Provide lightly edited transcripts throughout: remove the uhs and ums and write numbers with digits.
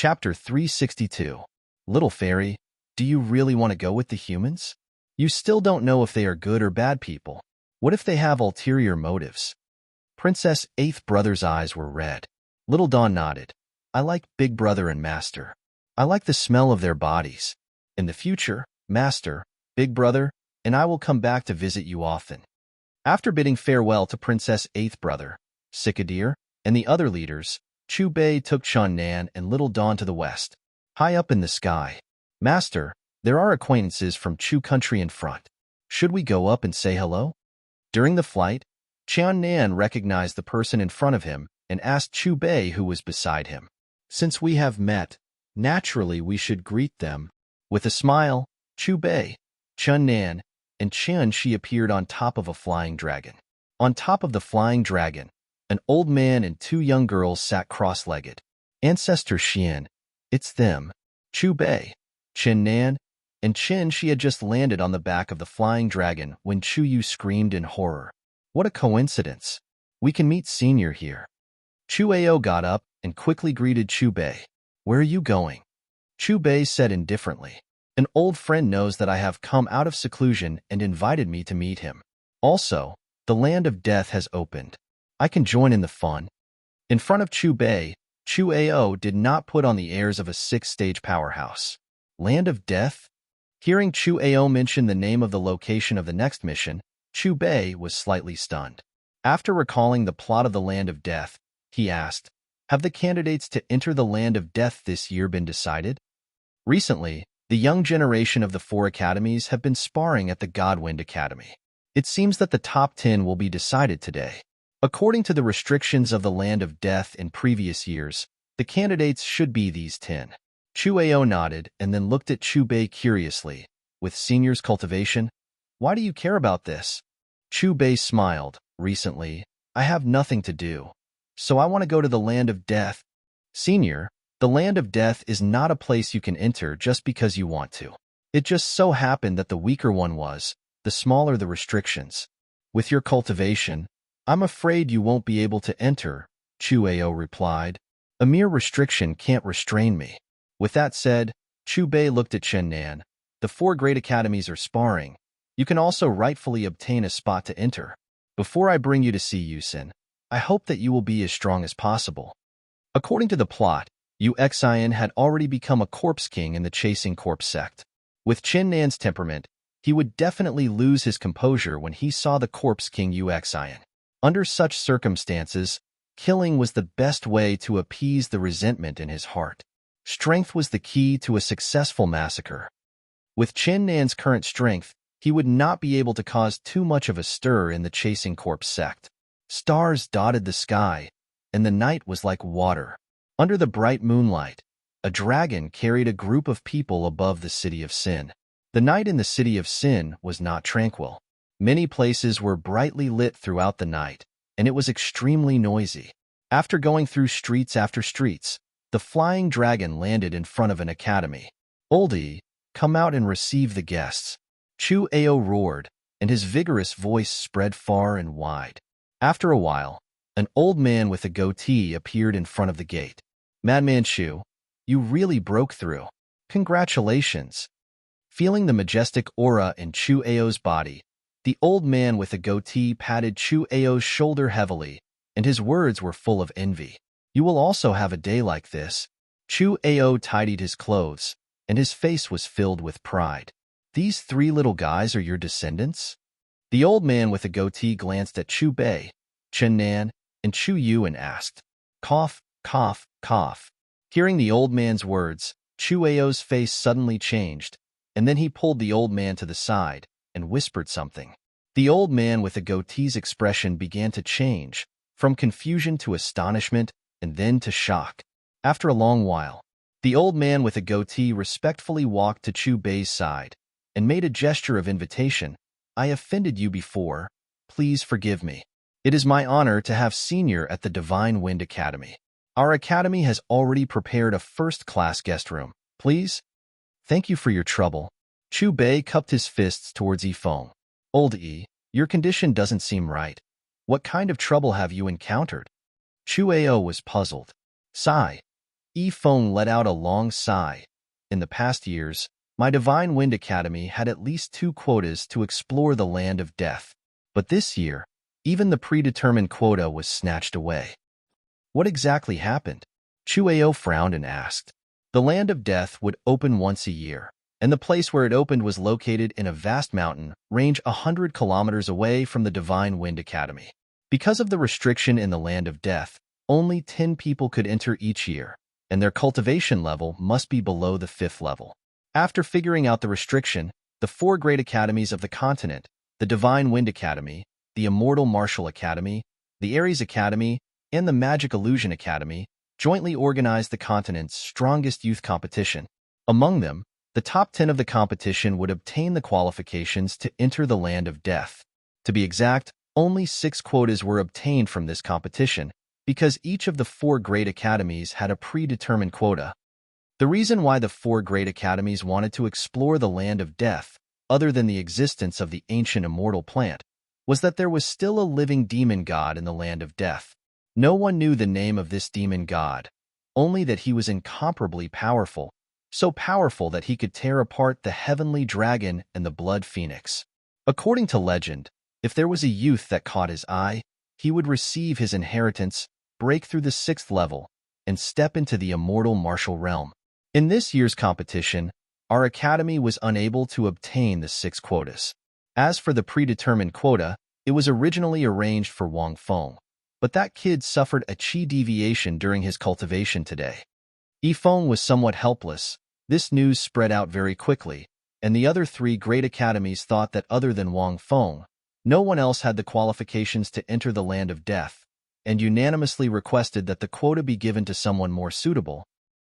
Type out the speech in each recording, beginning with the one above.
Chapter 362. Little Fairy, do you really want to go with the humans? You still don't know if they are good or bad people. What if they have ulterior motives? Princess Eighth Brother's eyes were red. Little Dawn nodded. I like Big Brother and Master. I like the smell of their bodies. In the future, Master, Big Brother, and I will come back to visit you often. After bidding farewell to Princess Eighth Brother, Sikadir, and the other leaders, Chu Bei took Chun Nan and Little Dawn to the west. High up in the sky. Master, there are acquaintances from Chu country in front. Should we go up and say hello? During the flight, Chun Nan recognized the person in front of him and asked Chu Bei who was beside him. Since we have met, naturally we should greet them. With a smile, Chu Bei, Chun Nan, and Chen Shi appeared on top of a flying dragon. On top of the flying dragon, an old man and two young girls sat cross-legged. Ancestor Xian, it's them. Chu Bei, Chen Nan, and Chen Shi had just landed on the back of the flying dragon when Chu Yu screamed in horror. What a coincidence. We can meet Senior here. Chu Ao got up and quickly greeted Chu Bei. Where are you going? Chu Bei said indifferently. An old friend knows that I have come out of seclusion and invited me to meet him. Also, the land of death has opened. I can join in the fun. In front of Chu Bei, Chu Ao did not put on the airs of a six-stage powerhouse. Land of death? Hearing Chu Ao mention the name of the location of the next mission, Chu Bei was slightly stunned. After recalling the plot of the Land of Death, he asked, have the candidates to enter the Land of Death this year been decided? Recently, the young generation of the four academies have been sparring at the Godwind Academy. It seems that the top 10 will be decided today. According to the restrictions of the Land of Death in previous years, the candidates should be these 10. Chu Ao nodded and then looked at Chu Bei curiously. With Senior's cultivation, why do you care about this? Chu Bei smiled. Recently, I have nothing to do, so I want to go to the Land of Death. Senior, the Land of Death is not a place you can enter just because you want to. It just so happened that the weaker one was, the smaller the restrictions. With your cultivation, I'm afraid you won't be able to enter, Chu Ao replied. A mere restriction can't restrain me. With that said, Chu Bei looked at Chen Nan. The four great academies are sparring. You can also rightfully obtain a spot to enter. Before I bring you to see Yusin, I hope that you will be as strong as possible. According to the plot, Yu Xian had already become a corpse king in the chasing corpse sect. With Chen Nan's temperament, he would definitely lose his composure when he saw the corpse king Yu Xian. Under such circumstances, killing was the best way to appease the resentment in his heart. Strength was the key to a successful massacre. With Chen Nan's current strength, he would not be able to cause too much of a stir in the chasing corpse sect. Stars dotted the sky, and the night was like water. Under the bright moonlight, a dragon carried a group of people above the city of Sin. The night in the city of Sin was not tranquil. Many places were brightly lit throughout the night, and it was extremely noisy. After going through streets after streets, the flying dragon landed in front of an academy. Oldie, come out and receive the guests. Chu Ao roared, and his vigorous voice spread far and wide. After a while, an old man with a goatee appeared in front of the gate. Madman Chu, you really broke through. Congratulations. Feeling the majestic aura in Chu Ao's body, the old man with the goatee patted Chu Ao's shoulder heavily, and his words were full of envy. You will also have a day like this. Chu Ao tidied his clothes, and his face was filled with pride. These three little guys are your descendants? The old man with the goatee glanced at Chu Bei, Chen Nan, and Chu Yu and asked, cough, cough, cough. Hearing the old man's words, Chu Ao's face suddenly changed, and then he pulled the old man to the side and whispered something. The old man with the goatee's expression began to change, from confusion to astonishment and then to shock. After a long while, the old man with the goatee respectfully walked to Chu Bei's side and made a gesture of invitation. I offended you before. Please forgive me. It is my honor to have Senior at the Divine Wind Academy. Our academy has already prepared a first-class guest room. Please? Thank you for your trouble. Chu Bei cupped his fists towards Yifeng. Old Yi, your condition doesn't seem right. What kind of trouble have you encountered? Chu Ao was puzzled. Sigh. Yifeng let out a long sigh. In the past years, my Divine Wind Academy had at least 2 quotas to explore the land of death. But this year, even the predetermined quota was snatched away. What exactly happened? Chuao frowned and asked. The land of death would open once a year, and the place where it opened was located in a vast mountain range 100 kilometers away from the Divine Wind Academy. Because of the restriction in the land of death, only 10 people could enter each year, and their cultivation level must be below the 5th level. After figuring out the restriction, the 4 great academies of the continent, the Divine Wind Academy, the Immortal Martial Academy, the Aries Academy, and the Magic Illusion Academy, jointly organized the continent's strongest youth competition. Among them, the top 10 of the competition would obtain the qualifications to enter the land of death. To be exact, only 6 quotas were obtained from this competition, because each of the 4 great academies had a predetermined quota. The reason why the 4 great academies wanted to explore the land of death, other than the existence of the ancient immortal plant, was that there was still a living demon god in the land of death. No one knew the name of this demon god, only that he was incomparably powerful, so powerful that he could tear apart the heavenly dragon and the blood phoenix. According to legend, if there was a youth that caught his eye, he would receive his inheritance, break through the 6th level, and step into the immortal martial realm. In this year's competition, our academy was unable to obtain the 6 quotas. As for the predetermined quota, it was originally arranged for Wang Feng, but that kid suffered a chi deviation during his cultivation today. Yifeng was somewhat helpless. This news spread out very quickly, and the other 3 great academies thought that other than Wang Feng, no one else had the qualifications to enter the land of death, and unanimously requested that the quota be given to someone more suitable.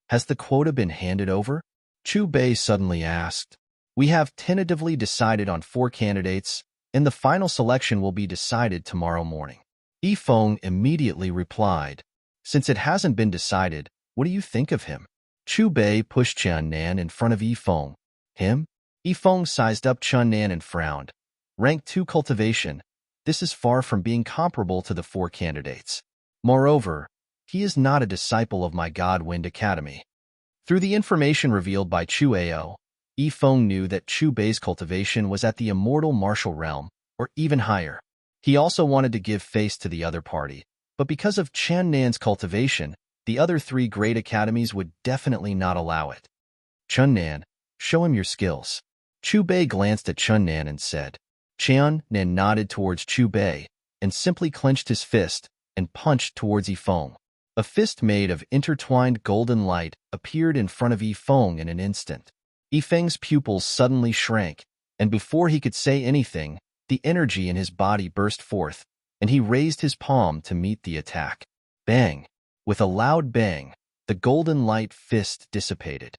Has the quota been handed over? Chu Bei suddenly asked. We have tentatively decided on 4 candidates, and the final selection will be decided tomorrow morning. Yifeng immediately replied. Since it hasn't been decided, what do you think of him? Chu Bei pushed Chen Nan in front of Yifeng. Him? Yifeng sized up Chen Nan and frowned. Rank 2 cultivation. This is far from being comparable to the 4 candidates. Moreover, he is not a disciple of my God Wind Academy. Through the information revealed by Chuao, Yifeng knew that Chu Bei's cultivation was at the immortal martial realm, or even higher. He also wanted to give face to the other party, but because of Chen Nan's cultivation, the other 3 great academies would definitely not allow it. Chen Nan, show him your skills. Chu Bei glanced at Chen Nan and said. Chen Nan nodded towards Chu Bei and simply clenched his fist and punched towards Yifeng. A fist made of intertwined golden light appeared in front of Yifeng in an instant. Yifeng's pupils suddenly shrank, and before he could say anything, the energy in his body burst forth, and he raised his palm to meet the attack. Bang! With a loud bang, the golden light fist dissipated.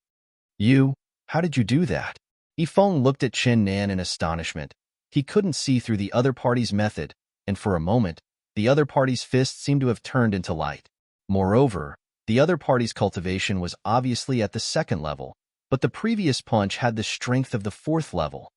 How did you do that? Yifeng looked at Chen Nan in astonishment. He couldn't see through the other party's method, and for a moment, the other party's fist seemed to have turned into light. Moreover, the other party's cultivation was obviously at the 2nd level, but the previous punch had the strength of the 4th level.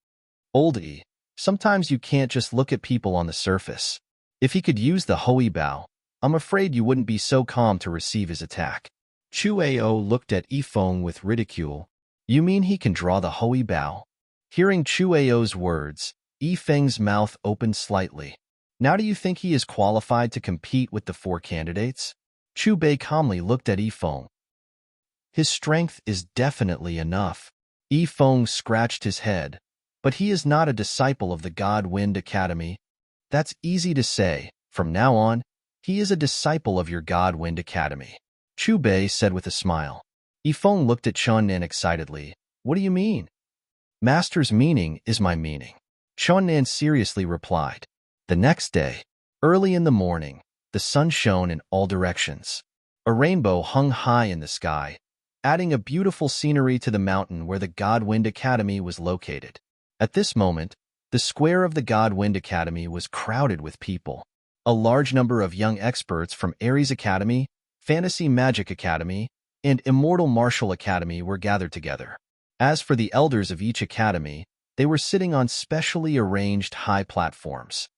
Oldie, sometimes you can't just look at people on the surface. If he could use the Hui Bao, I'm afraid you wouldn't be so calm to receive his attack. Chuao looked at Yifeng with ridicule. You mean he can draw the Hui Bao? Hearing Chuao's words, Yifeng's mouth opened slightly. Now do you think he is qualified to compete with the 4 candidates? Chu Bei calmly looked at Yifeng. His strength is definitely enough. Yifeng scratched his head. But he is not a disciple of the God Wind Academy. That's easy to say. From now on, he is a disciple of your God Wind Academy. Chu Bei said with a smile. Yifeng looked at Chen Nan excitedly. What do you mean? Master's meaning is my meaning. Chen Nan seriously replied. The next day, early in the morning, the sun shone in all directions. A rainbow hung high in the sky, adding a beautiful scenery to the mountain where the God Wind Academy was located. At this moment, the square of the God Wind Academy was crowded with people. A large number of young experts from Aries Academy, Fantasy Magic Academy, and Immortal Martial Academy were gathered together. As for the elders of each academy, they were sitting on specially arranged high platforms.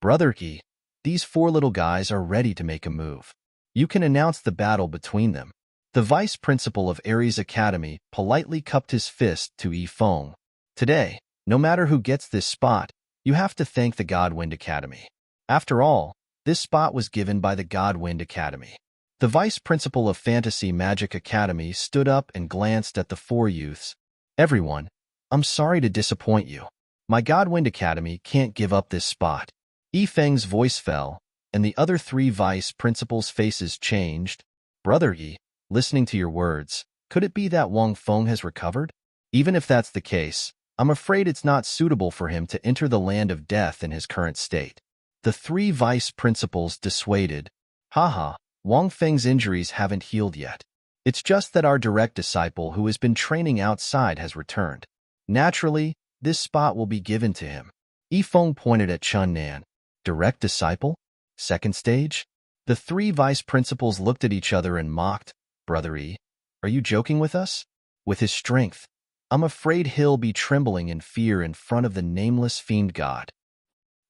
Brother Yi, these 4 little guys are ready to make a move. You can announce the battle between them. The vice principal of Aries Academy politely cupped his fist to Yifeng. Today, no matter who gets this spot, you have to thank the Godwind Academy. After all, this spot was given by the Godwind Academy. The vice principal of Fantasy Magic Academy stood up and glanced at the four youths. Everyone, I'm sorry to disappoint you. My Godwind Academy can't give up this spot. Yifeng's voice fell, and the other three vice principals' faces changed. Brother Yi, listening to your words, could it be that Wang Feng has recovered? Even if that's the case, I'm afraid it's not suitable for him to enter the land of death in his current state. The three vice principals dissuaded. Haha, Wang Feng's injuries haven't healed yet. It's just that our direct disciple who has been training outside has returned. Naturally, this spot will be given to him. Yifeng pointed at Chun Nan. Direct disciple? Second stage? The three vice principals looked at each other and mocked. Brother Yi, are you joking with us? With his strength, I'm afraid he'll be trembling in fear in front of the nameless fiend god.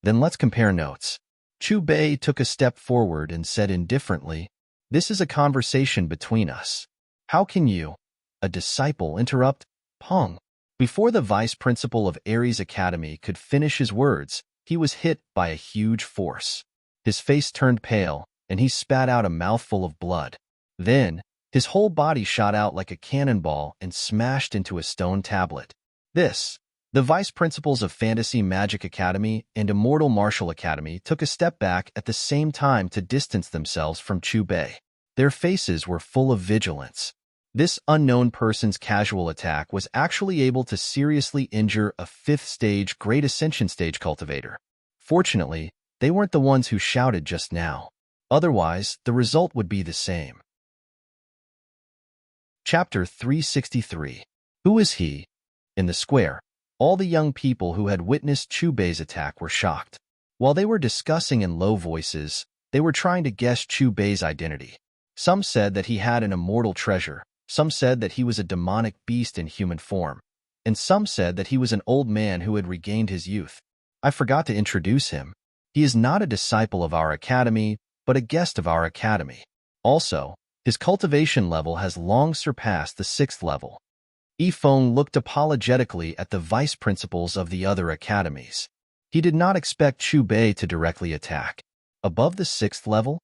Then let's compare notes. Chu Bei took a step forward and said indifferently, this is a conversation between us. How can you, a disciple, interrupt? Pong. Before the vice principal of Aries Academy could finish his words, he was hit by a huge force. His face turned pale, and he spat out a mouthful of blood. Then, his whole body shot out like a cannonball and smashed into a stone tablet. The vice principals of Fantasy Magic Academy and Immortal Martial Academy took a step back at the same time to distance themselves from Chu Bei. Their faces were full of vigilance. This unknown person's casual attack was actually able to seriously injure a 5th stage Great Ascension Stage cultivator. Fortunately, they weren't the ones who shouted just now. Otherwise, the result would be the same. Chapter 363. Who is he? In the square, all the young people who had witnessed Chu Bei's attack were shocked. While they were discussing in low voices, they were trying to guess Chu Bei's identity. Some said that he had an immortal treasure, some said that he was a demonic beast in human form, and some said that he was an old man who had regained his youth. I forgot to introduce him. He is not a disciple of our academy, but a guest of our academy. Also, his cultivation level has long surpassed the 6th level. Yifeng looked apologetically at the vice principals of the other academies. He did not expect Chu Bei to directly attack. Above the 6th level,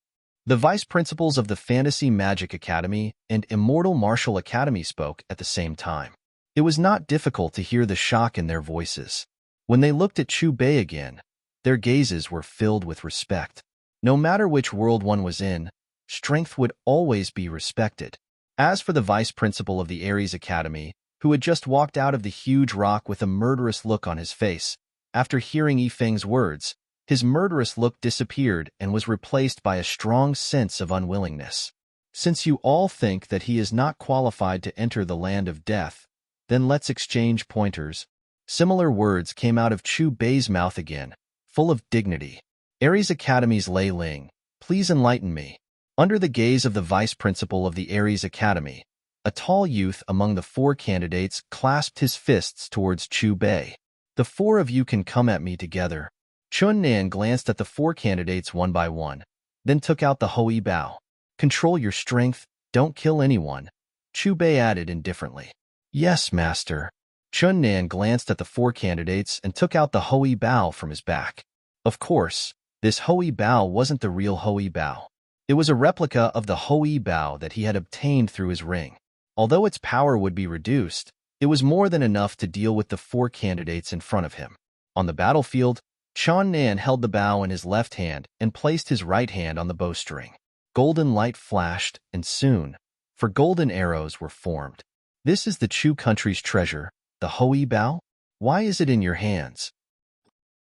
the vice principals of the Fantasy Magic Academy and Immortal Martial Academy spoke at the same time. It was not difficult to hear the shock in their voices. When they looked at Chu Bei again, their gazes were filled with respect. No matter which world one was in, strength would always be respected. As for the vice principal of the Aries Academy, who had just walked out of the huge rock with a murderous look on his face, after hearing Yifeng's words, his murderous look disappeared and was replaced by a strong sense of unwillingness. Since you all think that he is not qualified to enter the land of death, then let's exchange pointers. Similar words came out of Chu Bei's mouth again, full of dignity. Aries Academy's Lei Ling, please enlighten me. Under the gaze of the vice principal of the Aries Academy, a tall youth among the 4 candidates clasped his fists towards Chu Bei. The 4 of you can come at me together. Chun Nan glanced at the 4 candidates one by one, then took out the Hui Bao. Control your strength, don't kill anyone, Chu Bei added indifferently. Yes, master. Chun Nan glanced at the 4 candidates and took out the Hui Bao from his back. Of course, this Hui Bao wasn't the real Hui Bao. It was a replica of the Hui Bao that he had obtained through his ring. Although its power would be reduced, it was more than enough to deal with the 4 candidates in front of him. On the battlefield, Chun Nan held the bow in his left hand and placed his right hand on the bowstring. Golden light flashed, and soon, 4 golden arrows were formed. This is the Chu country's treasure, the Hui Bao? Why is it in your hands?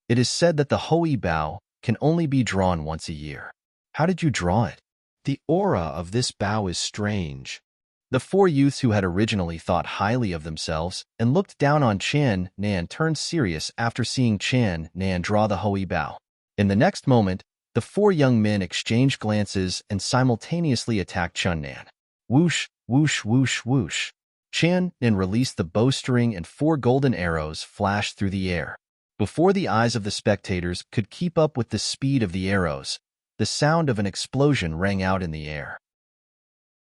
It is said that the Hui Bao can only be drawn once a year. How did you draw it? The aura of this bao is strange. The 4 youths who had originally thought highly of themselves and looked down on Chan Nan turned serious after seeing Chan Nan draw the Hui Bao. In the next moment, the 4 young men exchanged glances and simultaneously attacked Chun Nan. Whoosh, whoosh, whoosh, whoosh. Chan Nan released the bowstring and 4 golden arrows flashed through the air. Before the eyes of the spectators could keep up with the speed of the arrows, the sound of an explosion rang out in the air.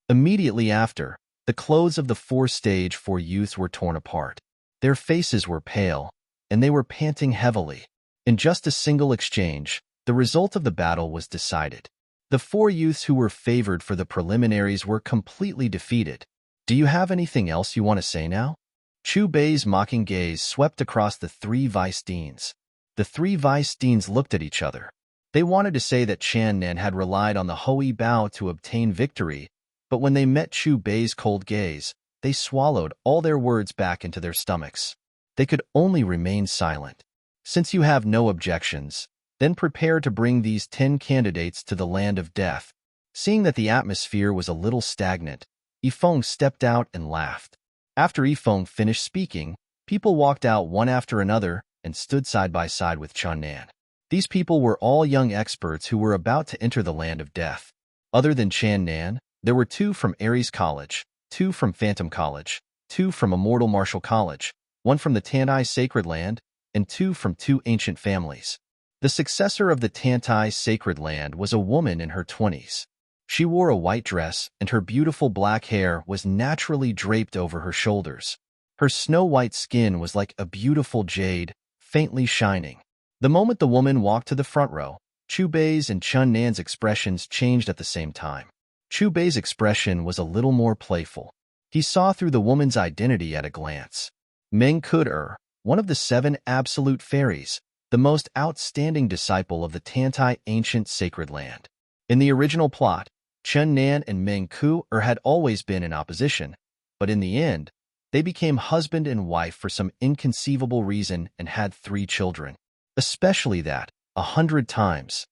Immediately after, the clothes of the stage 4 youths were torn apart. Their faces were pale, and they were panting heavily. In just a single exchange, the result of the battle was decided. The 4 youths who were favored for the preliminaries were completely defeated. Do you have anything else you want to say now? Chu Bei's mocking gaze swept across the 3 vice deans. The 3 vice deans looked at each other. They wanted to say that Chan Nan had relied on the Hui Bao to obtain victory, but when they met Chu Bei's cold gaze, they swallowed all their words back into their stomachs. They could only remain silent. Since you have no objections, then prepare to bring these 10 candidates to the land of death. Seeing that the atmosphere was a little stagnant, Yifeng stepped out and laughed. After Yifeng finished speaking, people walked out one after another and stood side by side with Chan Nan. These people were all young experts who were about to enter the land of death. Other than Chan Nan, there were 2 from Ares College, 2 from Phantom College, 2 from Immortal Martial College, 1 from the Tantai Sacred Land, and 2 from 2 ancient families. The successor of the Tantai Sacred Land was a woman in her 20s. She wore a white dress, and her beautiful black hair was naturally draped over her shoulders. Her snow-white skin was like a beautiful jade, faintly shining. The moment the woman walked to the front row, Chu Bei's and Chun Nan's expressions changed at the same time. Chu Bei's expression was a little more playful. He saw through the woman's identity at a glance. Meng Kud-er, one of the 7 absolute fairies, the most outstanding disciple of the Tantai ancient sacred land. In the original plot, Chun Nan and Meng Kud-er had always been in opposition, but in the end, they became husband and wife for some inconceivable reason and had 3 children. Especially that, 100 times,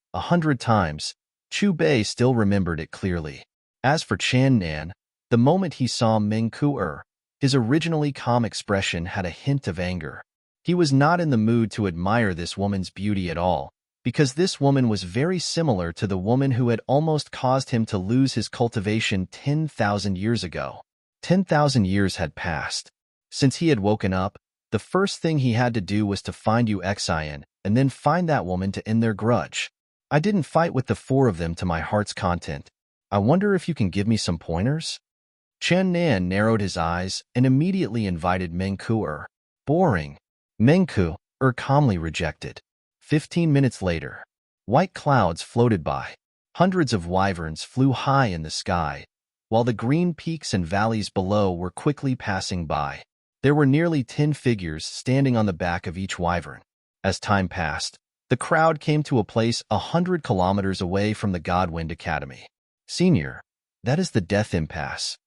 Chu Bei still remembered it clearly. As for Chan Nan, the moment he saw Meng Kud-er, his originally calm expression had a hint of anger. He was not in the mood to admire this woman's beauty at all, because this woman was very similar to the woman who had almost caused him to lose his cultivation 10,000 years ago. 10,000 years had passed. Since he had woken up, the first thing he had to do was to find Uxian and then find that woman to end their grudge. I didn't fight with the 4 of them to my heart's content. I wonder if you can give me some pointers? Chan Nan narrowed his eyes and immediately invited Meng Kud-er. Boring. Meng Kud-er calmly rejected. 15 minutes later, white clouds floated by. Hundreds of wyverns flew high in the sky, while the green peaks and valleys below were quickly passing by. There were nearly 10 figures standing on the back of each wyvern. As time passed, the crowd came to a place 100 kilometers away from the Godwind Academy. Senior, that is the Death Impasse.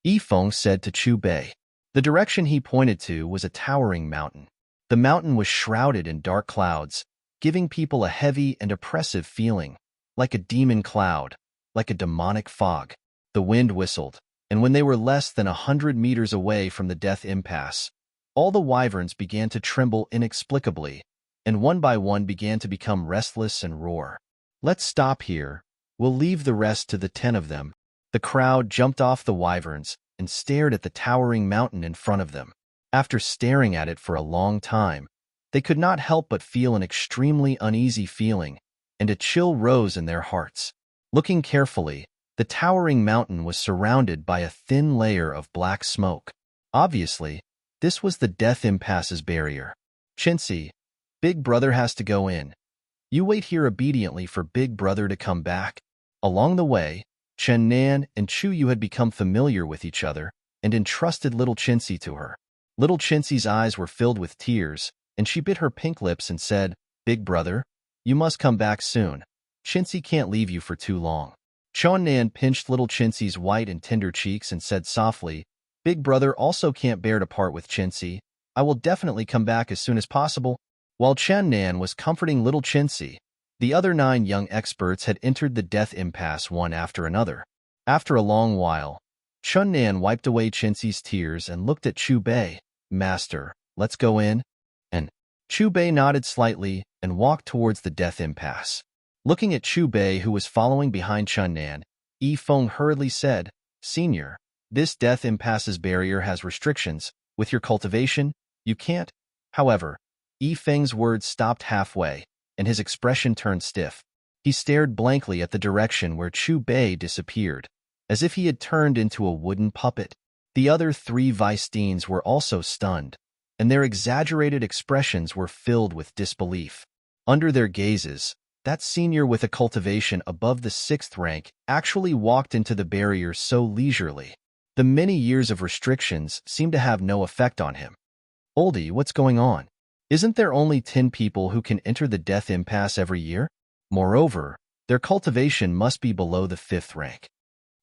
Yifeng said to Chu Bei. The direction he pointed to was a towering mountain. The mountain was shrouded in dark clouds, giving people a heavy and oppressive feeling, like a demon cloud, like a demonic fog. The wind whistled, and when they were less than 100 meters away from the Death Impasse, all the wyverns began to tremble inexplicably, and one by one began to become restless and roar. Let's stop here. We'll leave the rest to the 10 of them. The crowd jumped off the wyverns and stared at the towering mountain in front of them. After staring at it for a long time, they could not help but feel an extremely uneasy feeling, and a chill rose in their hearts. Looking carefully, the towering mountain was surrounded by a thin layer of black smoke. Obviously, this was the Death Impasse's barrier. Chincy, Big Brother has to go in. You wait here obediently for Big Brother to come back. Along the way, Chen Nan and Chu Yu had become familiar with each other and entrusted little Chincy to her. Little Chincy's eyes were filled with tears, and she bit her pink lips and said, Big Brother, you must come back soon. Chincy can't leave you for too long. Chon Nan pinched little Chincy's white and tender cheeks and said softly, Big Brother also can't bear to part with Chincy. I will definitely come back as soon as possible. While Chen Nan was comforting little Chincy, the other 9 young experts had entered the Death Impasse one after another. After a long while, Chun Nan wiped away Chincy's tears and looked at Chu Bei. Master, let's go in. And Chu Bei nodded slightly and walked towards the Death Impasse. Looking at Chu Bei, who was following behind Chun Nan, Yifeng hurriedly said, Senior, this Death Impasse's barrier has restrictions. With your cultivation, you can't. However, Yifeng's words stopped halfway, and his expression turned stiff. He stared blankly at the direction where Chu Bei disappeared. as if he had turned into a wooden puppet. The other 3 vice deans were also stunned, and their exaggerated expressions were filled with disbelief. Under their gazes, that senior with a cultivation above the 6th rank actually walked into the barrier so leisurely. The many years of restrictions seemed to have no effect on him. Oldie, what's going on? Isn't there only 10 people who can enter the death impasse every year? Moreover, their cultivation must be below the 5th rank.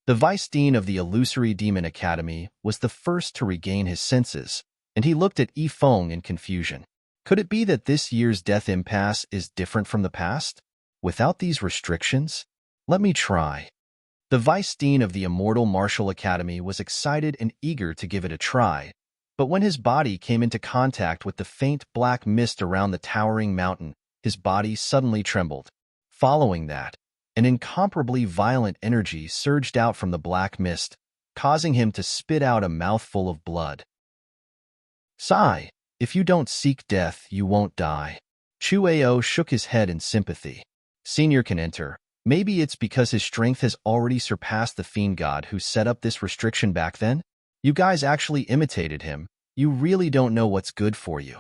The vice dean of the Illusory Demon Academy was the first to regain his senses, and he looked at Yifeng in confusion. Could it be that this year's death impasse is different from the past? Without these restrictions? Let me try. The vice dean of the Immortal Martial Academy was excited and eager to give it a try, but when his body came into contact with the faint black mist around the towering mountain, his body suddenly trembled. Following that, an incomparably violent energy surged out from the black mist, causing him to spit out a mouthful of blood. Sigh, if you don't seek death, you won't die. Chuao shook his head in sympathy. Senior can enter. Maybe it's because his strength has already surpassed the fiend god who set up this restriction back then? You guys actually imitated him. You really don't know what's good for you.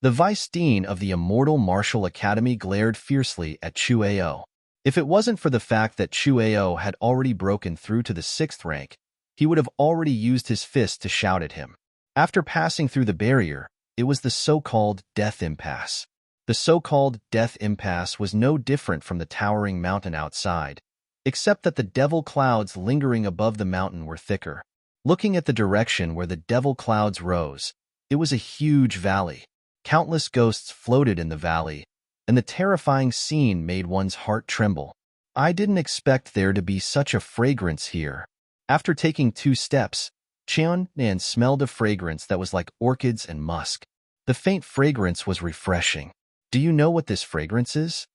The vice dean of the Immortal Martial Academy glared fiercely at Chuao. If it wasn't for the fact that Chuao had already broken through to the 6th rank, he would have already used his fist to shout at him. After passing through the barrier, it was the so-called death impasse. The so-called death impasse was no different from the towering mountain outside, except that the devil clouds lingering above the mountain were thicker. Looking at the direction where the devil clouds rose, it was a huge valley. Countless ghosts floated in the valley, and the terrifying scene made one's heart tremble. I didn't expect there to be such a fragrance here. After taking 2 steps, Nan smelled a fragrance that was like orchids and musk. The faint fragrance was refreshing. Do you know what this fragrance is?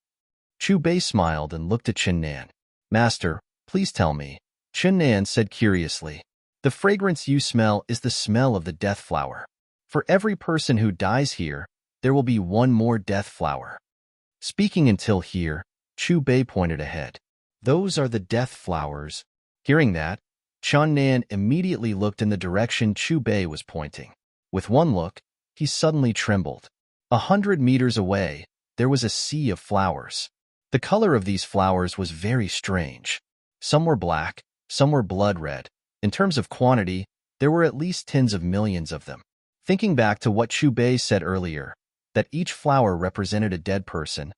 Chu Bei smiled and looked at Nan. Master, please tell me. Nan said curiously. The fragrance you smell is the smell of the death flower. For every person who dies here, there will be 1 more death flower. Speaking until here, Chu Bei pointed ahead. Those are the death flowers. Hearing that, Nan immediately looked in the direction Chu Bei was pointing. With one look, he suddenly trembled. 100 meters away, there was a sea of flowers. The color of these flowers was very strange. Some were black, some were blood red. In terms of quantity, there were at least tens of millions of them. Thinking back to what Chu Bei said earlier, that each flower represented a dead person,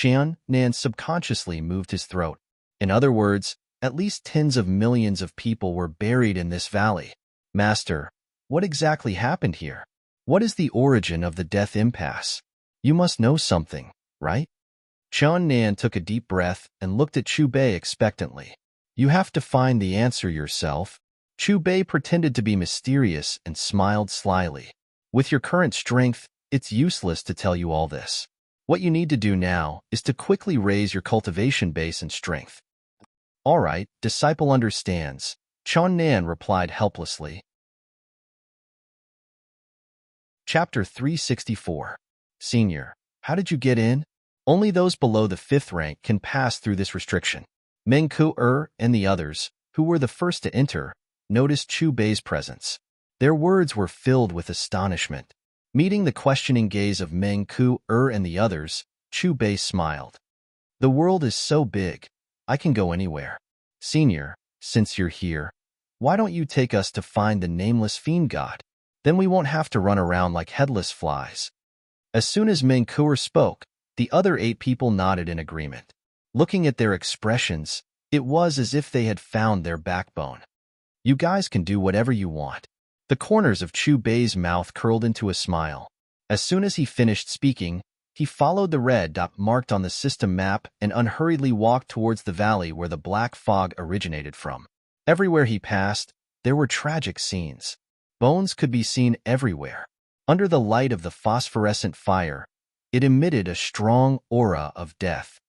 Nan subconsciously moved his throat. In other words, at least tens of millions of people were buried in this valley. Master, what exactly happened here? What is the origin of the death impasse? You must know something, right? Nan took a deep breath and looked at Chu Bei expectantly. You have to find the answer yourself. Chu Bei pretended to be mysterious and smiled slyly. With your current strength, it's useless to tell you all this. What you need to do now is to quickly raise your cultivation base and strength. All right, disciple understands. Nan replied helplessly. Chapter 364. Senior, how did you get in? Only those below the 5th rank can pass through this restriction. Meng Ku and the others, who were the first to enter, noticed Chu Bei's presence. Their words were filled with astonishment. Meeting the questioning gaze of Meng Ku and the others, Chu Bei smiled. The world is so big, I can go anywhere. Senior, since you're here, why don't you take us to find the nameless fiend god? Then we won't have to run around like headless flies. As soon as Meng Ku spoke, the other 8 people nodded in agreement. Looking at their expressions, it was as if they had found their backbone. You guys can do whatever you want. The corners of Chu Bei's mouth curled into a smile. As soon as he finished speaking, he followed the red dot marked on the system map and unhurriedly walked towards the valley where the black fog originated from. Everywhere he passed, there were tragic scenes. Bones could be seen everywhere. Under the light of the phosphorescent fire, it emitted a strong aura of death.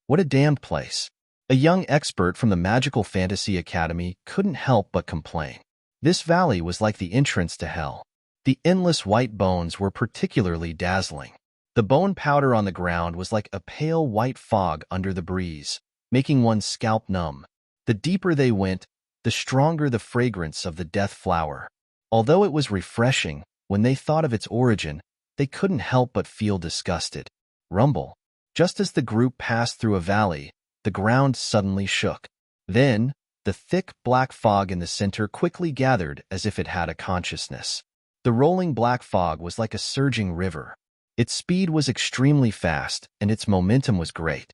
What a damned place. A young expert from the Magical Fantasy Academy couldn't help but complain. This valley was like the entrance to hell. The endless white bones were particularly dazzling. The bone powder on the ground was like a pale white fog under the breeze, making one's scalp numb. The deeper they went, the stronger the fragrance of the death flower. Although it was refreshing, when they thought of its origin, they couldn't help but feel disgusted. Rumble. Just as the group passed through a valley, the ground suddenly shook. Then, the thick black fog in the center quickly gathered as if it had a consciousness. The rolling black fog was like a surging river. Its speed was extremely fast, and its momentum was great.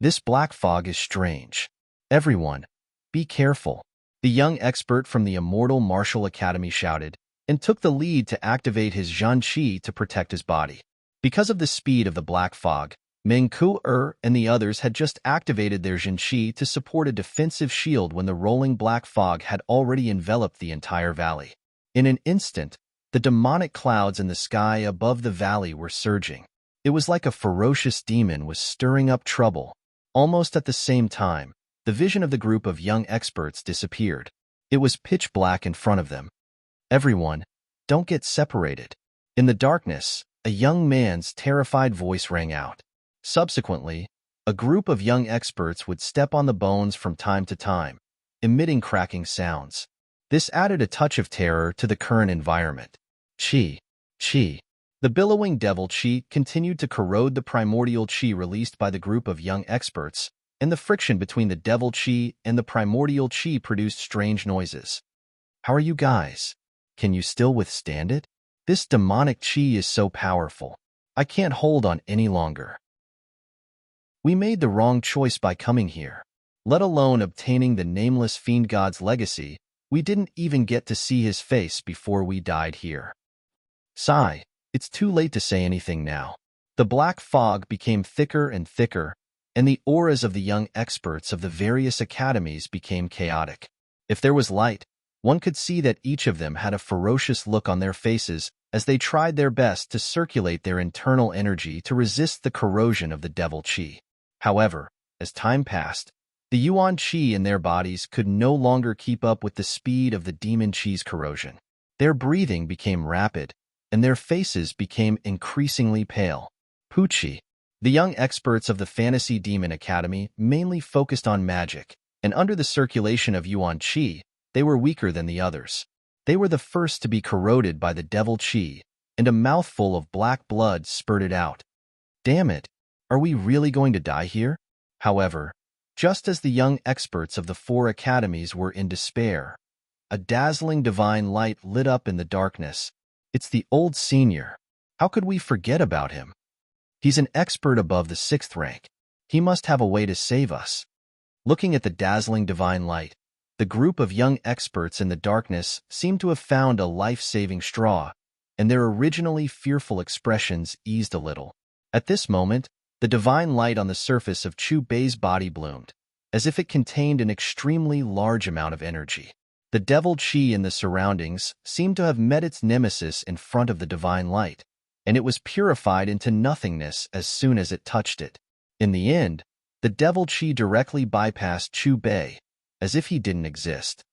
This black fog is strange. Everyone, be careful, the young expert from the immortal martial academy shouted, and took the lead to activate his Zhan Qi to protect his body. Because of the speed of the black fog, Meng Ku and the others had just activated their Zhan Qi to support a defensive shield when the rolling black fog had already enveloped the entire valley. In an instant, the demonic clouds in the sky above the valley were surging. It was like a ferocious demon was stirring up trouble. Almost at the same time, the vision of the group of young experts disappeared. It was pitch black in front of them. Everyone, don't get separated. In the darkness, a young man's terrified voice rang out. Subsequently, a group of young experts would step on the bones from time to time, emitting cracking sounds. This added a touch of terror to the current environment. Qi. The billowing devil Qi continued to corrode the primordial Qi released by the group of young experts, and the friction between the devil Qi and the primordial Qi produced strange noises. How are you guys? Can you still withstand it? This demonic Qi is so powerful. I can't hold on any longer. We made the wrong choice by coming here. Let alone obtaining the nameless fiend god's legacy, we didn't even get to see his face before we died here. Sigh, it's too late to say anything now. The black fog became thicker and thicker, and the auras of the young experts of the various academies became chaotic. If there was light, one could see that each of them had a ferocious look on their faces as they tried their best to circulate their internal energy to resist the corrosion of the devil Qi. However, as time passed, the Yuan Qi in their bodies could no longer keep up with the speed of the demon Qi's corrosion. Their breathing became rapid, and their faces became increasingly pale. Puqi. The young experts of the Fantasy Demon Academy mainly focused on magic, and under the circulation of Yuan Qi, they were weaker than the others. They were the first to be corroded by the devil Qi, and a mouthful of black blood spurted out. Damn it, are we really going to die here? However, just as the young experts of the 4 academies were in despair, a dazzling divine light lit up in the darkness. It's the old senior. How could we forget about him? He's an expert above the 6th rank. He must have a way to save us. Looking at the dazzling divine light, the group of young experts in the darkness seemed to have found a life-saving straw, and their originally fearful expressions eased a little. At this moment, the divine light on the surface of Chu Bei's body bloomed, as if it contained an extremely large amount of energy. The devil Qi in the surroundings seemed to have met its nemesis in front of the divine light, and it was purified into nothingness as soon as it touched it. In the end, the devil Qi directly bypassed Chu Bei, as if he didn't exist.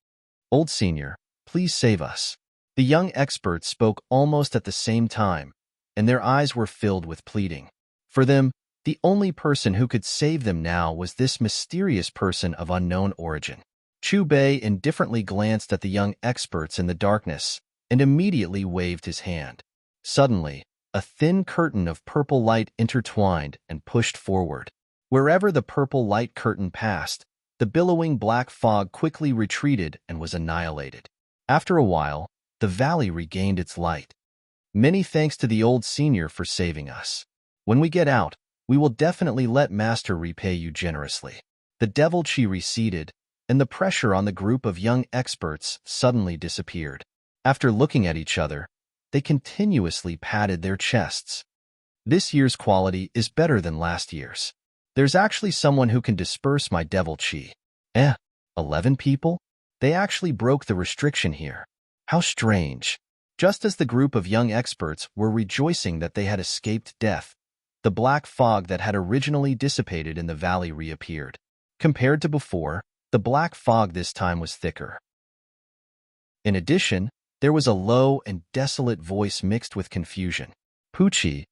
Old Senior, please save us. The young experts spoke almost at the same time, and their eyes were filled with pleading. For them, the only person who could save them now was this mysterious person of unknown origin. Chu Bei indifferently glanced at the young experts in the darkness and immediately waved his hand. Suddenly, a thin curtain of purple light intertwined and pushed forward. Wherever the purple light curtain passed, the billowing black fog quickly retreated and was annihilated. After a while, the valley regained its light. Many thanks to the old senior for saving us. When we get out, we will definitely let Master repay you generously. The devil Qi receded, and the pressure on the group of young experts suddenly disappeared. After looking at each other, they continuously patted their chests. This year's quality is better than last year's. There's actually someone who can disperse my devil Qi. 11 people? They actually broke the restriction here. How strange. Just as the group of young experts were rejoicing that they had escaped death, the black fog that had originally dissipated in the valley reappeared. Compared to before, the black fog this time was thicker. In addition, there was a low and desolate voice mixed with confusion. Puqi.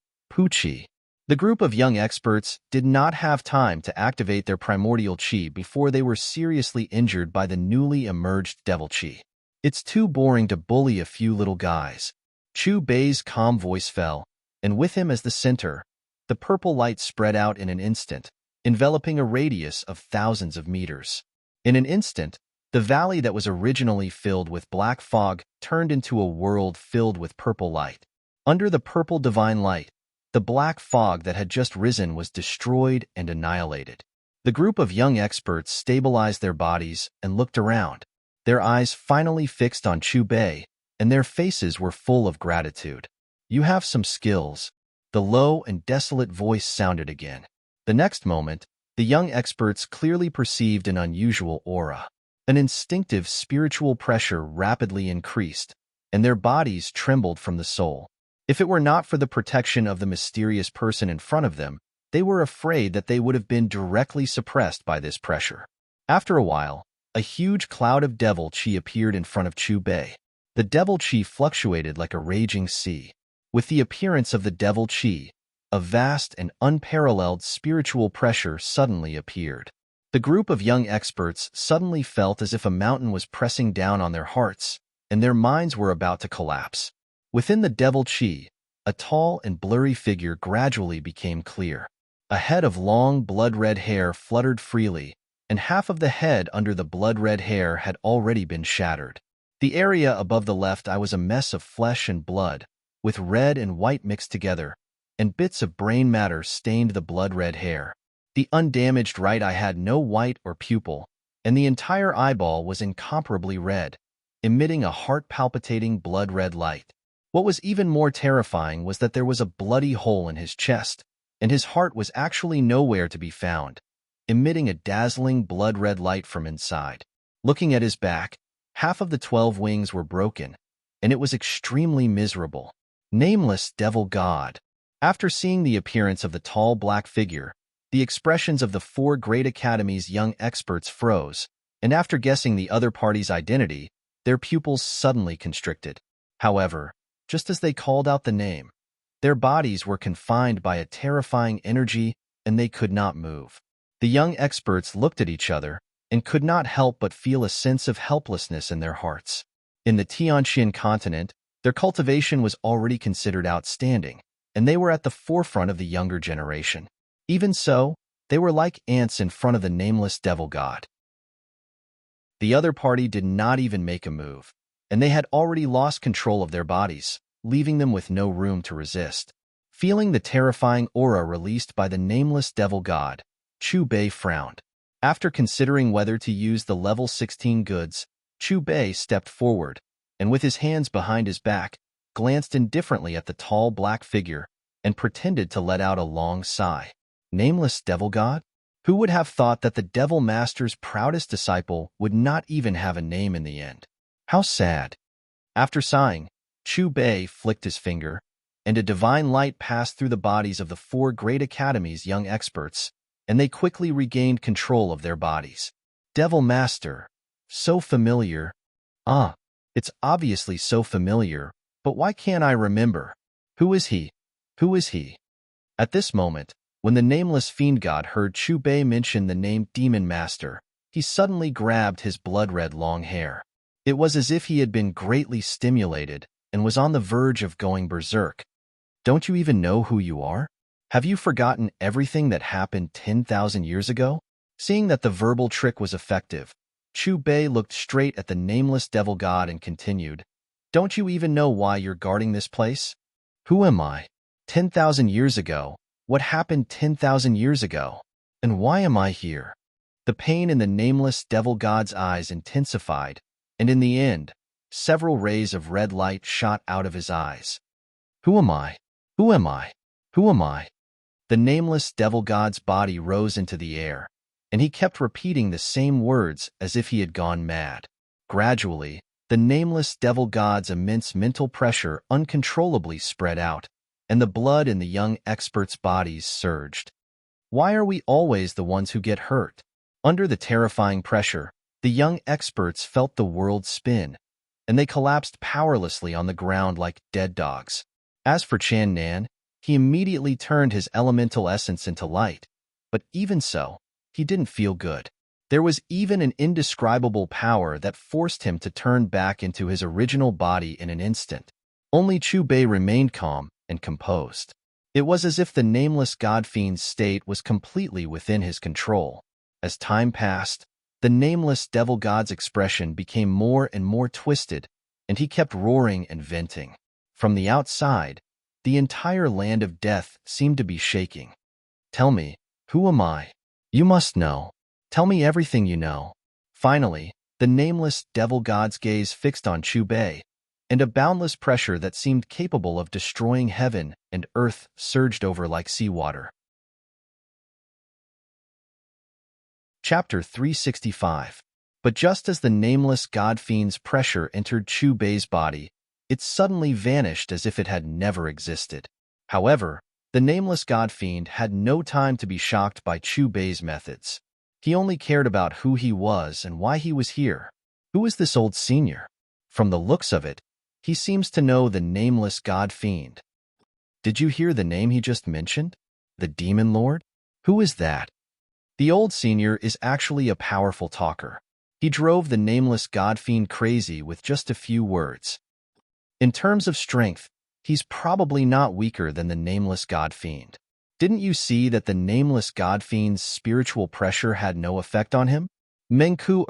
The group of young experts did not have time to activate their primordial chi before they were seriously injured by the newly emerged devil chi. It's too boring to bully a few little guys. Chu Bei's calm voice fell, and with him as the center, the purple light spread out in an instant, enveloping a radius of thousands of meters. In an instant, the valley that was originally filled with black fog turned into a world filled with purple light. Under the purple divine light, the black fog that had just risen was destroyed and annihilated. The group of young experts stabilized their bodies and looked around, their eyes finally fixed on Chu Bei, and their faces were full of gratitude. "You have some skills," the low and desolate voice sounded again. The next moment, the young experts clearly perceived an unusual aura. An instinctive spiritual pressure rapidly increased, and their bodies trembled from the soul. If it were not for the protection of the mysterious person in front of them, they were afraid that they would have been directly suppressed by this pressure. After a while, a huge cloud of devil chi appeared in front of Chu Bei. The devil chi fluctuated like a raging sea. With the appearance of the devil chi, a vast and unparalleled spiritual pressure suddenly appeared. The group of young experts suddenly felt as if a mountain was pressing down on their hearts, and their minds were about to collapse. Within the devil chi, a tall and blurry figure gradually became clear. A head of long blood-red hair fluttered freely, and half of the head under the blood-red hair had already been shattered. The area above the left eye was a mess of flesh and blood, with red and white mixed together, and bits of brain matter stained the blood-red hair. The undamaged right eye had no white or pupil, and the entire eyeball was incomparably red, emitting a heart-palpitating blood-red light. What was even more terrifying was that there was a bloody hole in his chest, and his heart was actually nowhere to be found, emitting a dazzling blood-red light from inside. Looking at his back, half of the 12 wings were broken, and it was extremely miserable. Nameless devil god. After seeing the appearance of the tall black figure, the expressions of the 4 great academies' young experts froze, and after guessing the other party's identity, their pupils suddenly constricted. However, just as they called out the name, their bodies were confined by a terrifying energy and they could not move. The young experts looked at each other and could not help but feel a sense of helplessness in their hearts. In the Tianqian continent, their cultivation was already considered outstanding, and they were at the forefront of the younger generation. Even so, they were like ants in front of the nameless devil god. The other party did not even make a move, and they had already lost control of their bodies, leaving them with no room to resist. Feeling the terrifying aura released by the nameless devil god, Chu Bei frowned. After considering whether to use the level 16 goods, Chu Bei stepped forward, and with his hands behind his back, glanced indifferently at the tall black figure and pretended to let out a long sigh. Nameless devil god? Who would have thought that the devil master's proudest disciple would not even have a name in the end? How sad. After sighing, Chu Bei flicked his finger, and a divine light passed through the bodies of the 4 great academies' young experts, and they quickly regained control of their bodies. Devil Master. So familiar. It's obviously so familiar, but why can't I remember? Who is he? Who is he? At this moment, when the nameless fiend god heard Chu Bei mention the name Demon Master, he suddenly grabbed his blood-red long hair. It was as if he had been greatly stimulated and was on the verge of going berserk. Don't you even know who you are? Have you forgotten everything that happened 10,000 years ago? Seeing that the verbal trick was effective, Chu Bei looked straight at the nameless devil god and continued, "Don't you even know why you're guarding this place? Who am I? 10,000 years ago? What happened 10,000 years ago? And why am I here?" The pain in the nameless devil god's eyes intensified, and in the end, several rays of red light shot out of his eyes. Who am I? Who am I? Who am I? The nameless devil god's body rose into the air, and he kept repeating the same words as if he had gone mad. Gradually, the nameless devil god's immense mental pressure uncontrollably spread out, and the blood in the young experts' bodies surged. Why are we always the ones who get hurt? Under the terrifying pressure, the young experts felt the world spin, and they collapsed powerlessly on the ground like dead dogs. As for Chan Nan, He immediately turned his elemental essence into light, but even so, he didn't feel good. There was even an indescribable power that forced him to turn back into his original body in an instant. Only Chu Bei remained calm and composed. It was as if the nameless god-fiend's state was completely within his control. As time passed, the nameless devil god's expression became more and more twisted, and he kept roaring and venting. From the outside, the entire land of death seemed to be shaking. "Tell me, who am I? You must know. Tell me everything you know." Finally, the nameless devil god's gaze fixed on Chu Bei, and a boundless pressure that seemed capable of destroying heaven and earth surged over like seawater. Chapter 365. But just as the nameless god-fiend's pressure entered Chu Bei's body, it suddenly vanished as if it had never existed. However, the nameless god-fiend had no time to be shocked by Chu Bei's methods. He only cared about who he was and why he was here. Who is this old senior? From the looks of it, he seems to know the nameless god-fiend. Did you hear the name he just mentioned? The Demon Lord? Who is that? The old senior is actually a powerful talker. He drove the nameless god-fiend crazy with just a few words. In terms of strength, he's probably not weaker than the nameless god-fiend. Didn't you see that the nameless god-fiend's spiritual pressure had no effect on him? Meng Ku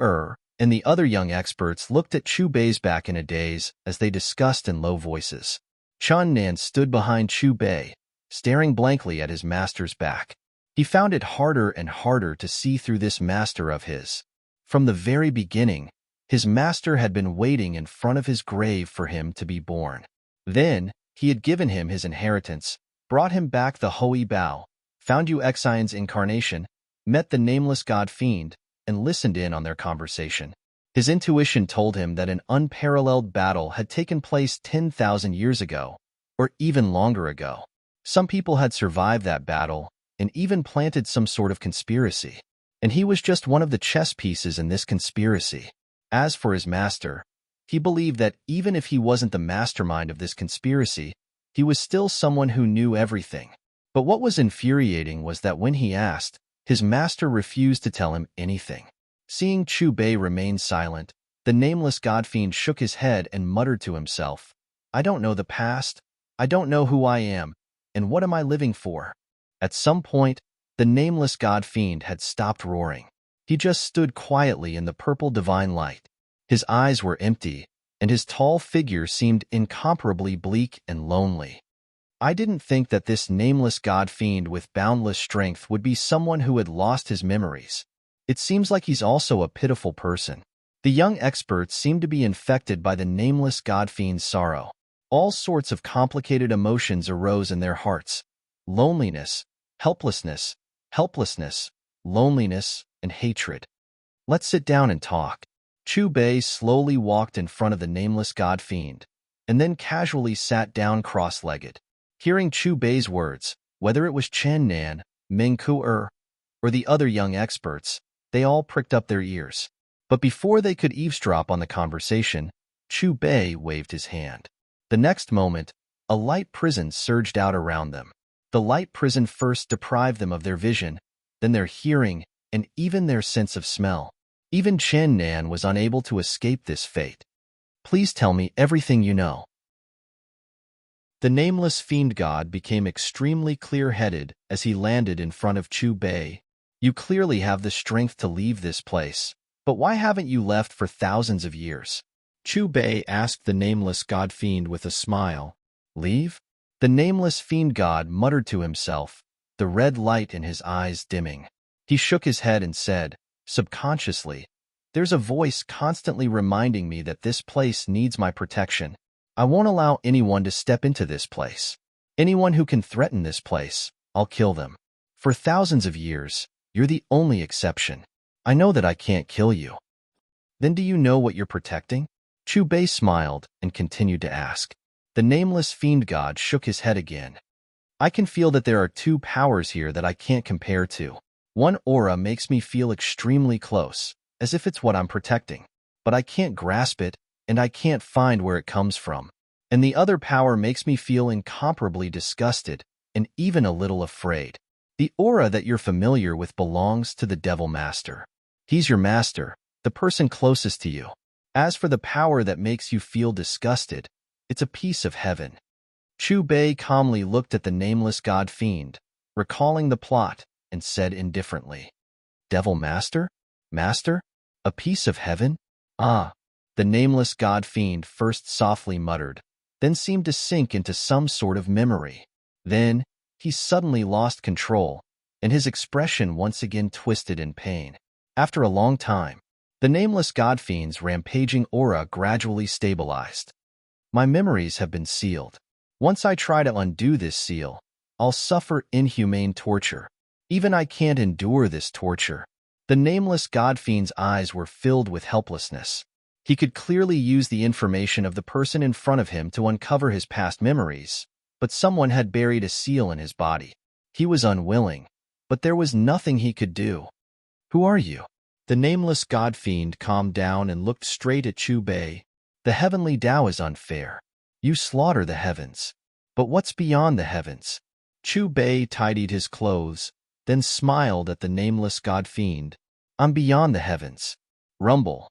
and the other young experts looked at Chu Bei's back in a daze as they discussed in low voices. Chun Nan stood behind Chu Bei, staring blankly at his master's back. He found it harder and harder to see through this master of his. From the very beginning, his master had been waiting in front of his grave for him to be born. Then, he had given him his inheritance, brought him back the Hoi Bao, found Yu Xion's incarnation, met the nameless god-fiend, and listened in on their conversation. His intuition told him that an unparalleled battle had taken place 10,000 years ago, or even longer ago. Some people had survived that battle and even planted some sort of conspiracy, and he was just one of the chess pieces in this conspiracy. As for his master, he believed that even if he wasn't the mastermind of this conspiracy, he was still someone who knew everything. But what was infuriating was that when he asked, his master refused to tell him anything. Seeing Chu Bei remain silent, the nameless god-fiend shook his head and muttered to himself, "I don't know the past, I don't know who I am, and what am I living for?" At some point, the nameless god-fiend had stopped roaring. He just stood quietly in the purple divine light. His eyes were empty, and his tall figure seemed incomparably bleak and lonely. I didn't think that this nameless god-fiend with boundless strength would be someone who had lost his memories. It seems like he's also a pitiful person. The young experts seemed to be infected by the nameless god-fiend's sorrow. All sorts of complicated emotions arose in their hearts. Loneliness, helplessness, loneliness, and hatred. "Let's sit down and talk." Chu Bei slowly walked in front of the nameless god-fiend, and then casually sat down cross-legged. Hearing Chu Bei's words, whether it was Chen Nan, Meng Ku or the other young experts, they all pricked up their ears. But before they could eavesdrop on the conversation, Chu Bei waved his hand. The next moment, a light prison surged out around them. The light prison first deprived them of their vision, then their hearing, and even their sense of smell. Even Chen Nan was unable to escape this fate. "Please tell me everything you know." The nameless fiend god became extremely clear-headed as he landed in front of Chu Bei. "You clearly have the strength to leave this place, but why haven't you left for thousands of years?" Chu Bei asked the nameless god-fiend with a smile. "Leave?" The nameless fiend god muttered to himself, the red light in his eyes dimming. He shook his head and said, subconsciously, "There's a voice constantly reminding me that this place needs my protection. I won't allow anyone to step into this place. Anyone who can threaten this place, I'll kill them. For thousands of years, you're the only exception. I know that I can't kill you." "Then do you know what you're protecting?" Chu Bei smiled and continued to ask. The nameless fiend god shook his head again. "I can feel that there are two powers here that I can't compare to. One aura makes me feel extremely close, as if it's what I'm protecting. But I can't grasp it, and I can't find where it comes from. And the other power makes me feel incomparably disgusted, and even a little afraid. The aura that you're familiar with belongs to the Devil Master. He's your master, the person closest to you. As for the power that makes you feel disgusted, it's a piece of heaven. Chu Bei calmly looked at the nameless god fiend, recalling the plot, and said indifferently, Devil Master? Master? A piece of heaven? Ah. The nameless god fiend first softly muttered, then seemed to sink into some sort of memory. Then, he suddenly lost control, and his expression once again twisted in pain. After a long time, the nameless god fiend's rampaging aura gradually stabilized. My memories have been sealed. Once I try to undo this seal, I'll suffer inhumane torture. Even I can't endure this torture. The nameless god fiend's eyes were filled with helplessness. He could clearly use the information of the person in front of him to uncover his past memories, but someone had buried a seal in his body. He was unwilling, but there was nothing he could do. Who are you? The nameless god fiend calmed down and looked straight at Chu Bei. The heavenly Tao is unfair. You slaughter the heavens. But what's beyond the heavens? Chu Bei tidied his clothes, then smiled at the nameless god fiend. I'm beyond the heavens. Rumble.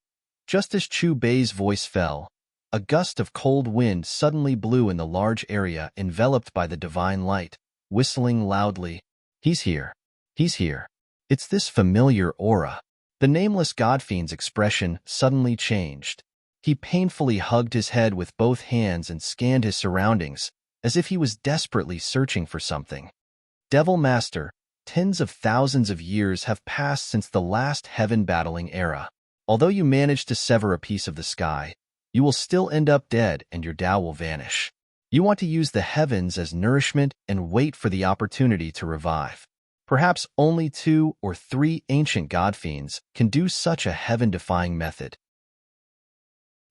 Just as Chu Bei's voice fell, a gust of cold wind suddenly blew in the large area enveloped by the divine light, whistling loudly. He's here. He's here. It's this familiar aura. The nameless god fiend's expression suddenly changed. He painfully hugged his head with both hands and scanned his surroundings, as if he was desperately searching for something. Devil Master, tens of thousands of years have passed since the last heaven-battling era. Although you managed to sever a piece of the sky, you will still end up dead and your Tao will vanish. You want to use the heavens as nourishment and wait for the opportunity to revive. Perhaps only 2 or 3 ancient god fiends can do such a heaven-defying method.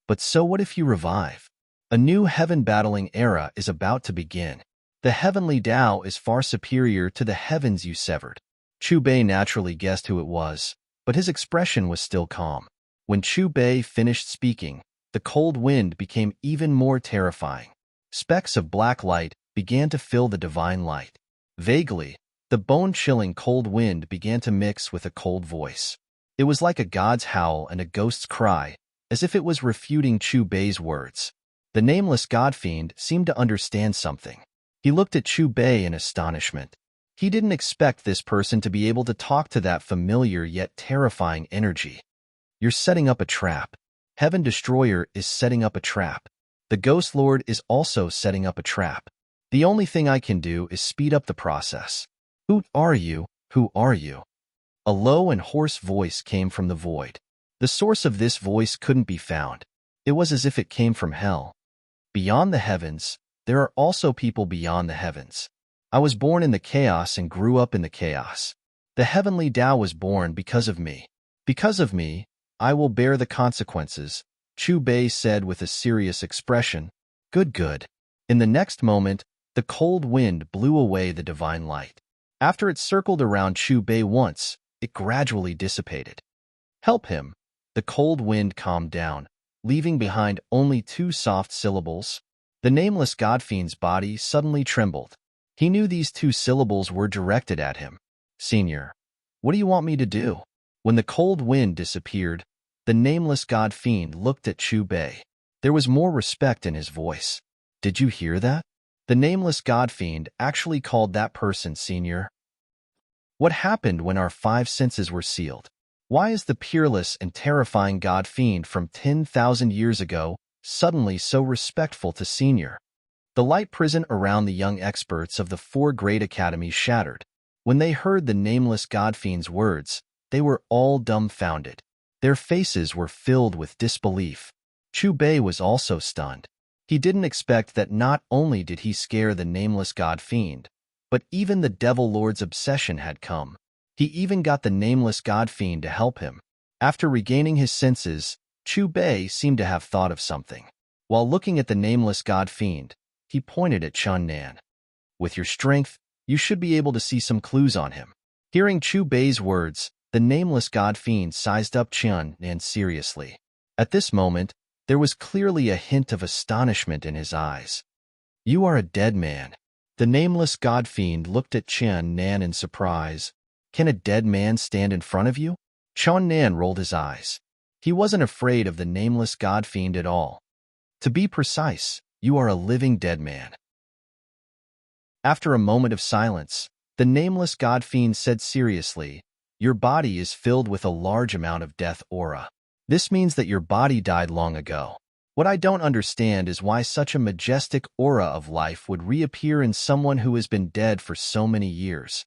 But so what if you revive? A new heaven-battling era is about to begin. The heavenly Tao is far superior to the heavens you severed. Chu Bei naturally guessed who it was, but his expression was still calm. When Chu Bei finished speaking, the cold wind became even more terrifying. Specks of black light began to fill the divine light. Vaguely, the bone-chilling cold wind began to mix with a cold voice. It was like a god's howl and a ghost's cry, as if it was refuting Chu Bei's words. The nameless god fiend seemed to understand something. He looked at Chu Bei in astonishment. He didn't expect this person to be able to talk to that familiar yet terrifying energy. You're setting up a trap. Heaven Destroyer is setting up a trap. The Ghost Lord is also setting up a trap. The only thing I can do is speed up the process. Who are you? Who are you? A low and hoarse voice came from the void. The source of this voice couldn't be found. It was as if it came from hell. Beyond the heavens, there are also people beyond the heavens. I was born in the chaos and grew up in the chaos. The heavenly Tao was born because of me. Because of me, I will bear the consequences, Chu Bei said with a serious expression. Good, good. In the next moment, the cold wind blew away the divine light. After it circled around Chu Bei once, it gradually dissipated. Help him. The cold wind calmed down, leaving behind only 2 soft syllables. The nameless god fiend's body suddenly trembled. He knew these 2 syllables were directed at him. Senior, what do you want me to do? When the cold wind disappeared, the nameless god fiend looked at Chu Bei. There was more respect in his voice. Did you hear that? The nameless god fiend actually called that person Senior. What happened when our 5 senses were sealed? Why is the peerless and terrifying god fiend from 10,000 years ago suddenly so respectful to Senior? The light prison around the young experts of the 4 great academies shattered. When they heard the nameless god fiend's words, they were all dumbfounded. Their faces were filled with disbelief. Chu Bei was also stunned. He didn't expect that not only did he scare the nameless god fiend, but even the Devil Lord's obsession had come. He even got the nameless god fiend to help him. After regaining his senses, Chu Bei seemed to have thought of something. While looking at the nameless god fiend, he pointed at Chun Nan. With your strength, you should be able to see some clues on him. Hearing Chu Bei's words, the nameless god fiend sized up Chun Nan seriously. At this moment, there was clearly a hint of astonishment in his eyes. You are a dead man. The nameless god-fiend looked at Chen Nan in surprise. Can a dead man stand in front of you? Chen Nan rolled his eyes. He wasn't afraid of the nameless god-fiend at all. To be precise, you are a living dead man. After a moment of silence, the nameless god-fiend said seriously, your body is filled with a large amount of death aura. This means that your body died long ago. What I don't understand is why such a majestic aura of life would reappear in someone who has been dead for so many years.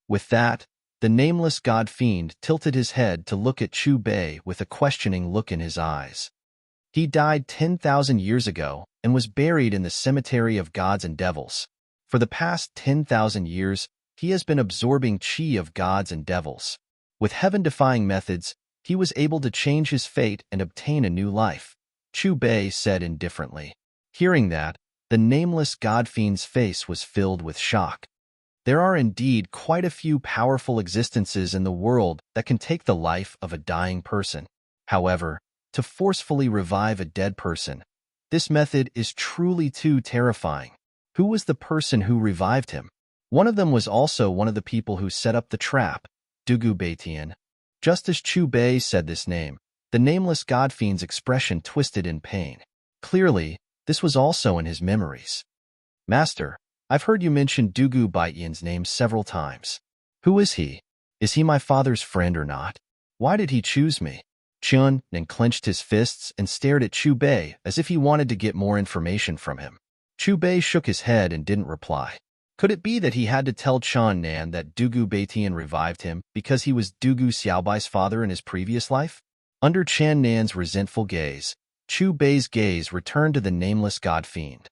With that, the nameless god-fiend tilted his head to look at Chu Bei with a questioning look in his eyes. He died 10,000 years ago and was buried in the cemetery of gods and devils. For the past 10,000 years, he has been absorbing qi of gods and devils. With heaven-defying methods, he was able to change his fate and obtain a new life, Chu Bei said indifferently. Hearing that, the nameless god-fiend's face was filled with shock. There are indeed quite a few powerful existences in the world that can take the life of a dying person. However, to forcefully revive a dead person, this method is truly too terrifying. Who was the person who revived him? One of them was also one of the people who set up the trap, Dugu Beitian. Just as Chu Bei said this name, the nameless god-fiend's expression twisted in pain. Clearly, this was also in his memories. Master, I've heard you mention Dugu Beitian's name several times. Who is he? Is he my father's friend or not? Why did he choose me? Chen Nan clenched his fists and stared at Chu Bei as if he wanted to get more information from him. Chu Bei shook his head and didn't reply. Could it be that he had to tell Chen Nan that Dugu Beitian revived him because he was Dugu Xiaobai's father in his previous life? Under Chen Nan's resentful gaze, Chu Bei's gaze returned to the nameless god-fiend.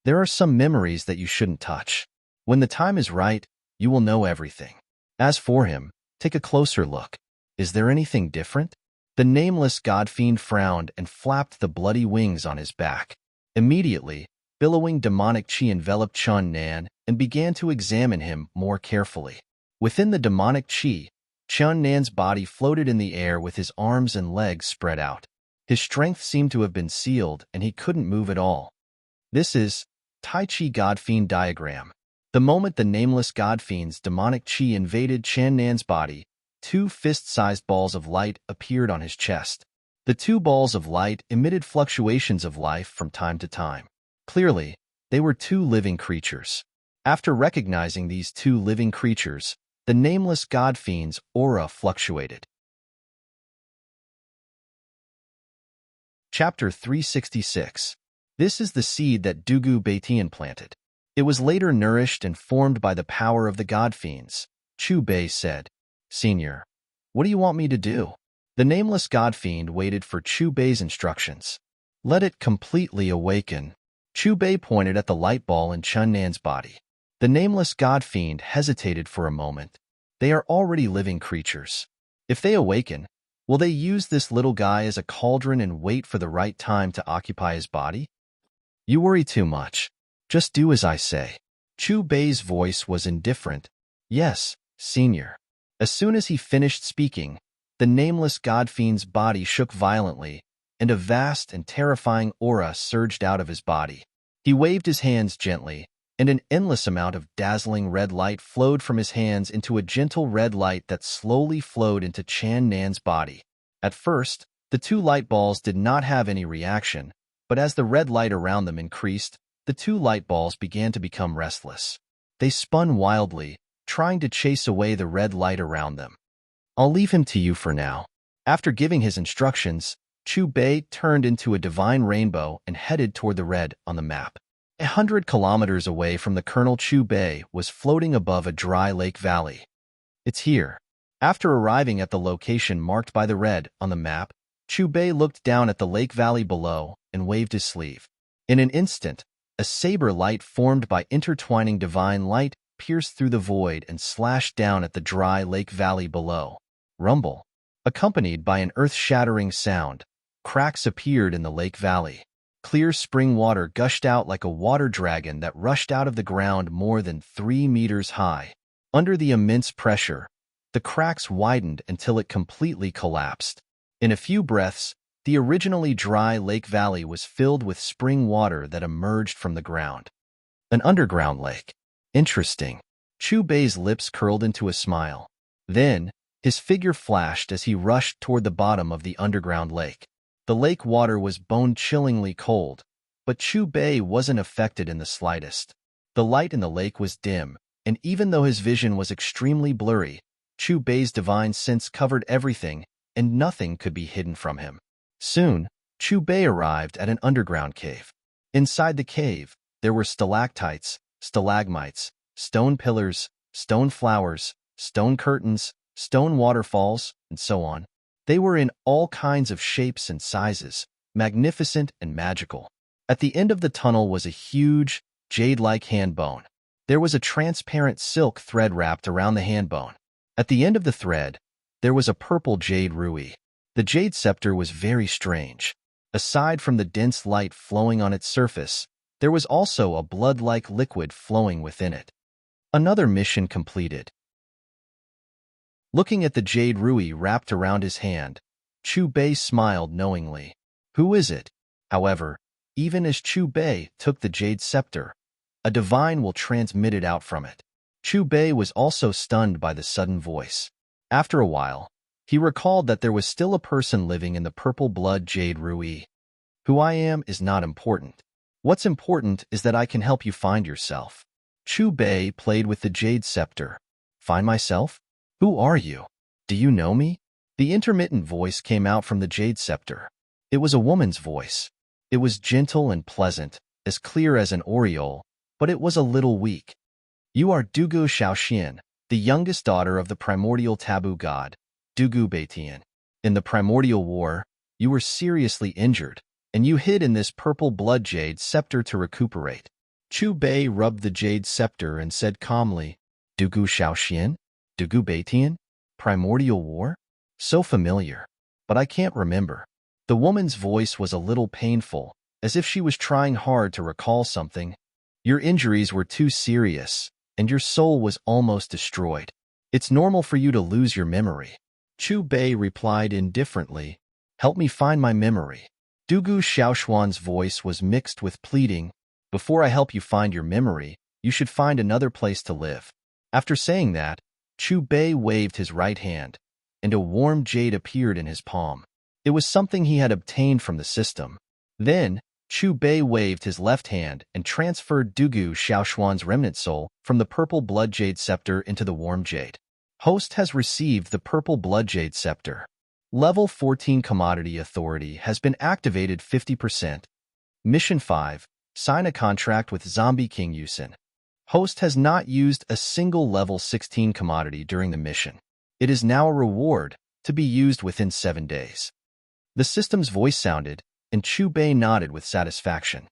There are some memories that you shouldn't touch. When the time is right, you will know everything. As for him, take a closer look. Is there anything different? The nameless god-fiend frowned and flapped the bloody wings on his back. Immediately, billowing demonic qi enveloped Chen Nan and began to examine him more carefully. Within the demonic qi, Chen Nan's body floated in the air with his arms and legs spread out. His strength seemed to have been sealed and he couldn't move at all. This is Tai Chi God-Fiend diagram. The moment the nameless God-Fiend's demonic qi invaded Chen Nan's body, two fist-sized balls of light appeared on his chest. The two balls of light emitted fluctuations of life from time to time. Clearly, they were two living creatures. After recognizing these two living creatures, the nameless god-fiend's aura fluctuated. Chapter 366. This is the seed that Dugu Beitian planted. It was later nourished and formed by the power of the god-fiends. Chu Bei said, Senior, what do you want me to do? The nameless god-fiend waited for Chu Bei's instructions. Let it completely awaken. Chu Bei pointed at the light ball in Chen Nan's body. The nameless god-fiend hesitated for a moment. They are already living creatures. If they awaken, will they use this little guy as a cauldron and wait for the right time to occupy his body? You worry too much. Just do as I say. Chu Bei's voice was indifferent. Yes, Senior. As soon as he finished speaking, the nameless god-fiend's body shook violently, and a vast and terrifying aura surged out of his body. He waved his hands gently, and an endless amount of dazzling red light flowed from his hands into a gentle red light that slowly flowed into Chen Nan's body. At first, the two light balls did not have any reaction, but as the red light around them increased, the two light balls began to become restless. They spun wildly, trying to chase away the red light around them. I'll leave him to you for now. After giving his instructions, Chu Bei turned into a divine rainbow and headed toward the red on the map. 100 kilometers away from the Colonel, Chu Bei was floating above a dry lake valley. It's here. After arriving at the location marked by the red on the map, Chu Bei looked down at the lake valley below and waved his sleeve. In an instant, a saber light formed by intertwining divine light pierced through the void and slashed down at the dry lake valley below. Rumble. Accompanied by an earth-shattering sound, cracks appeared in the lake valley. Clear spring water gushed out like a water dragon that rushed out of the ground more than 3 meters high. Under the immense pressure, the cracks widened until it completely collapsed. In a few breaths, the originally dry lake valley was filled with spring water that emerged from the ground. An underground lake. Interesting. Chu Bei's lips curled into a smile. Then, his figure flashed as he rushed toward the bottom of the underground lake. The lake water was bone-chillingly cold, but Chu Bei wasn't affected in the slightest. The light in the lake was dim, and even though his vision was extremely blurry, Chu Bei's divine sense covered everything, and nothing could be hidden from him. Soon, Chu Bei arrived at an underground cave. Inside the cave, there were stalactites, stalagmites, stone pillars, stone flowers, stone curtains, stone waterfalls, and so on. They were in all kinds of shapes and sizes, magnificent and magical. At the end of the tunnel was a huge, jade-like hand bone. There was a transparent silk thread wrapped around the hand bone. At the end of the thread, there was a purple jade rui. The jade scepter was very strange. Aside from the dense light flowing on its surface, there was also a blood-like liquid flowing within it. Another mission completed. Looking at the jade rui wrapped around his hand, Chu Bei smiled knowingly. Who is it? However, even as Chu Bei took the jade scepter, a divine will transmit it out from it. Chu Bei was also stunned by the sudden voice. After a while, he recalled that there was still a person living in the purple blood jade rui. Who I am is not important. What's important is that I can help you find yourself. Chu Bei played with the jade scepter. Find myself? Who are you? Do you know me? The intermittent voice came out from the jade scepter. It was a woman's voice. It was gentle and pleasant, as clear as an aureole, but it was a little weak. You are Dugu Shaoxian, the youngest daughter of the primordial taboo god, Dugu Beitian. In the primordial war, you were seriously injured, and you hid in this purple blood jade scepter to recuperate. Chu Bei rubbed the jade scepter and said calmly, Dugu Shaoxian? Dugu Beitian? Primordial war? So familiar. But I can't remember. The woman's voice was a little painful, as if she was trying hard to recall something. Your injuries were too serious, and your soul was almost destroyed. It's normal for you to lose your memory. Chu Bei replied indifferently, Help me find my memory. Dugu Xiaoshuan's voice was mixed with pleading. Before I help you find your memory, you should find another place to live. After saying that, Chu Bei waved his right hand, and a warm jade appeared in his palm. It was something he had obtained from the system. Then, Chu Bei waved his left hand and transferred Dugu Xiaoshuan's remnant soul from the purple blood jade scepter into the warm jade. Host has received the purple blood jade scepter. Level 14 Commodity Authority has been activated 50%. Mission 5. Sign a contract with Zombie King Yusin. Host has not used a single level 16 commodity during the mission. It is now a reward to be used within 7 days. The system's voice sounded, and Chu Bei nodded with satisfaction.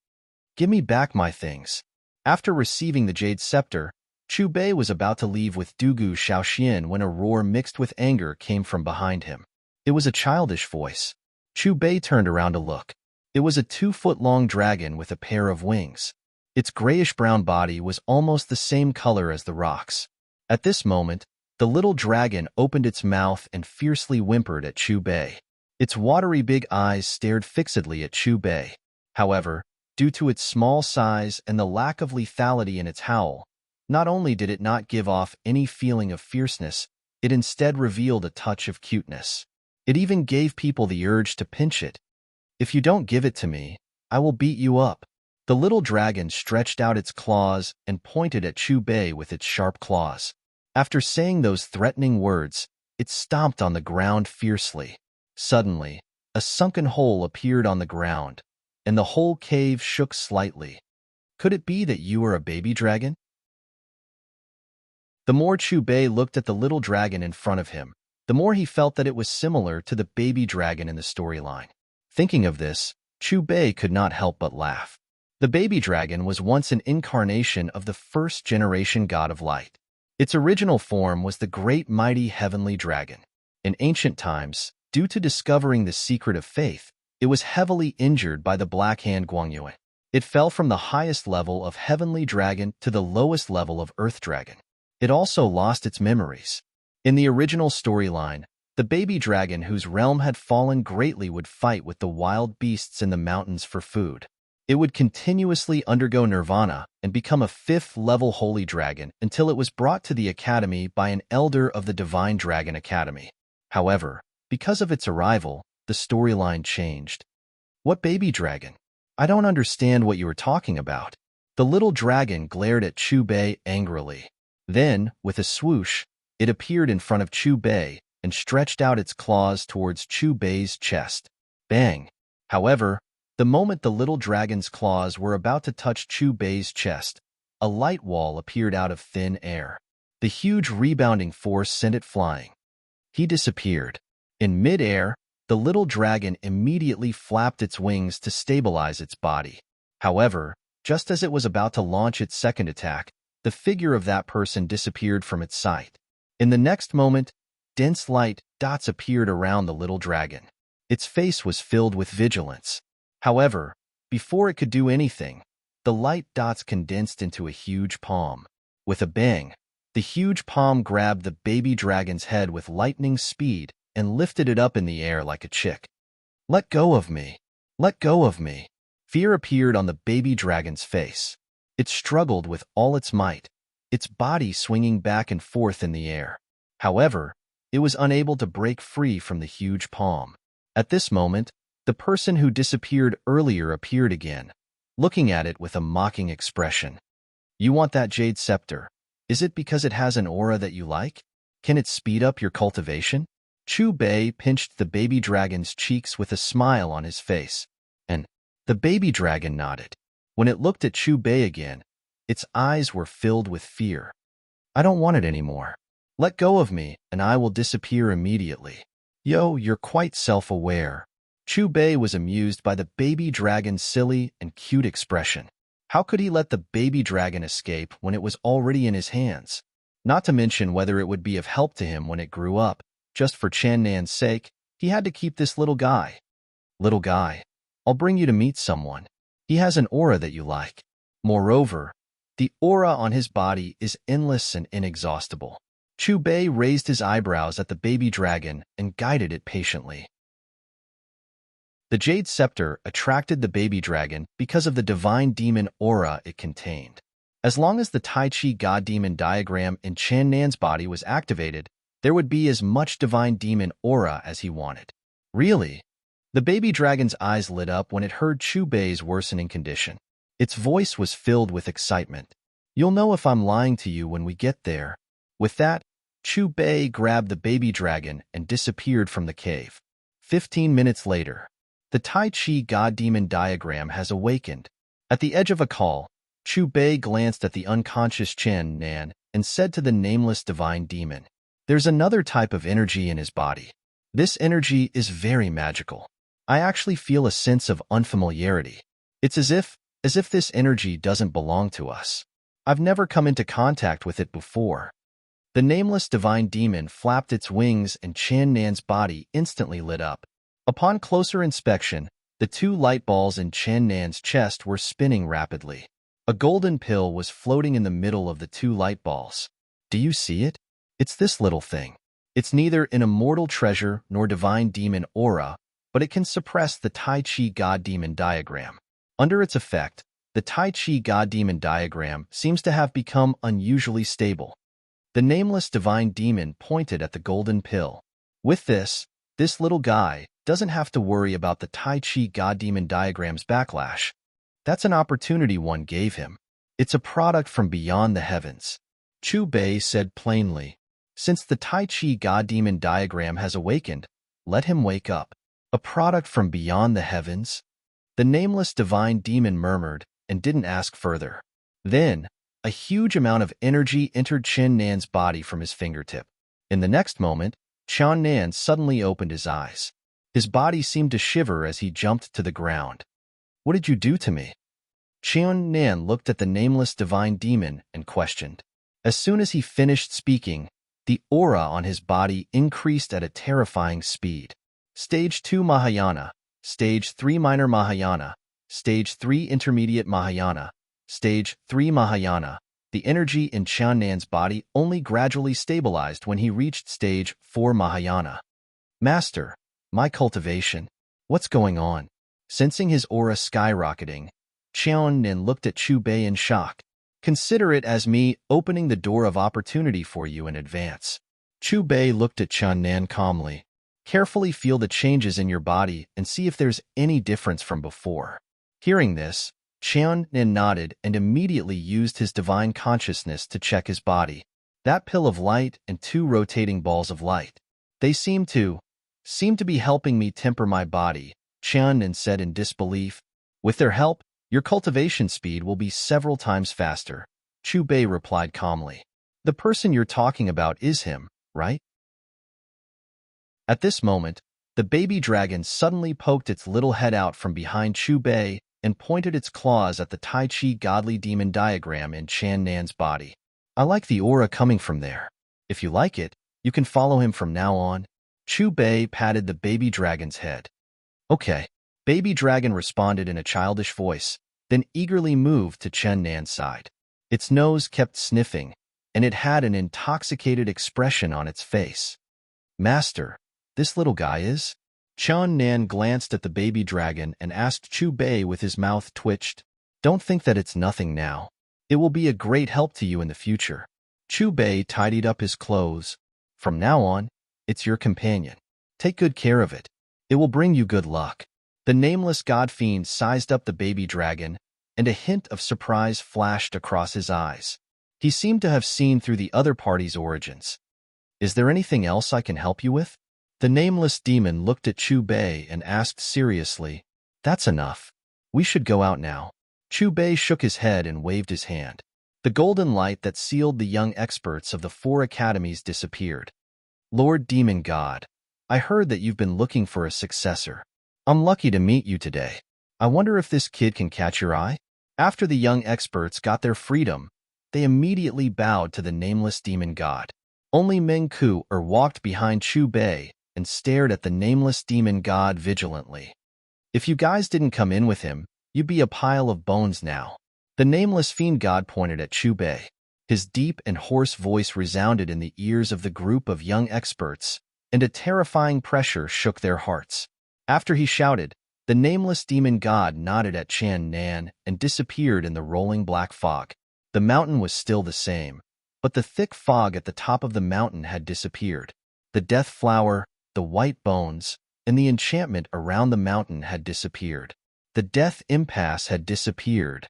Give me back my things. After receiving the jade scepter, Chu Bei was about to leave with Dugu Shaoxian when a roar mixed with anger came from behind him. It was a childish voice. Chu Bei turned around to look. It was a 2-foot-long dragon with a pair of wings. Its grayish-brown body was almost the same color as the rocks. At this moment, the little dragon opened its mouth and fiercely whimpered at Chu Bei. Its watery big eyes stared fixedly at Chu Bei. However, due to its small size and the lack of lethality in its howl, not only did it not give off any feeling of fierceness, it instead revealed a touch of cuteness. It even gave people the urge to pinch it. If you don't give it to me, I will beat you up. The little dragon stretched out its claws and pointed at Chu Bei with its sharp claws. After saying those threatening words, it stomped on the ground fiercely. Suddenly, a sunken hole appeared on the ground, and the whole cave shook slightly. Could it be that you are a baby dragon? The more Chu Bei looked at the little dragon in front of him, the more he felt that it was similar to the baby dragon in the storyline. Thinking of this, Chu Bei could not help but laugh. The baby dragon was once an incarnation of the first-generation god of light. Its original form was the great mighty heavenly dragon. In ancient times, due to discovering the secret of faith, it was heavily injured by the Black Hand Guangyuan. It fell from the highest level of heavenly dragon to the lowest level of earth dragon. It also lost its memories. In the original storyline, the baby dragon whose realm had fallen greatly would fight with the wild beasts in the mountains for food. It would continuously undergo nirvana and become a fifth-level holy dragon until it was brought to the academy by an elder of the Divine Dragon Academy. However, because of its arrival, the storyline changed. What baby dragon? I don't understand what you were talking about. The little dragon glared at Chu Bei angrily. Then, with a swoosh, it appeared in front of Chu Bei and stretched out its claws towards Chu Bei's chest. Bang! However, the moment the little dragon's claws were about to touch Chu Bei's chest, a light wall appeared out of thin air. The huge rebounding force sent it flying. He disappeared. In mid-air, the little dragon immediately flapped its wings to stabilize its body. However, just as it was about to launch its second attack, the figure of that person disappeared from its sight. In the next moment, dense light dots appeared around the little dragon. Its face was filled with vigilance. However, before it could do anything, the light dots condensed into a huge palm. With a bang, the huge palm grabbed the baby dragon's head with lightning speed and lifted it up in the air like a chick. "Let go of me! Let go of me!" Fear appeared on the baby dragon's face. It struggled with all its might, its body swinging back and forth in the air. However, it was unable to break free from the huge palm. At this moment, the person who disappeared earlier appeared again, looking at it with a mocking expression. "You want that jade scepter? Is it because it has an aura that you like? Can it speed up your cultivation?" Chu Bei pinched the baby dragon's cheeks with a smile on his face, and the baby dragon nodded. When it looked at Chu Bei again, its eyes were filled with fear. "I don't want it anymore. Let go of me, and I will disappear immediately." "Yo, you're quite self-aware." Chu Bei was amused by the baby dragon's silly and cute expression. How could he let the baby dragon escape when it was already in his hands? Not to mention whether it would be of help to him when it grew up. Just for Chan Nan's sake, he had to keep this little guy. "Little guy, I'll bring you to meet someone. He has an aura that you like. Moreover, the aura on his body is endless and inexhaustible." Chu Bei raised his eyebrows at the baby dragon and guided it patiently. The jade scepter attracted the baby dragon because of the divine demon aura it contained. As long as the Tai Chi God Demon diagram in Chan Nan's body was activated, there would be as much divine demon aura as he wanted. "Really?" The baby dragon's eyes lit up when it heard Chu Bei's worsening condition. Its voice was filled with excitement. "You'll know if I'm lying to you when we get there." With that, Chu Bei grabbed the baby dragon and disappeared from the cave. 15 minutes later, the Tai Chi God Demon diagram has awakened. At the edge of a call, Chu Bei glanced at the unconscious Chen Nan and said to the nameless divine demon, "There's another type of energy in his body. This energy is very magical. I actually feel a sense of unfamiliarity. It's as if this energy doesn't belong to us. I've never come into contact with it before." The nameless divine demon flapped its wings and Chan Nan's body instantly lit up. Upon closer inspection, the two light balls in Chan Nan's chest were spinning rapidly. A golden pill was floating in the middle of the two light balls. "Do you see it? It's this little thing. It's neither an immortal treasure nor divine demon aura, but it can suppress the Tai Chi God Demon diagram. Under its effect, the Tai Chi God Demon diagram seems to have become unusually stable." The nameless divine demon pointed at the golden pill. "With this little guy doesn't have to worry about the Tai Chi God Demon diagram's backlash. That's an opportunity one gave him. It's a product from beyond the heavens." Chu Bei said plainly, "Since the Tai Chi God Demon diagram has awakened, let him wake up." "A product from beyond the heavens?" The nameless divine demon murmured and didn't ask further. Then, a huge amount of energy entered Chen Nan's body from his fingertip. In the next moment, Chan Nan suddenly opened his eyes. His body seemed to shiver as he jumped to the ground. "What did you do to me?" Chan Nan looked at the nameless divine demon and questioned. As soon as he finished speaking, the aura on his body increased at a terrifying speed. Stage 2 Mahayana, Stage 3 Minor Mahayana, Stage 3 Intermediate Mahayana, Stage 3 Mahayana. The energy in Chan Nan's body only gradually stabilized when he reached Stage 4 Mahayana. "Master, my cultivation. What's going on?" Sensing his aura skyrocketing, Qian looked at Chu Bei in shock. Consider it as me opening the door of opportunity for you in advance. Chu Bei looked at Chen Nan calmly. Carefully feel the changes in your body and see if there's any difference from before. Hearing this, Chen Nan nodded and immediately used his divine consciousness to check his body. That pill of light and 2 rotating balls of light. They seem to be helping me temper my body, Chen Nan said in disbelief. With their help, your cultivation speed will be several times faster, Chu Bei replied calmly. The person you're talking about is him, right? At this moment, the baby dragon suddenly poked its little head out from behind Chu Bei and pointed its claws at the Tai Chi godly demon diagram in Chen Nan's body. I like the aura coming from there. If you like it, you can follow him from now on. Chu Bei patted the baby dragon's head. Okay. Baby dragon responded in a childish voice, then eagerly moved to Chen Nan's side. Its nose kept sniffing, and it had an intoxicated expression on its face. Master, this little guy is? Chen Nan glanced at the baby dragon and asked Chu Bei with his mouth twitched. Don't think that it's nothing now. It will be a great help to you in the future. Chu Bei tidied up his clothes. From now on, it's your companion. Take good care of it. It will bring you good luck. The nameless god fiend sized up the baby dragon, and a hint of surprise flashed across his eyes. He seemed to have seen through the other party's origins. Is there anything else I can help you with? The nameless demon looked at Chu Bei and asked seriously. That's enough. We should go out now. Chu Bei shook his head and waved his hand. The golden light that sealed the young experts of the 4 academies disappeared. Lord Demon God, I heard that you've been looking for a successor. I'm lucky to meet you today. I wonder if this kid can catch your eye? After the young experts got their freedom, they immediately bowed to the nameless demon god. Only Meng Ku walked behind Chu Bei and stared at the nameless demon god vigilantly. If you guys didn't come in with him, you'd be a pile of bones now. The nameless fiend god pointed at Chu Bei. His deep and hoarse voice resounded in the ears of the group of young experts, and a terrifying pressure shook their hearts. After he shouted, the nameless demon god nodded at Chen Nan and disappeared in the rolling black fog. The mountain was still the same, but the thick fog at the top of the mountain had disappeared. The death flower, the white bones, and the enchantment around the mountain had disappeared. The death impasse had disappeared.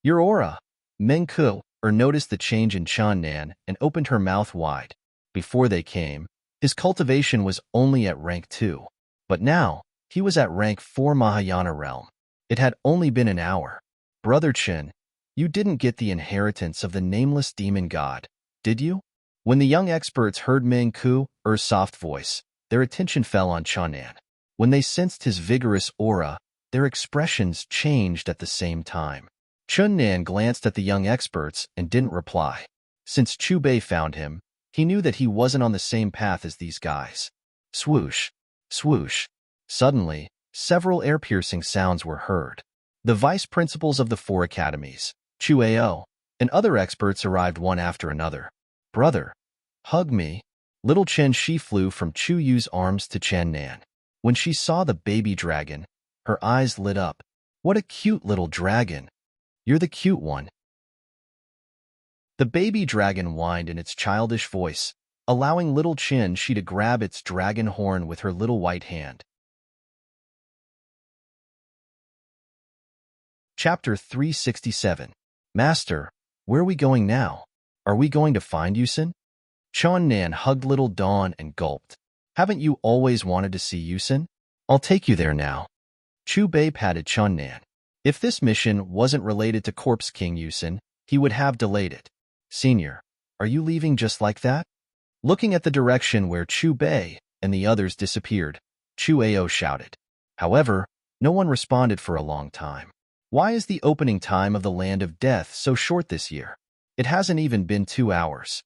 Your aura, Meng Ku, noticed the change in Chen Nan and opened her mouth wide. Before they came, his cultivation was only at rank 2, but now, he was at rank 4 Mahayana realm. It had only been an hour. Brother Chen, you didn't get the inheritance of the nameless demon god, did you? When the young experts heard Meng Ku's soft voice, their attention fell on Chen Nan. When they sensed his vigorous aura, their expressions changed at the same time. Chen Nan glanced at the young experts and didn't reply. Since Chu Bei found him, he knew that he wasn't on the same path as these guys. Swoosh, swoosh. Suddenly, several ear-piercing sounds were heard. The vice principals of the 4 academies, Chu Ao, and other experts arrived one after another. Brother, hug me. Little Chen Shi flew from Chu Yu's arms to Chen Nan. When she saw the baby dragon, her eyes lit up. What a cute little dragon. You're the cute one. The baby dragon whined in its childish voice, allowing little Chen Shi to grab its dragon horn with her little white hand. Chapter 367. Master, where are we going now? Are we going to find Yusin? Chen Nan hugged little Dawn and gulped. Haven't you always wanted to see Yusin? I'll take you there now. Chu Bei patted Chen Nan. If this mission wasn't related to Corpse King Yusin, he would have delayed it. Senior, are you leaving just like that? Looking at the direction where Chu Bei and the others disappeared, Chu Ao shouted. However, no one responded for a long time. Why is the opening time of the Land of Death so short this year? It hasn't even been 2 hours.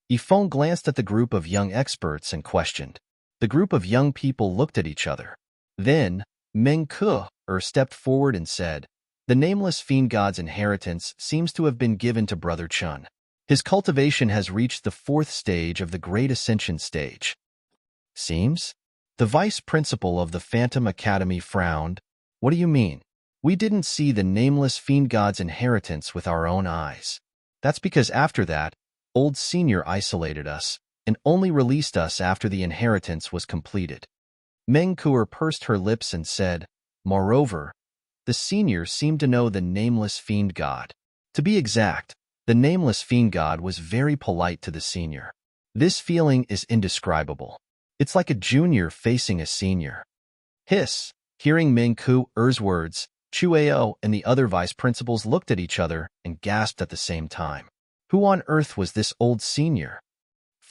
Yifeng glanced at the group of young experts and questioned. The group of young people looked at each other. Then, Meng Ku stepped forward and said, the nameless fiend god's inheritance seems to have been given to Brother Chen. His cultivation has reached the 4th stage of the Great Ascension stage. Seems? The vice principal of the Phantom Academy frowned. What do you mean? We didn't see the nameless fiend god's inheritance with our own eyes. That's because after that, old senior isolated us and only released us after the inheritance was completed. Mengkuer pursed her lips and said, moreover, the senior seemed to know the nameless fiend god. To be exact, the nameless fiend god was very polite to the senior. This feeling is indescribable. It's like a junior facing a senior. Hiss. Hearing Mengkuer's words, Chuao and the other vice principals looked at each other and gasped at the same time. Who on earth was this old senior?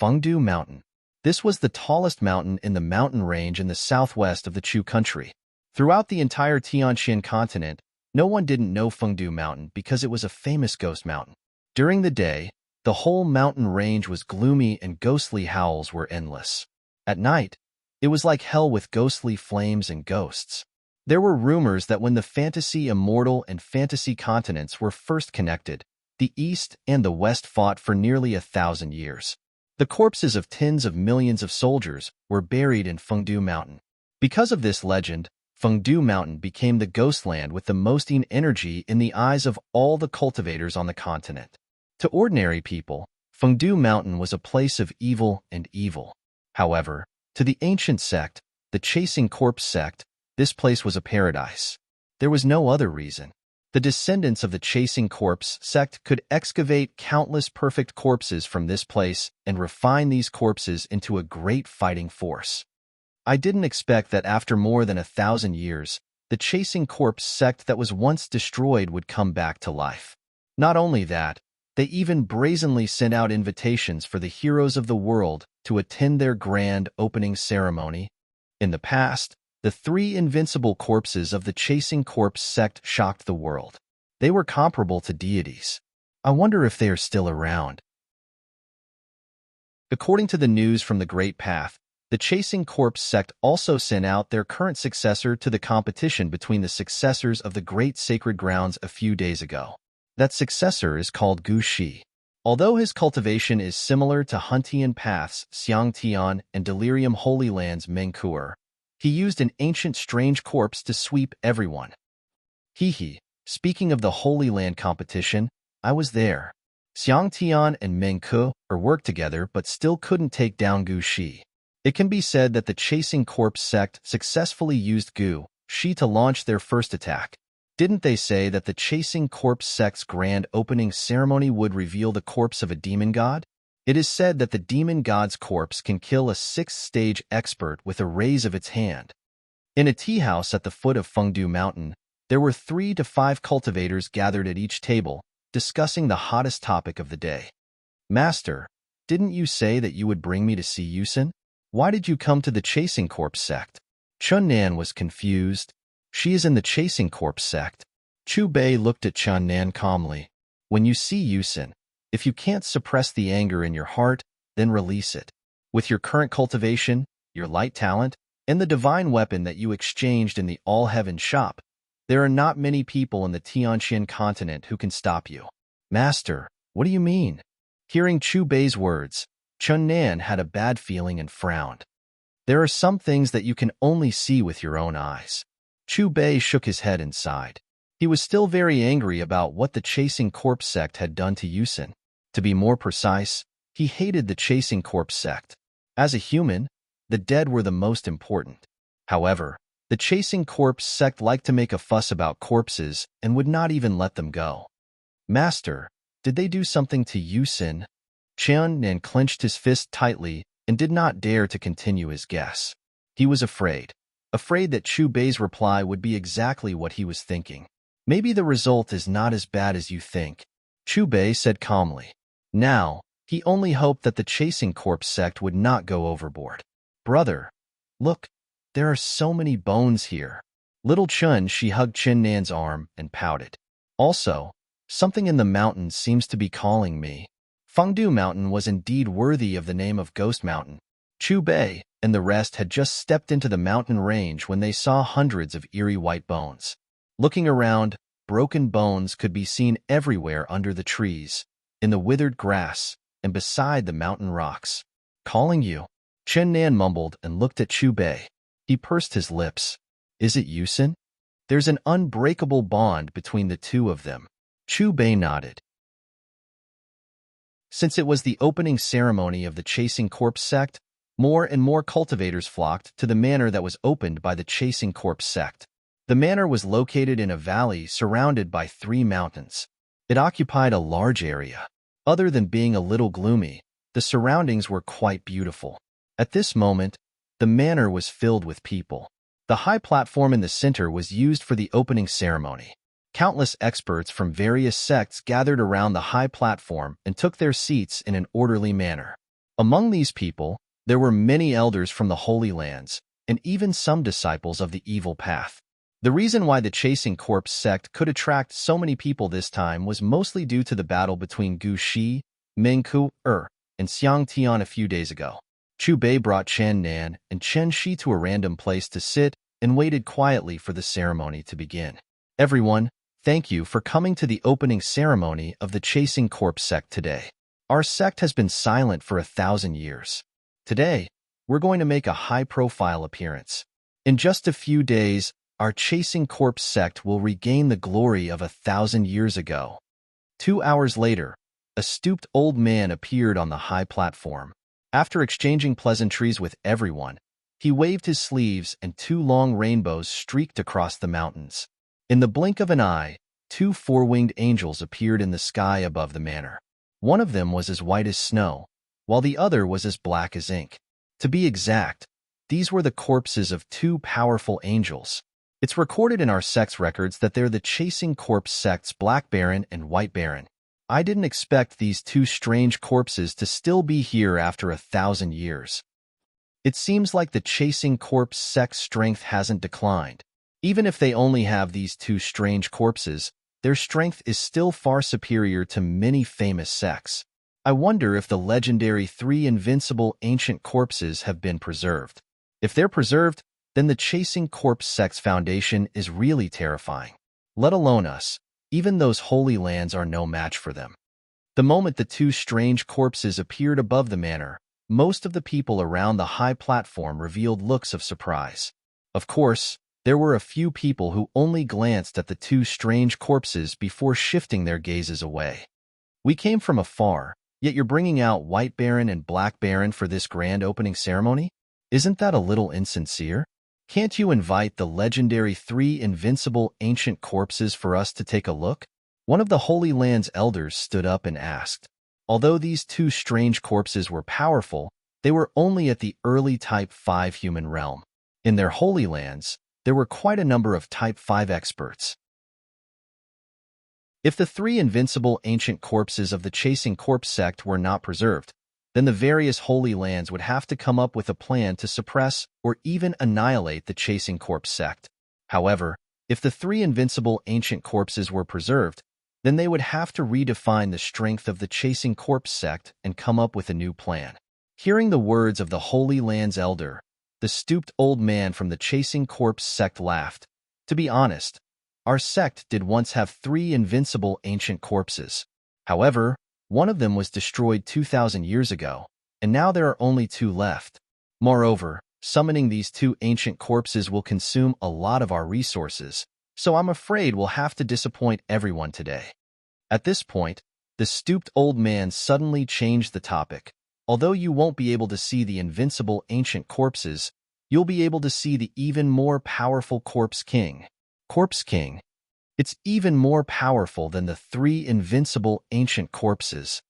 Fengdu Mountain. This was the tallest mountain in the mountain range in the southwest of the Chu country. Throughout the entire Tianqian continent, no one didn't know Fengdu Mountain because it was a famous ghost mountain. During the day, the whole mountain range was gloomy and ghostly howls were endless. At night, it was like hell with ghostly flames and ghosts. There were rumors that when the fantasy immortal and fantasy continents were first connected, the East and the West fought for nearly 1,000 years. The corpses of tens of millions of soldiers were buried in Fengdu Mountain. Because of this legend, Fengdu Mountain became the ghost land with the most energy in the eyes of all the cultivators on the continent. To ordinary people, Fengdu Mountain was a place of evil and evil. However, to the ancient sect, the Chasing Corpse sect, this place was a paradise. There was no other reason. The descendants of the Chasing Corpse sect could excavate countless perfect corpses from this place and refine these corpses into a great fighting force. I didn't expect that after more than 1,000 years, the Chasing Corpse sect that was once destroyed would come back to life. Not only that, they even brazenly sent out invitations for the heroes of the world to attend their grand opening ceremony. In the past, the 3 invincible corpses of the Chasing Corpse sect shocked the world. They were comparable to deities. I wonder if they are still around. According to the news from the Great Path, the Chasing Corpse sect also sent out their current successor to the competition between the successors of the Great Sacred Grounds a few days ago. That successor is called Gu Shi. Although his cultivation is similar to Huntian Path's Xiangtian and Delirium Holy Land's Mengkuer, he used an ancient strange corpse to sweep everyone. Hee. Speaking of the Holy Land competition, I was there. Xiangtian and Mengkuer worked together but still couldn't take down Gu Shi. It can be said that the Chasing Corpse sect successfully used Gu Shi to launch their first attack. Didn't they say that the Chasing Corpse sect's grand opening ceremony would reveal the corpse of a demon god? It is said that the demon god's corpse can kill a 6th-stage expert with a raise of its hand. In a tea house at the foot of Fengdu Mountain, there were 3 to 5 cultivators gathered at each table, discussing the hottest topic of the day. Master, didn't you say that you would bring me to see Yusin? Why did you come to the Chasing Corpse sect? Chun Nan was confused. She is in the Chasing Corpse sect. Chu Bei looked at Chun Nan calmly. When you see Yusin, if you can't suppress the anger in your heart, then release it. With your current cultivation, your light talent, and the divine weapon that you exchanged in the All-Heaven shop, there are not many people in the Tianqian continent who can stop you. Master, what do you mean? Hearing Chu Bei's words, Chun Nan had a bad feeling and frowned. There are some things that you can only see with your own eyes. Chu Bei shook his head and sighed. He was still very angry about what the Chasing Corpse sect had done to Yusin. To be more precise, he hated the Chasing Corpse sect. As a human, the dead were the most important. However, the Chasing Corpse sect liked to make a fuss about corpses and would not even let them go. Master, did they do something to Yusin? Chun Nan clenched his fist tightly and did not dare to continue his guess. He was afraid that Chu Bei's reply would be exactly what he was thinking. Maybe the result is not as bad as you think, Chu Bei said calmly. Now, he only hoped that the Chasing Corpse sect would not go overboard. Brother, look, there are so many bones here. Little Chun, she hugged Chun Nan's arm and pouted. Also, something in the mountains seems to be calling me. Fengdu Mountain was indeed worthy of the name of Ghost Mountain. Chu Bei and the rest had just stepped into the mountain range when they saw hundreds of eerie white bones. Looking around, broken bones could be seen everywhere under the trees, in the withered grass, and beside the mountain rocks. Calling you? Chun Nan mumbled and looked at Chu Bei. He pursed his lips. Is it Yusin? There's an unbreakable bond between the two of them. Chu Bei nodded. Since it was the opening ceremony of the Chasing Corpse sect, more and more cultivators flocked to the manor that was opened by the Chasing Corpse sect. The manor was located in a valley surrounded by 3 mountains. It occupied a large area. Other than being a little gloomy, the surroundings were quite beautiful. At this moment, the manor was filled with people. The high platform in the center was used for the opening ceremony. Countless experts from various sects gathered around the high platform and took their seats in an orderly manner. Among these people, there were many elders from the Holy Lands, and even some disciples of the evil path. The reason why the Chasing Corpse sect could attract so many people this time was mostly due to the battle between Gu Shi, Mengku and Xiang Tian a few days ago. Chu Bei brought Chen Nan and Chen Shi to a random place to sit and waited quietly for the ceremony to begin. Everyone, thank you for coming to the opening ceremony of the Chasing Corpse sect today. Our sect has been silent for 1,000 years. Today, we're going to make a high-profile appearance. In just a few days, our Chasing Corpse sect will regain the glory of 1,000 years ago. 2 hours later, a stooped old man appeared on the high platform. After exchanging pleasantries with everyone, he waved his sleeves and 2 long rainbows streaked across the mountains. In the blink of an eye, 2 4-winged angels appeared in the sky above the manor. One of them was as white as snow, while the other was as black as ink. To be exact, these were the corpses of 2 powerful angels. It's recorded in our sect's records that they're the Chasing Corpse sect's Black Baron and White Baron. I didn't expect these 2 strange corpses to still be here after 1,000 years. It seems like the Chasing Corpse sect's strength hasn't declined. Even if they only have these 2 strange corpses, their strength is still far superior to many famous sects. I wonder if the legendary 3 invincible ancient corpses have been preserved. If they're preserved, then the Chasing Corpse sect's foundation is really terrifying. Let alone us, even those holy lands are no match for them. The moment the 2 strange corpses appeared above the manor, most of the people around the high platform revealed looks of surprise. Of course, there were a few people who only glanced at the 2 strange corpses before shifting their gazes away. We came from afar, yet you're bringing out White Baron and Black Baron for this grand opening ceremony? Isn't that a little insincere? Can't you invite the legendary 3 invincible ancient corpses for us to take a look? One of the Holy Land's elders stood up and asked. Although these 2 strange corpses were powerful, they were only at the early Type 5 human realm. In their Holy Lands, there were quite a number of Type 5 experts. If the 3 invincible ancient corpses of the Chasing Corpse sect were not preserved, then the various Holy Lands would have to come up with a plan to suppress or even annihilate the Chasing Corpse sect. However, if the 3 invincible ancient corpses were preserved, then they would have to redefine the strength of the Chasing Corpse sect and come up with a new plan. Hearing the words of the Holy Land's elder, the stooped old man from the Chasing Corpse sect laughed. To be honest, our sect did once have 3 invincible ancient corpses. However, one of them was destroyed 2,000 years ago, and now there are only 2 left. Moreover, summoning these 2 ancient corpses will consume a lot of our resources, so I'm afraid we'll have to disappoint everyone today. At this point, the stooped old man suddenly changed the topic. Although you won't be able to see the invincible ancient corpses, you'll be able to see the even more powerful Corpse King. Corpse King. It's even more powerful than the 3 invincible ancient corpses.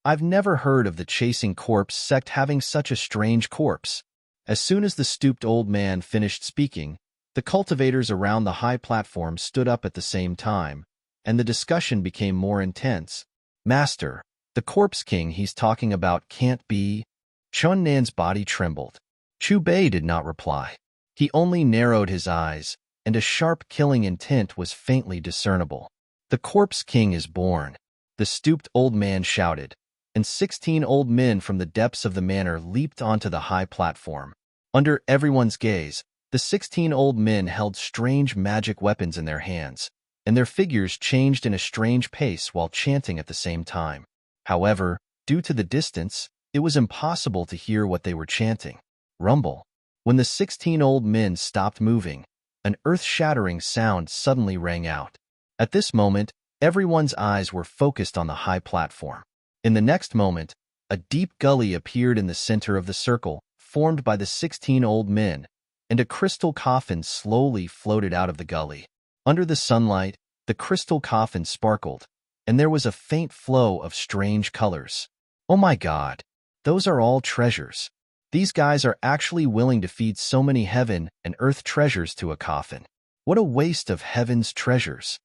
I've never heard of the Chasing Corpse sect having such a strange corpse. As soon as the stooped old man finished speaking, the cultivators around the high platform stood up at the same time, and the discussion became more intense. Master, the Corpse King he's talking about can't be. Chun Nan's body trembled. Chu Bei did not reply. He only narrowed his eyes, and a sharp killing intent was faintly discernible. The Corpse King is born, the stooped old man shouted, and 16 old men from the depths of the manor leaped onto the high platform. Under everyone's gaze, the 16 old men held strange magic weapons in their hands, and their figures changed in a strange pace while chanting at the same time. However, due to the distance, it was impossible to hear what they were chanting. Rumble. When the 16 old men stopped moving, an earth-shattering sound suddenly rang out. At this moment, everyone's eyes were focused on the high platform. In the next moment, a deep gully appeared in the center of the circle, formed by the 16 old men, and a crystal coffin slowly floated out of the gully. Under the sunlight, the crystal coffin sparkled, and there was a faint flow of strange colors. Oh my God, those are all treasures. These guys are actually willing to feed so many heaven and earth treasures to a coffin. What a waste of heaven's treasures.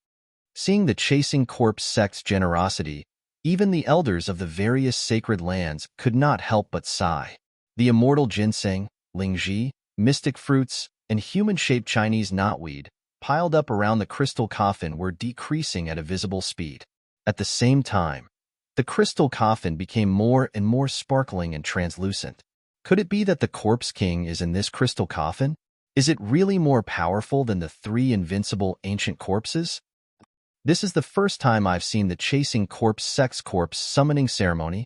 Seeing the chasing corpse sect's generosity, even the elders of the various sacred lands could not help but sigh. The immortal ginseng, lingji, mystic fruits, and human-shaped Chinese knotweed, piled up around the crystal coffin, were decreasing at a visible speed. At the same time, the crystal coffin became more and more sparkling and translucent. Could it be that the Corpse King is in this crystal coffin? Is it really more powerful than the 3 invincible ancient corpses? This is the first time I've seen the chasing corpse sex corpse summoning ceremony.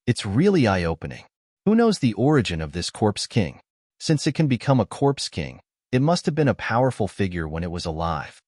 It's really eye-opening. Who knows the origin of this Corpse King? Since it can become a Corpse King, it must have been a powerful figure when it was alive.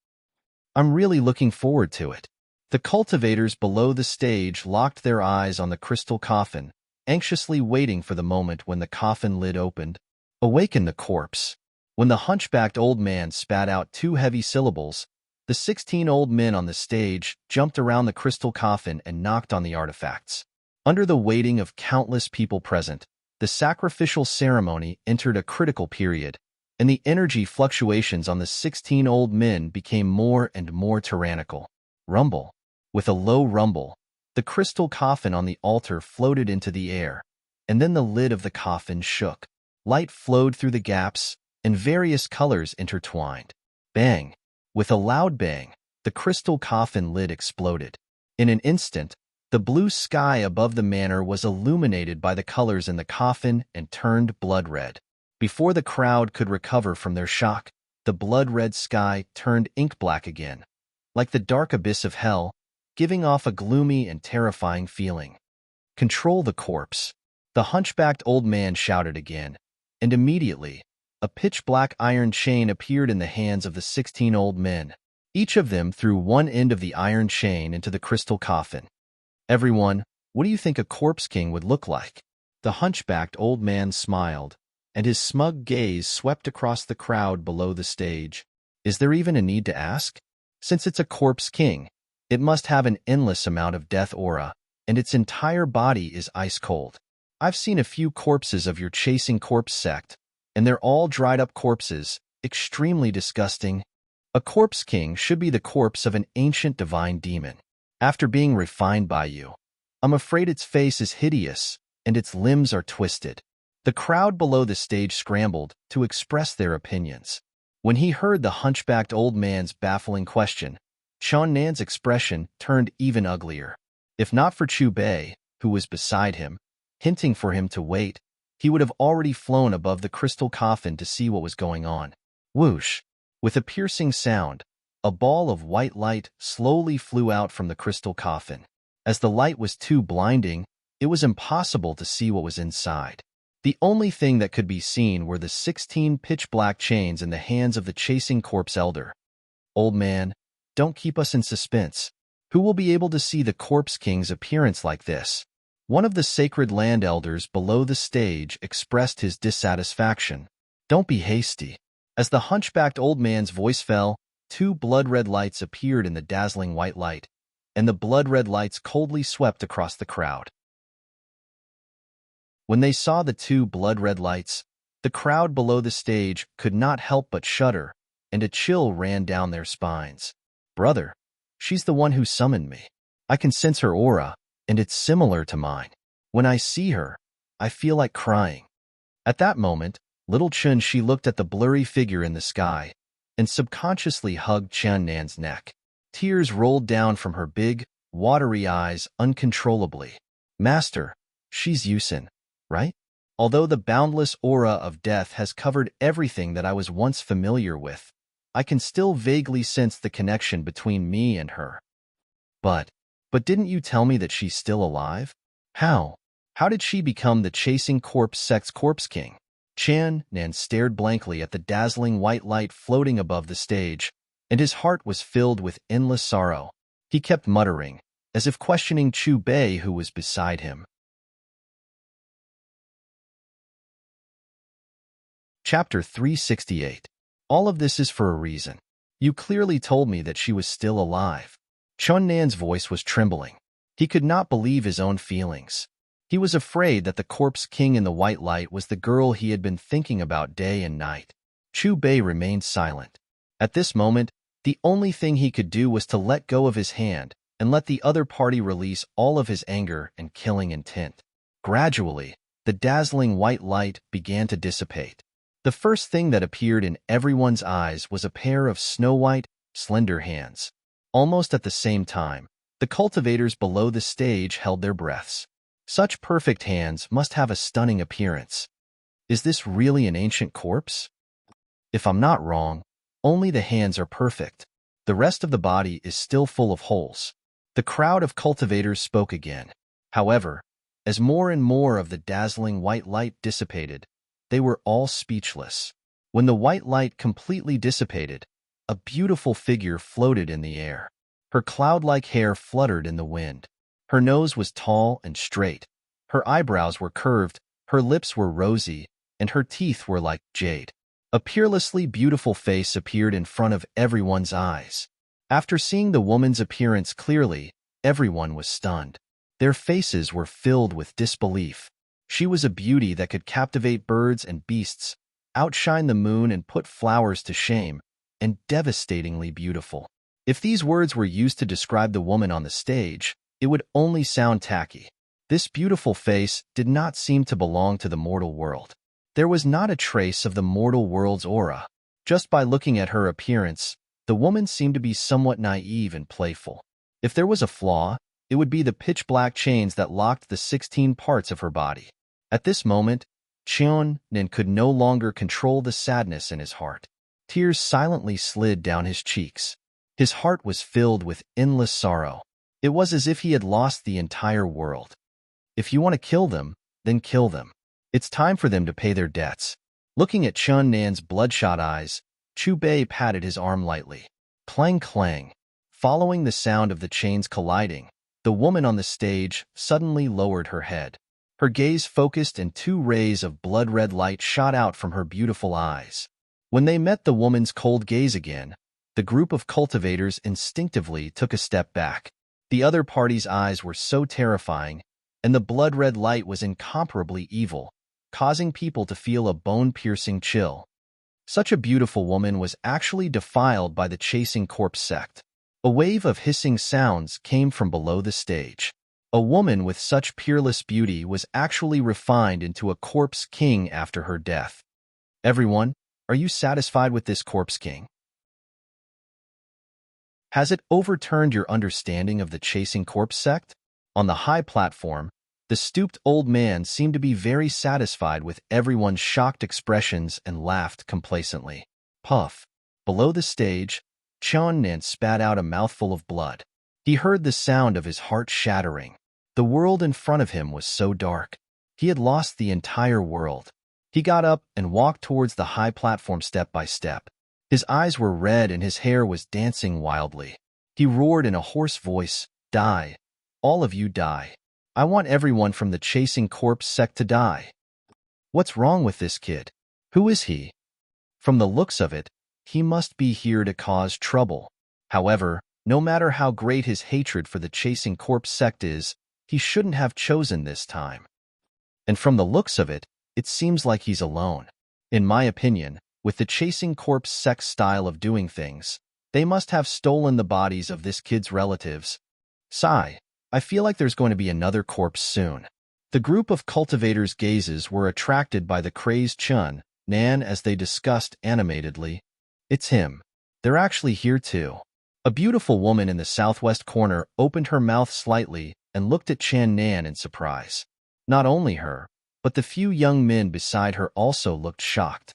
I'm really looking forward to it. The cultivators below the stage locked their eyes on the crystal coffin, anxiously waiting for the moment when the coffin lid opened. Awaken the corpse. When the hunchbacked old man spat out 2 heavy syllables, the 16 old men on the stage jumped around the crystal coffin and knocked on the artifacts. Under the waiting of countless people present, the sacrificial ceremony entered a critical period, and the energy fluctuations on the 16 old men became more and more tyrannical. Rumble. With a low rumble, the crystal coffin on the altar floated into the air, and then the lid of the coffin shook. Light flowed through the gaps, and various colors intertwined. Bang! With a loud bang, the crystal coffin lid exploded. In an instant, the blue sky above the manor was illuminated by the colors in the coffin and turned blood red. Before the crowd could recover from their shock, the blood-red sky turned ink-black again, like the dark abyss of hell, giving off a gloomy and terrifying feeling. Control the corpse. The hunchbacked old man shouted again, and immediately, a pitch-black iron chain appeared in the hands of the 16 old men. Each of them threw one end of the iron chain into the crystal coffin. Everyone, what do you think a Corpse King would look like? The hunchbacked old man smiled, and his smug gaze swept across the crowd below the stage. Is there even a need to ask? Since it's a Corpse King, it must have an endless amount of death aura, and its entire body is ice cold. I've seen a few corpses of your chasing corpse sect, and they're all dried-up corpses, extremely disgusting. A Corpse King should be the corpse of an ancient divine demon. After being refined by you, I'm afraid its face is hideous, and its limbs are twisted. The crowd below the stage scrambled to express their opinions. When he heard the hunchbacked old man's baffling question, Chun Nan's expression turned even uglier. If not for Chu Bei, who was beside him, hinting for him to wait, he would have already flown above the crystal coffin to see what was going on. Whoosh! With a piercing sound, a ball of white light slowly flew out from the crystal coffin. As the light was too blinding, it was impossible to see what was inside. The only thing that could be seen were the 16 pitch-black chains in the hands of the chasing corpse elder. Old man, don't keep us in suspense. Who will be able to see the Corpse King's appearance like this? One of the sacred land elders below the stage expressed his dissatisfaction. Don't be hasty. As the hunchbacked old man's voice fell, 2 blood-red lights appeared in the dazzling white light, and the blood-red lights coldly swept across the crowd. When they saw the 2 blood-red lights, the crowd below the stage could not help but shudder, and a chill ran down their spines. Brother, she's the one who summoned me. I can sense her aura, and it's similar to mine. When I see her, I feel like crying. At that moment, little Chun Shi looked at the blurry figure in the sky, and subconsciously hugged Chun Nan's neck. Tears rolled down from her big, watery eyes uncontrollably. Master, she's Yusin, right? Although the boundless aura of death has covered everything that I was once familiar with, I can still vaguely sense the connection between me and her. But didn't you tell me that she's still alive? How? How did she become the chasing corpse sect's Corpse King? Chan Nan stared blankly at the dazzling white light floating above the stage, and his heart was filled with endless sorrow. He kept muttering, as if questioning Chu Bei, who was beside him. Chapter 368. All of this is for a reason. You clearly told me that she was still alive. Chun Nan's voice was trembling. He could not believe his own feelings. He was afraid that the corpse king in the white light was the girl he had been thinking about day and night. Chu Bei remained silent. At this moment, the only thing he could do was to let go of his hand and let the other party release all of his anger and killing intent. Gradually, the dazzling white light began to dissipate. The first thing that appeared in everyone's eyes was a pair of snow-white, slender hands. Almost at the same time, the cultivators below the stage held their breaths. Such perfect hands must have a stunning appearance. Is this really an ancient corpse? If I'm not wrong, only the hands are perfect. The rest of the body is still full of holes. The crowd of cultivators spoke again. However, as more and more of the dazzling white light dissipated, they were all speechless. When the white light completely dissipated, a beautiful figure floated in the air. Her cloud-like hair fluttered in the wind. Her nose was tall and straight. Her eyebrows were curved, her lips were rosy, and her teeth were like jade. A peerlessly beautiful face appeared in front of everyone's eyes. After seeing the woman's appearance clearly, everyone was stunned. Their faces were filled with disbelief. She was a beauty that could captivate birds and beasts, outshine the moon and put flowers to shame, and devastatingly beautiful. If these words were used to describe the woman on the stage, it would only sound tacky. This beautiful face did not seem to belong to the mortal world. There was not a trace of the mortal world's aura. Just by looking at her appearance, the woman seemed to be somewhat naive and playful. If there was a flaw, it would be the pitch-black chains that locked the 16 parts of her body. At this moment, Chun Nan could no longer control the sadness in his heart. Tears silently slid down his cheeks. His heart was filled with endless sorrow. It was as if he had lost the entire world. If you want to kill them, then kill them. It's time for them to pay their debts. Looking at Chun Nan's bloodshot eyes, Chu Bei patted his arm lightly. Clang clang. Following the sound of the chains colliding, the woman on the stage suddenly lowered her head. Her gaze focused and 2 rays of blood-red light shot out from her beautiful eyes. When they met the woman's cold gaze again, the group of cultivators instinctively took a step back. The other party's eyes were so terrifying, and the blood-red light was incomparably evil, causing people to feel a bone-piercing chill. Such a beautiful woman was actually defiled by the chasing corpse sect. A wave of hissing sounds came from below the stage. A woman with such peerless beauty was actually refined into a corpse king after her death. Everyone, are you satisfied with this corpse king? Has it overturned your understanding of the chasing corpse sect? On the high platform, the stooped old man seemed to be very satisfied with everyone's shocked expressions and laughed complacently. Puff. Below the stage, Chun Nan spat out a mouthful of blood. He heard the sound of his heart shattering. The world in front of him was so dark. He had lost the entire world. He got up and walked towards the high platform step by step. His eyes were red and his hair was dancing wildly. He roared in a hoarse voice, "Die. All of you die. I want everyone from the chasing corpse sect to die." What's wrong with this kid? Who is he? From the looks of it, he must be here to cause trouble. However, no matter how great his hatred for the chasing corpse sect is, he shouldn't have chosen this time. And from the looks of it, it seems like he's alone. In my opinion, with the chasing corpse sect style of doing things, they must have stolen the bodies of this kid's relatives. Sigh, I feel like there's going to be another corpse soon. The group of cultivators' gazes were attracted by the crazed Chun Nan as they discussed animatedly. It's him. They're actually here too. A beautiful woman in the southwest corner opened her mouth slightly and looked at Chan Nan in surprise. Not only her, but the few young men beside her also looked shocked.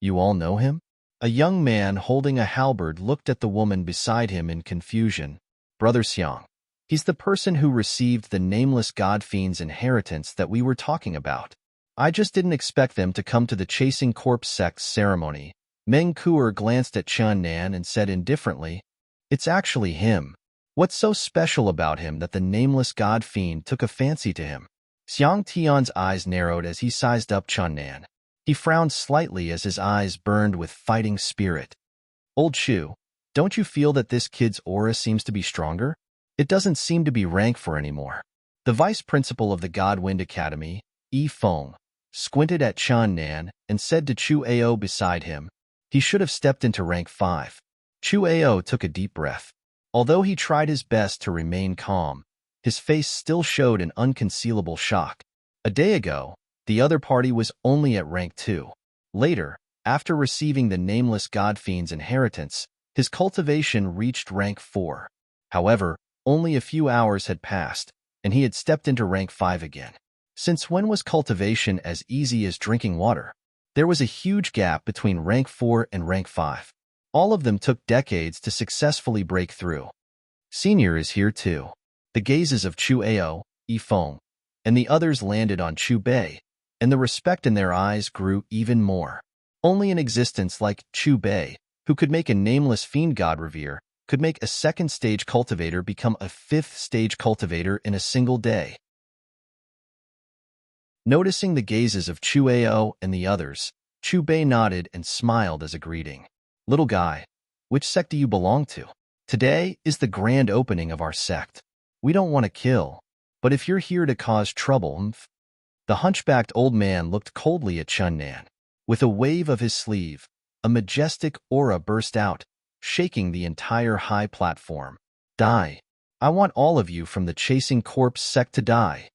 You all know him? A young man holding a halberd looked at the woman beside him in confusion. Brother Xiang. He's the person who received the nameless god fiend's inheritance that we were talking about. I just didn't expect them to come to the Chasing Corpse sect's ceremony. Meng Kuer glanced at Chun Nan and said indifferently, "It's actually him. What's so special about him that the nameless god fiend took a fancy to him?" Xiang Tian's eyes narrowed as he sized up Chun Nan. He frowned slightly as his eyes burned with fighting spirit. "Old Shu, don't you feel that this kid's aura seems to be stronger? It doesn't seem to be rank 4 anymore." The vice principal of the Godwind Academy, Yi Feng, squinted at Chun Nan and said to Chu Ao beside him, "He should have stepped into rank 5. Chu Ao took a deep breath. Although he tried his best to remain calm, his face still showed an unconcealable shock. A day ago, the other party was only at rank 2. Later, after receiving the nameless god fiend's inheritance, his cultivation reached rank 4. However, only a few hours had passed, and he had stepped into rank 5 again. Since when was cultivation as easy as drinking water? There was a huge gap between rank 4 and rank 5. All of them took decades to successfully break through. Senior is here too. The gazes of Chu Ao, Yi Feng, and the others landed on Chu Bei, and the respect in their eyes grew even more. Only an existence like Chu Bei, who could make a nameless fiend god revere, could make a second-stage cultivator become a fifth-stage cultivator in a single day. Noticing the gazes of Chu Ao and the others, Chu Bei nodded and smiled as a greeting. "Little guy, which sect do you belong to? Today is the grand opening of our sect. We don't want to kill, but if you're here to cause trouble..." The hunchbacked old man looked coldly at Chun Nan. With a wave of his sleeve, a majestic aura burst out, shaking the entire high platform. "Die. I want all of you from the Chasing Corpse sect to die."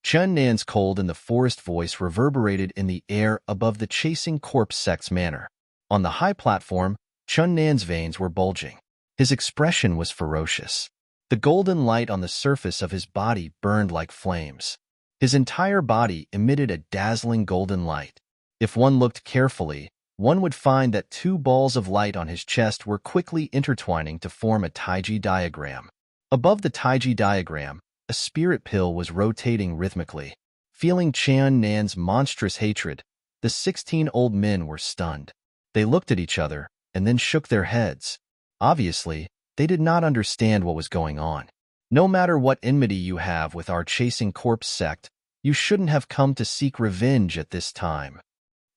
Chun Nan's cold in the forest voice reverberated in the air above the Chasing Corpse sect's manor. On the high platform, Chun Nan's veins were bulging. His expression was ferocious. The golden light on the surface of his body burned like flames. His entire body emitted a dazzling golden light. If one looked carefully, one would find that 2 balls of light on his chest were quickly intertwining to form a Taiji diagram. Above the Taiji diagram, a spirit pill was rotating rhythmically. Feeling Chun Nan's monstrous hatred, the 16 old men were stunned. They looked at each other and then shook their heads. Obviously, they did not understand what was going on. No matter what enmity you have with our Chasing Corpse sect, you shouldn't have come to seek revenge at this time.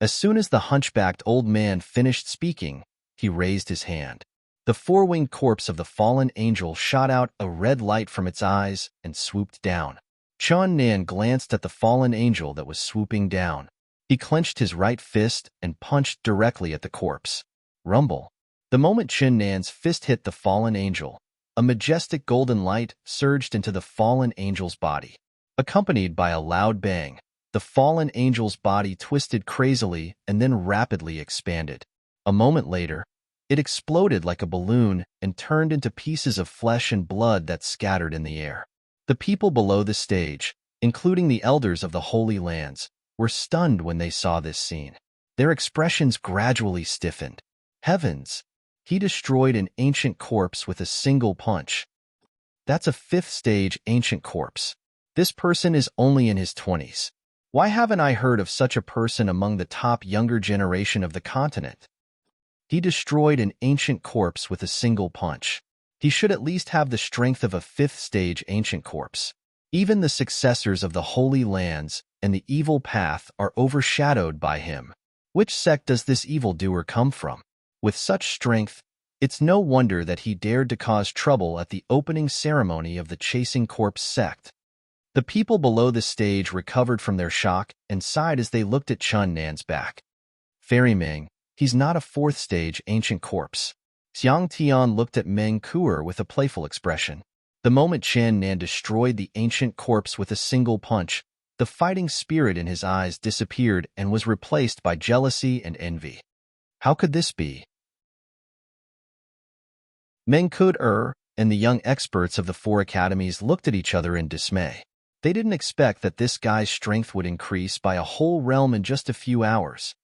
As soon as the hunchbacked old man finished speaking, he raised his hand. The 4-winged corpse of the fallen angel shot out a red light from its eyes and swooped down. Chun Nan glanced at the fallen angel that was swooping down. He clenched his right fist and punched directly at the corpse. Rumble. The moment Chun Nan's fist hit the fallen angel, a majestic golden light surged into the fallen angel's body. Accompanied by a loud bang, the fallen angel's body twisted crazily and then rapidly expanded. A moment later, it exploded like a balloon and turned into pieces of flesh and blood that scattered in the air. The people below the stage, including the elders of the Holy Lands, were stunned when they saw this scene. Their expressions gradually stiffened. Heavens! He destroyed an ancient corpse with a single punch. That's a 5th-stage ancient corpse. This person is only in his 20s. Why haven't I heard of such a person among the top younger generation of the continent? He destroyed an ancient corpse with a single punch. He should at least have the strength of a 5th-stage ancient corpse. Even the successors of the Holy Lands and the evil path are overshadowed by him. Which sect does this evildoer come from? With such strength, it's no wonder that he dared to cause trouble at the opening ceremony of the Chasing Corpse sect. The people below the stage recovered from their shock and sighed as they looked at Chun Nan's back. "Fairy Meng, he's not a 4th-stage ancient corpse." Xiang Tian looked at Meng Kuer with a playful expression. The moment Chun Nan destroyed the ancient corpse with a single punch, the fighting spirit in his eyes disappeared and was replaced by jealousy and envy. How could this be? Meng Kuer and the young experts of the 4 academies looked at each other in dismay. They didn't expect that this guy's strength would increase by a whole realm in just a few hours.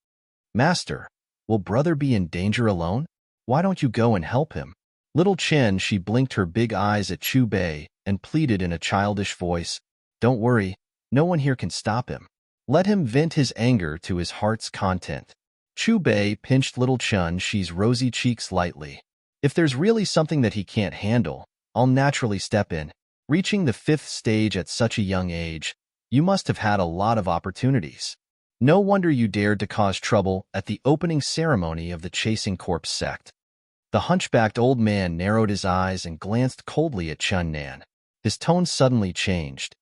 "Master, will brother be in danger alone? Why don't you go and help him?" Little Chen, she blinked her big eyes at Chu Bei and pleaded in a childish voice, "Don't worry, no one here can stop him." Let him vent his anger to his heart's content. Chu Bei pinched little Chun Shi's rosy cheeks lightly. If there's really something that he can't handle, I'll naturally step in. Reaching the 5th stage at such a young age, you must have had a lot of opportunities. No wonder you dared to cause trouble at the opening ceremony of the Chasing Corpse sect. The hunchbacked old man narrowed his eyes and glanced coldly at Chun Nan. His tone suddenly changed.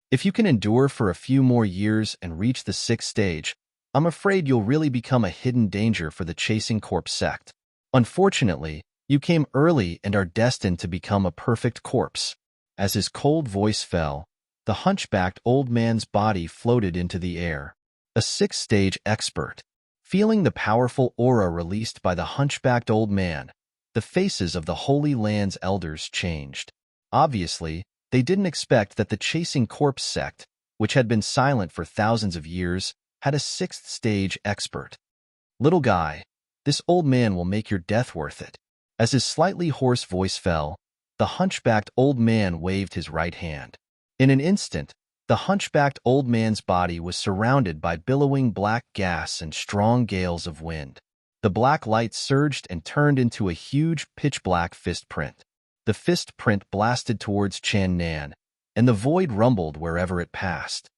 If you can endure for a few more years and reach the 6th stage, I'm afraid you'll really become a hidden danger for the Chasing Corpse sect. Unfortunately, you came early and are destined to become a perfect corpse. As his cold voice fell, the hunchbacked old man's body floated into the air. A 6th-stage expert. Feeling the powerful aura released by the hunchbacked old man, the faces of the Holy Land's elders changed. Obviously, they didn't expect that the Chasing Corpse sect, which had been silent for thousands of years, had a 6th-stage expert. Little guy, this old man will make your death worth it. As his slightly hoarse voice fell, the hunchbacked old man waved his right hand. In an instant, the hunchbacked old man's body was surrounded by billowing black gas and strong gales of wind. The black light surged and turned into a huge pitch-black fist print. The fist print blasted towards Chan Nan, and the void rumbled wherever it passed.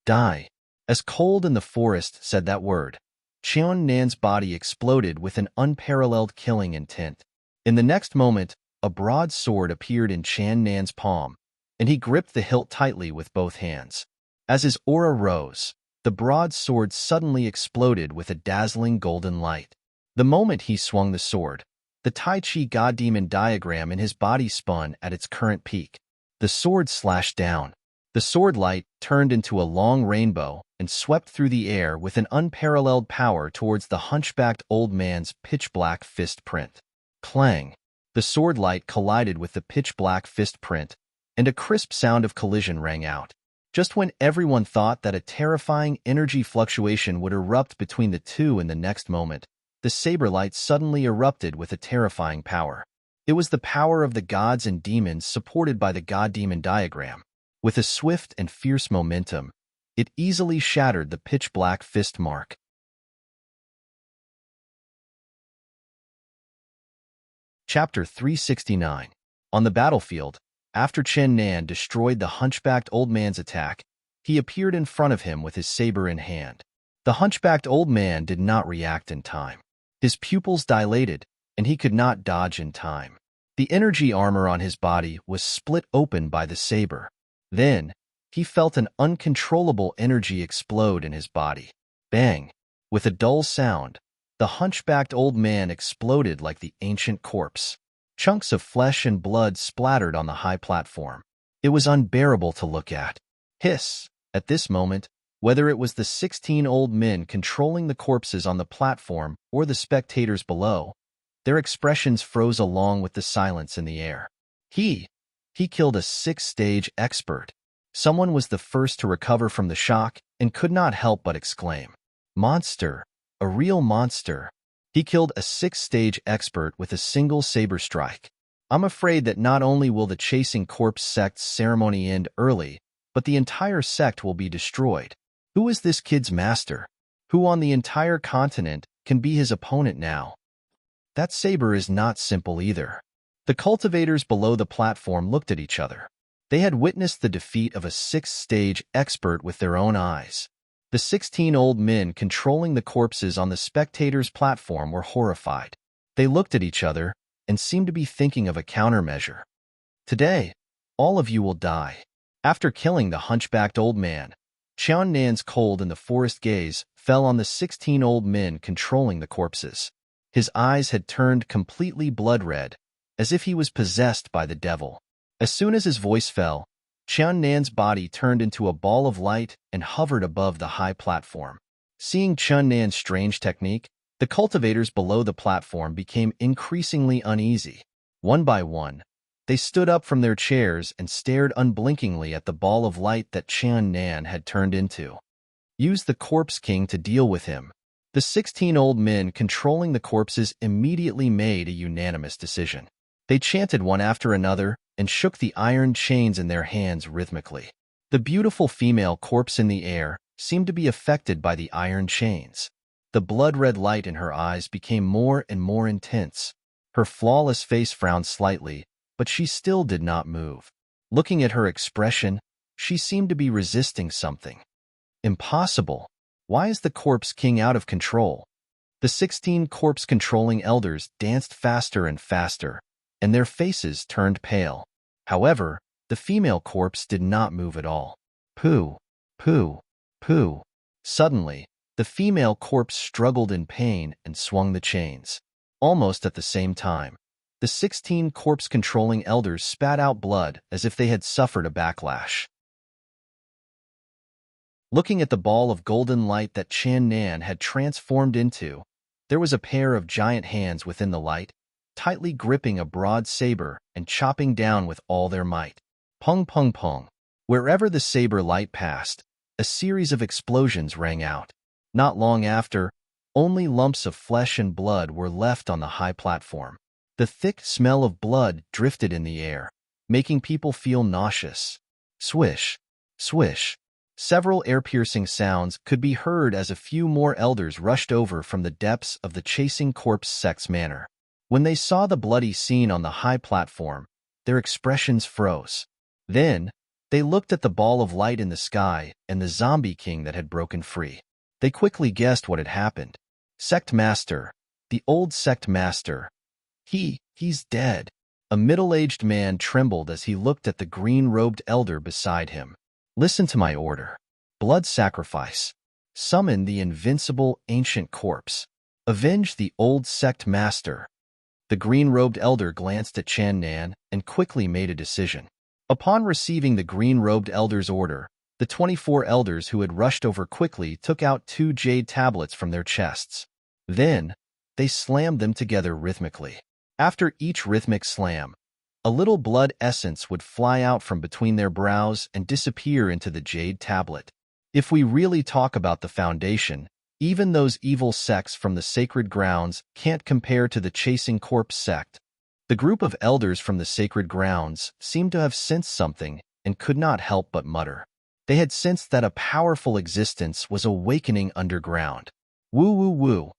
Die. As Cold in the Forest said that word, Chan Nan's body exploded with an unparalleled killing intent. In the next moment, a broad sword appeared in Chan Nan's palm, and he gripped the hilt tightly with both hands. As his aura rose, the broad sword suddenly exploded with a dazzling golden light. The moment he swung the sword, the Tai Chi God Demon diagram in his body spun at its current peak. The sword slashed down. The sword light turned into a long rainbow and swept through the air with an unparalleled power towards the hunchbacked old man's pitch-black fist print. Clang! The sword light collided with the pitch-black fist print, and a crisp sound of collision rang out. Just when everyone thought that a terrifying energy fluctuation would erupt between the two in the next moment, the saber light suddenly erupted with a terrifying power. It was the power of the gods and demons supported by the God-Demon diagram. With a swift and fierce momentum, it easily shattered the pitch-black fist mark. Chapter 369. On the battlefield, after Chen Nan destroyed the hunchbacked old man's attack, he appeared in front of him with his saber in hand. The hunchbacked old man did not react in time. His pupils dilated, and he could not dodge in time. The energy armor on his body was split open by the saber. Then, he felt an uncontrollable energy explode in his body. Bang! With a dull sound, the hunchbacked old man exploded like the ancient corpse. Chunks of flesh and blood splattered on the high platform. It was unbearable to look at. Hiss! At this moment, whether it was the 16 old men controlling the corpses on the platform or the spectators below, their expressions froze along with the silence in the air. He killed a 6th-stage expert. Someone was the first to recover from the shock and could not help but exclaim, "Monster! A real monster!" He killed a 6th-stage expert with a single saber strike. I'm afraid that not only will the Chasing Corpse sect's ceremony end early, but the entire sect will be destroyed. Who is this kid's master? Who on the entire continent can be his opponent now? That saber is not simple either. The cultivators below the platform looked at each other. They had witnessed the defeat of a 6th-stage expert with their own eyes. The 16 old men controlling the corpses on the spectators' platform were horrified. They looked at each other and seemed to be thinking of a countermeasure. Today, all of you will die. After killing the hunchbacked old man, Chan Nan's cold in the forest gaze fell on the 16 old men controlling the corpses. His eyes had turned completely blood-red, as if he was possessed by the devil. As soon as his voice fell, Chan Nan's body turned into a ball of light and hovered above the high platform. Seeing Chan Nan's strange technique, the cultivators below the platform became increasingly uneasy. One by one, they stood up from their chairs and stared unblinkingly at the ball of light that Chan Nan had turned into. Use the Corpse King to deal with him. The 16 old men controlling the corpses immediately made a unanimous decision. They chanted one after another and shook the iron chains in their hands rhythmically. The beautiful female corpse in the air seemed to be affected by the iron chains. The blood-red light in her eyes became more and more intense. Her flawless face frowned slightly, but she still did not move. Looking at her expression, she seemed to be resisting something. Impossible. Why is the Corpse King out of control? The 16 corpse-controlling elders danced faster and faster, and their faces turned pale. However, the female corpse did not move at all. Pooh, pooh, pooh. Suddenly, the female corpse struggled in pain and swung the chains. Almost at the same time, the 16 corpse-controlling elders spat out blood as if they had suffered a backlash. Looking at the ball of golden light that Chan Nan had transformed into, there was a pair of giant hands within the light, tightly gripping a broad saber and chopping down with all their might. Pung pung pung. Wherever the saber light passed, a series of explosions rang out. Not long after, only lumps of flesh and blood were left on the high platform. The thick smell of blood drifted in the air, making people feel nauseous. Swish, swish. Several air-piercing sounds could be heard as a few more elders rushed over from the depths of the chasing corpse sect's manor. When they saw the bloody scene on the high platform, their expressions froze. Then, they looked at the ball of light in the sky and the zombie king that had broken free. They quickly guessed what had happened. Sect Master, the old Sect Master. He's dead. A middle-aged man trembled as he looked at the green-robed elder beside him. Listen to my order. Blood sacrifice. Summon the invincible ancient corpse. Avenge the old Sect Master. The green-robed elder glanced at Chan Nan and quickly made a decision. Upon receiving the green-robed elder's order, the 24 elders who had rushed over quickly took out 2 jade tablets from their chests. Then, they slammed them together rhythmically. After each rhythmic slam, a little blood essence would fly out from between their brows and disappear into the jade tablet. If we really talk about the foundation, even those evil sects from the sacred grounds can't compare to the chasing corpse sect. The group of elders from the sacred grounds seemed to have sensed something and could not help but mutter. They had sensed that a powerful existence was awakening underground. Woo woo woo.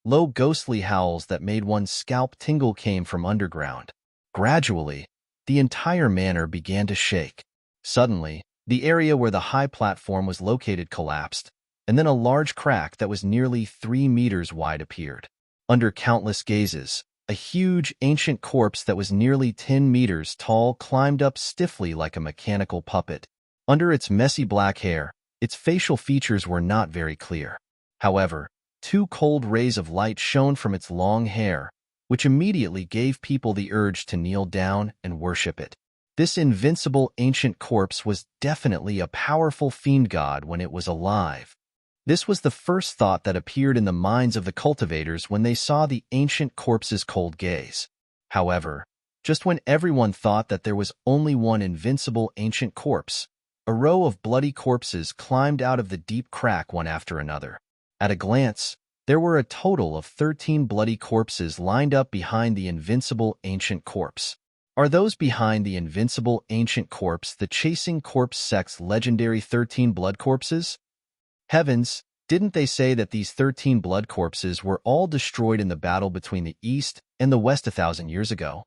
Low ghostly howls that made one's scalp tingle came from underground. Gradually, the entire manor began to shake. Suddenly, the area where the high platform was located collapsed, and then a large crack that was nearly 3 meters wide appeared. Under countless gazes, a huge ancient corpse that was nearly 10 meters tall climbed up stiffly like a mechanical puppet. Under its messy black hair, its facial features were not very clear. However, 2 cold rays of light shone from its long hair, which immediately gave people the urge to kneel down and worship it. This invincible ancient corpse was definitely a powerful fiend god when it was alive. This was the first thought that appeared in the minds of the cultivators when they saw the ancient corpse's cold gaze. However, just when everyone thought that there was only one invincible ancient corpse, a row of bloody corpses climbed out of the deep crack one after another. At a glance, there were a total of 13 bloody corpses lined up behind the invincible ancient corpse. Are those behind the invincible ancient corpse the chasing corpse sect's legendary 13 blood corpses? Heavens, didn't they say that these 13 blood corpses were all destroyed in the battle between the East and the West 1,000 years ago?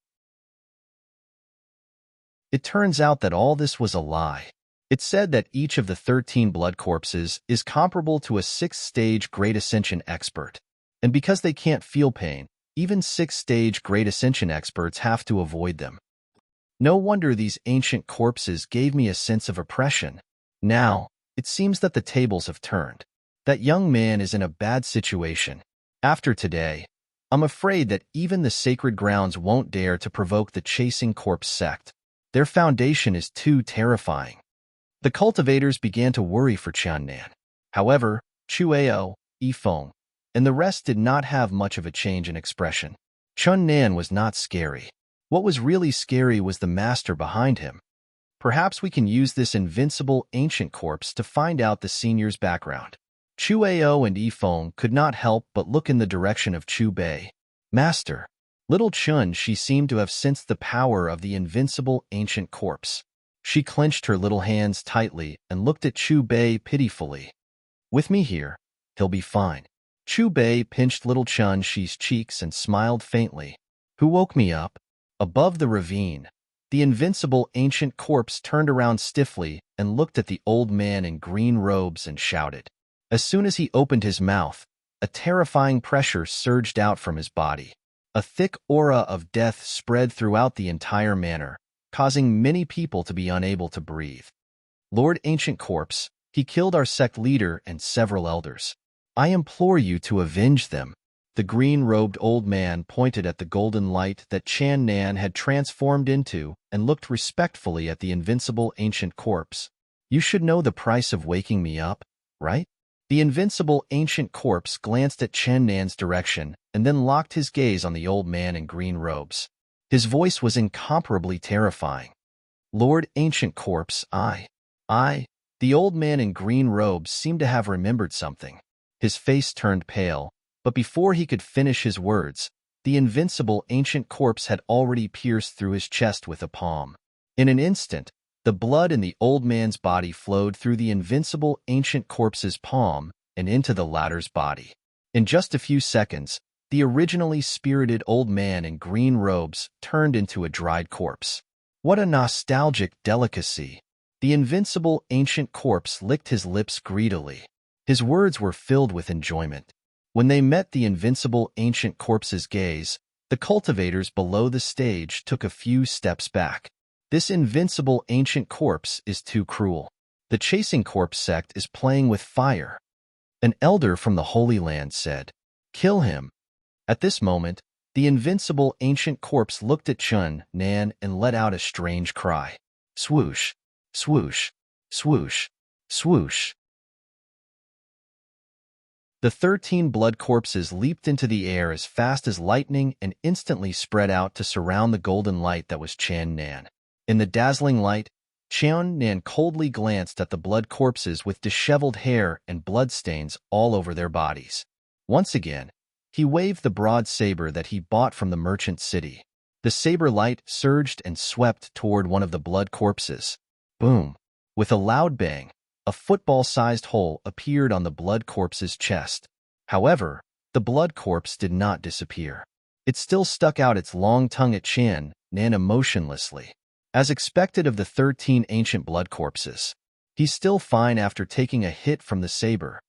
It turns out that all this was a lie. It said that each of the 13 blood corpses is comparable to a 6th-stage Great Ascension expert. And because they can't feel pain, even 6th-stage Great Ascension experts have to avoid them. No wonder these ancient corpses gave me a sense of oppression. Now, it seems that the tables have turned. That young man is in a bad situation. After today, I'm afraid that even the sacred grounds won't dare to provoke the chasing corpse sect. Their foundation is too terrifying. The cultivators began to worry for Chan Nan. However, Chuao, Yifeng, and the rest did not have much of a change in expression. Chun Nan was not scary. What was really scary was the master behind him. Perhaps we can use this invincible ancient corpse to find out the senior's background. Chuao and Yifeng could not help but look in the direction of Chu Bei. Master. Little Chun, she seemed to have sensed the power of the invincible ancient corpse. She clenched her little hands tightly and looked at Chu Bei pitifully. With me here, he'll be fine. Chu Bei pinched little Chun Shi's cheeks and smiled faintly. Who woke me up? Above the ravine, the invincible ancient corpse turned around stiffly and looked at the old man in green robes and shouted. As soon as he opened his mouth, a terrifying pressure surged out from his body. A thick aura of death spread throughout the entire manor, causing many people to be unable to breathe. Lord Ancient Corpse, he killed our sect leader and several elders. I implore you to avenge them. The green-robed old man pointed at the golden light that Chan Nan had transformed into and looked respectfully at the invincible ancient corpse. You should know the price of waking me up, right? The invincible ancient corpse glanced at Chen Nan's direction and then locked his gaze on the old man in green robes. His voice was incomparably terrifying. Lord Ancient Corpse, the old man in green robes seemed to have remembered something. His face turned pale, but before he could finish his words, the invincible ancient corpse had already pierced through his chest with a palm. In an instant, the blood in the old man's body flowed through the invincible ancient corpse's palm and into the latter's body. In just a few seconds, the originally spirited old man in green robes turned into a dried corpse. What a nostalgic delicacy! The invincible ancient corpse licked his lips greedily. His words were filled with enjoyment. When they met the invincible ancient corpse's gaze, the cultivators below the stage took a few steps back. This invincible ancient corpse is too cruel. The chasing corpse sect is playing with fire. An elder from the Holy Land said, "Kill him." At this moment, the invincible ancient corpse looked at Chun Nan and let out a strange cry. Swoosh, swoosh, swoosh, swoosh. The 13 blood corpses leaped into the air as fast as lightning and instantly spread out to surround the golden light that was Chan Nan. In the dazzling light, Chan Nan coldly glanced at the blood corpses with disheveled hair and bloodstains all over their bodies. Once again, he waved the broad saber that he bought from the merchant city. The saber light surged and swept toward one of the blood corpses. Boom! With a loud bang, a football-sized hole appeared on the blood corpse's chest. However, the blood corpse did not disappear. It still stuck out its long tongue at Chan Nan emotionlessly. As expected of the 13 ancient blood corpses, he's still fine after taking a hit from the saber.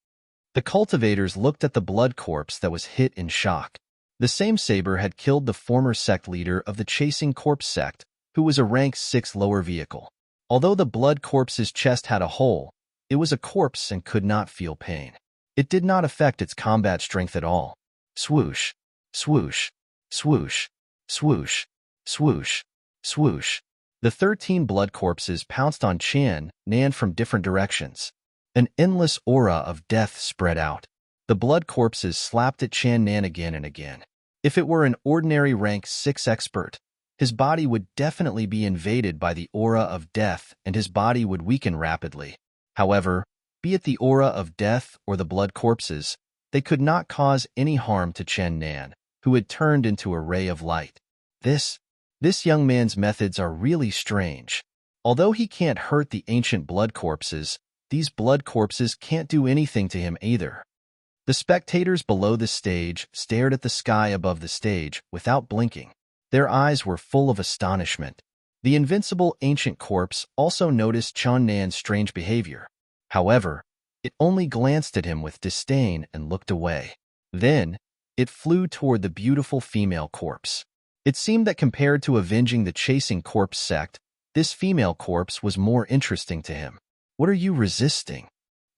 The cultivators looked at the blood corpse that was hit in shock. The same saber had killed the former sect leader of the chasing corpse sect, who was a rank 6 lower vehicle. Although the blood corpse's chest had a hole, it was a corpse and could not feel pain. It did not affect its combat strength at all. Swoosh, swoosh, swoosh, swoosh, swoosh, swoosh. The 13 blood corpses pounced on Chan Nan from different directions. An endless aura of death spread out. The blood corpses slapped at Chan Nan again and again. If it were an ordinary rank 6 expert, his body would definitely be invaded by the aura of death and his body would weaken rapidly. However, be it the aura of death or the blood corpses, they could not cause any harm to Chen Nan, who had turned into a ray of light. This young man's methods are really strange. Although he can't hurt the ancient blood corpses, these blood corpses can't do anything to him either. The spectators below the stage stared at the sky above the stage without blinking. Their eyes were full of astonishment. The invincible ancient corpse also noticed Chun Nan's strange behavior. However, it only glanced at him with disdain and looked away. Then, it flew toward the beautiful female corpse. It seemed that compared to avenging the chasing corpse sect, this female corpse was more interesting to him. What are you resisting?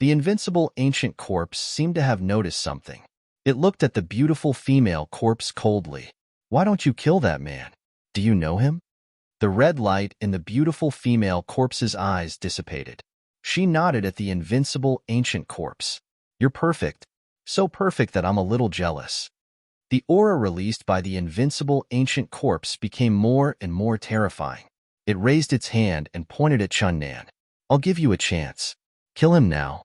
The invincible ancient corpse seemed to have noticed something. It looked at the beautiful female corpse coldly. Why don't you kill that man? Do you know him? The red light in the beautiful female corpse's eyes dissipated. She nodded at the invincible ancient corpse. You're perfect. So perfect that I'm a little jealous. The aura released by the invincible ancient corpse became more and more terrifying. It raised its hand and pointed at Chun Nan. I'll give you a chance. Kill him now.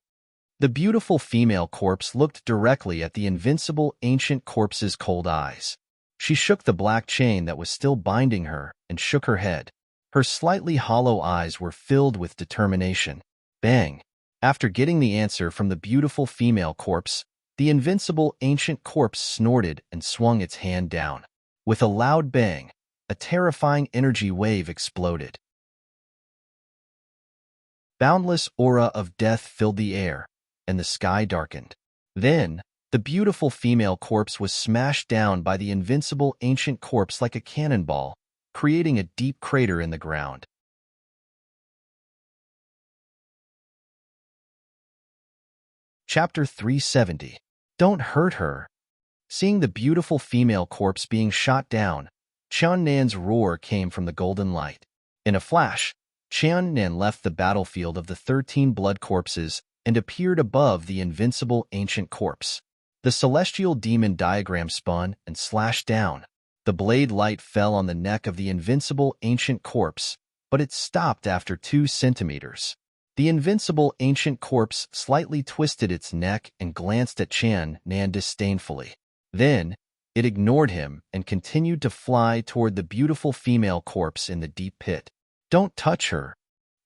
The beautiful female corpse looked directly at the invincible ancient corpse's cold eyes. She shook the black chain that was still binding her and shook her head. Her slightly hollow eyes were filled with determination. Bang! After getting the answer from the beautiful female corpse, the invincible ancient corpse snorted and swung its hand down. With a loud bang, a terrifying energy wave exploded. Boundless aura of death filled the air, and the sky darkened. Then, the beautiful female corpse was smashed down by the invincible ancient corpse like a cannonball, creating a deep crater in the ground. Chapter 370. Don't hurt her. Seeing the beautiful female corpse being shot down, Qiannan's roar came from the golden light. In a flash, Qiannan left the battlefield of the 13 blood corpses and appeared above the invincible ancient corpse. The celestial demon diagram spun and slashed down. The blade light fell on the neck of the invincible ancient corpse, but it stopped after 2 centimeters. The invincible ancient corpse slightly twisted its neck and glanced at Qiannan disdainfully. Then, it ignored him and continued to fly toward the beautiful female corpse in the deep pit. Don't touch her.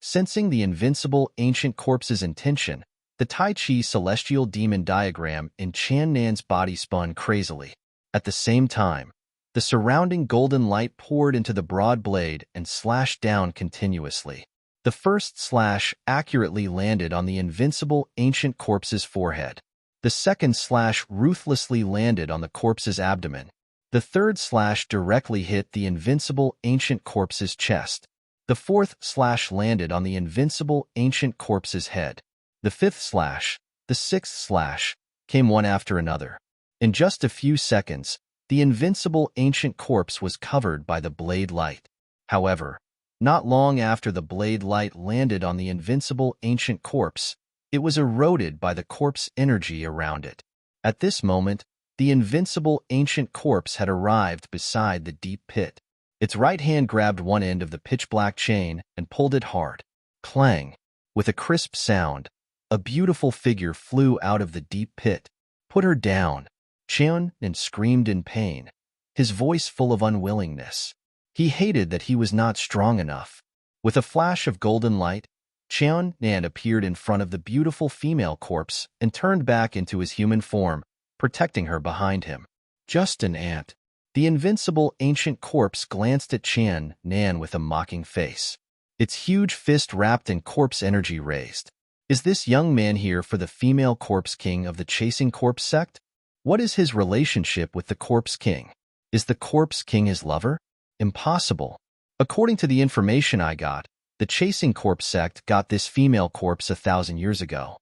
Sensing the invincible ancient corpse's intention, the Tai Chi celestial demon diagram in Qiannan's body spun crazily. At the same time, the surrounding golden light poured into the broad blade and slashed down continuously. The first slash accurately landed on the invincible ancient corpse's forehead. The second slash ruthlessly landed on the corpse's abdomen. The third slash directly hit the invincible ancient corpse's chest. The fourth slash landed on the invincible ancient corpse's head. The fifth slash, the sixth slash, came one after another. In just a few seconds, the invincible ancient corpse was covered by the blade light. However, not long after the blade light landed on the invincible ancient corpse, it was eroded by the corpse energy around it. At this moment, the invincible ancient corpse had arrived beside the deep pit. Its right hand grabbed one end of the pitch-black chain and pulled it hard. Clang! With a crisp sound, a beautiful figure flew out of the deep pit. Put her down. Qiannan screamed in pain, his voice full of unwillingness. He hated that he was not strong enough. With a flash of golden light, Qiannan appeared in front of the beautiful female corpse and turned back into his human form, protecting her behind him. Just an ant. The invincible ancient corpse glanced at Qiannan with a mocking face. Its huge fist wrapped in corpse energy raised. Is this young man here for the female corpse king of the chasing corpse sect? What is his relationship with the corpse king? Is the corpse king his lover? Impossible. According to the information I got, the chasing corpse sect got this female corpse 1,000 years ago.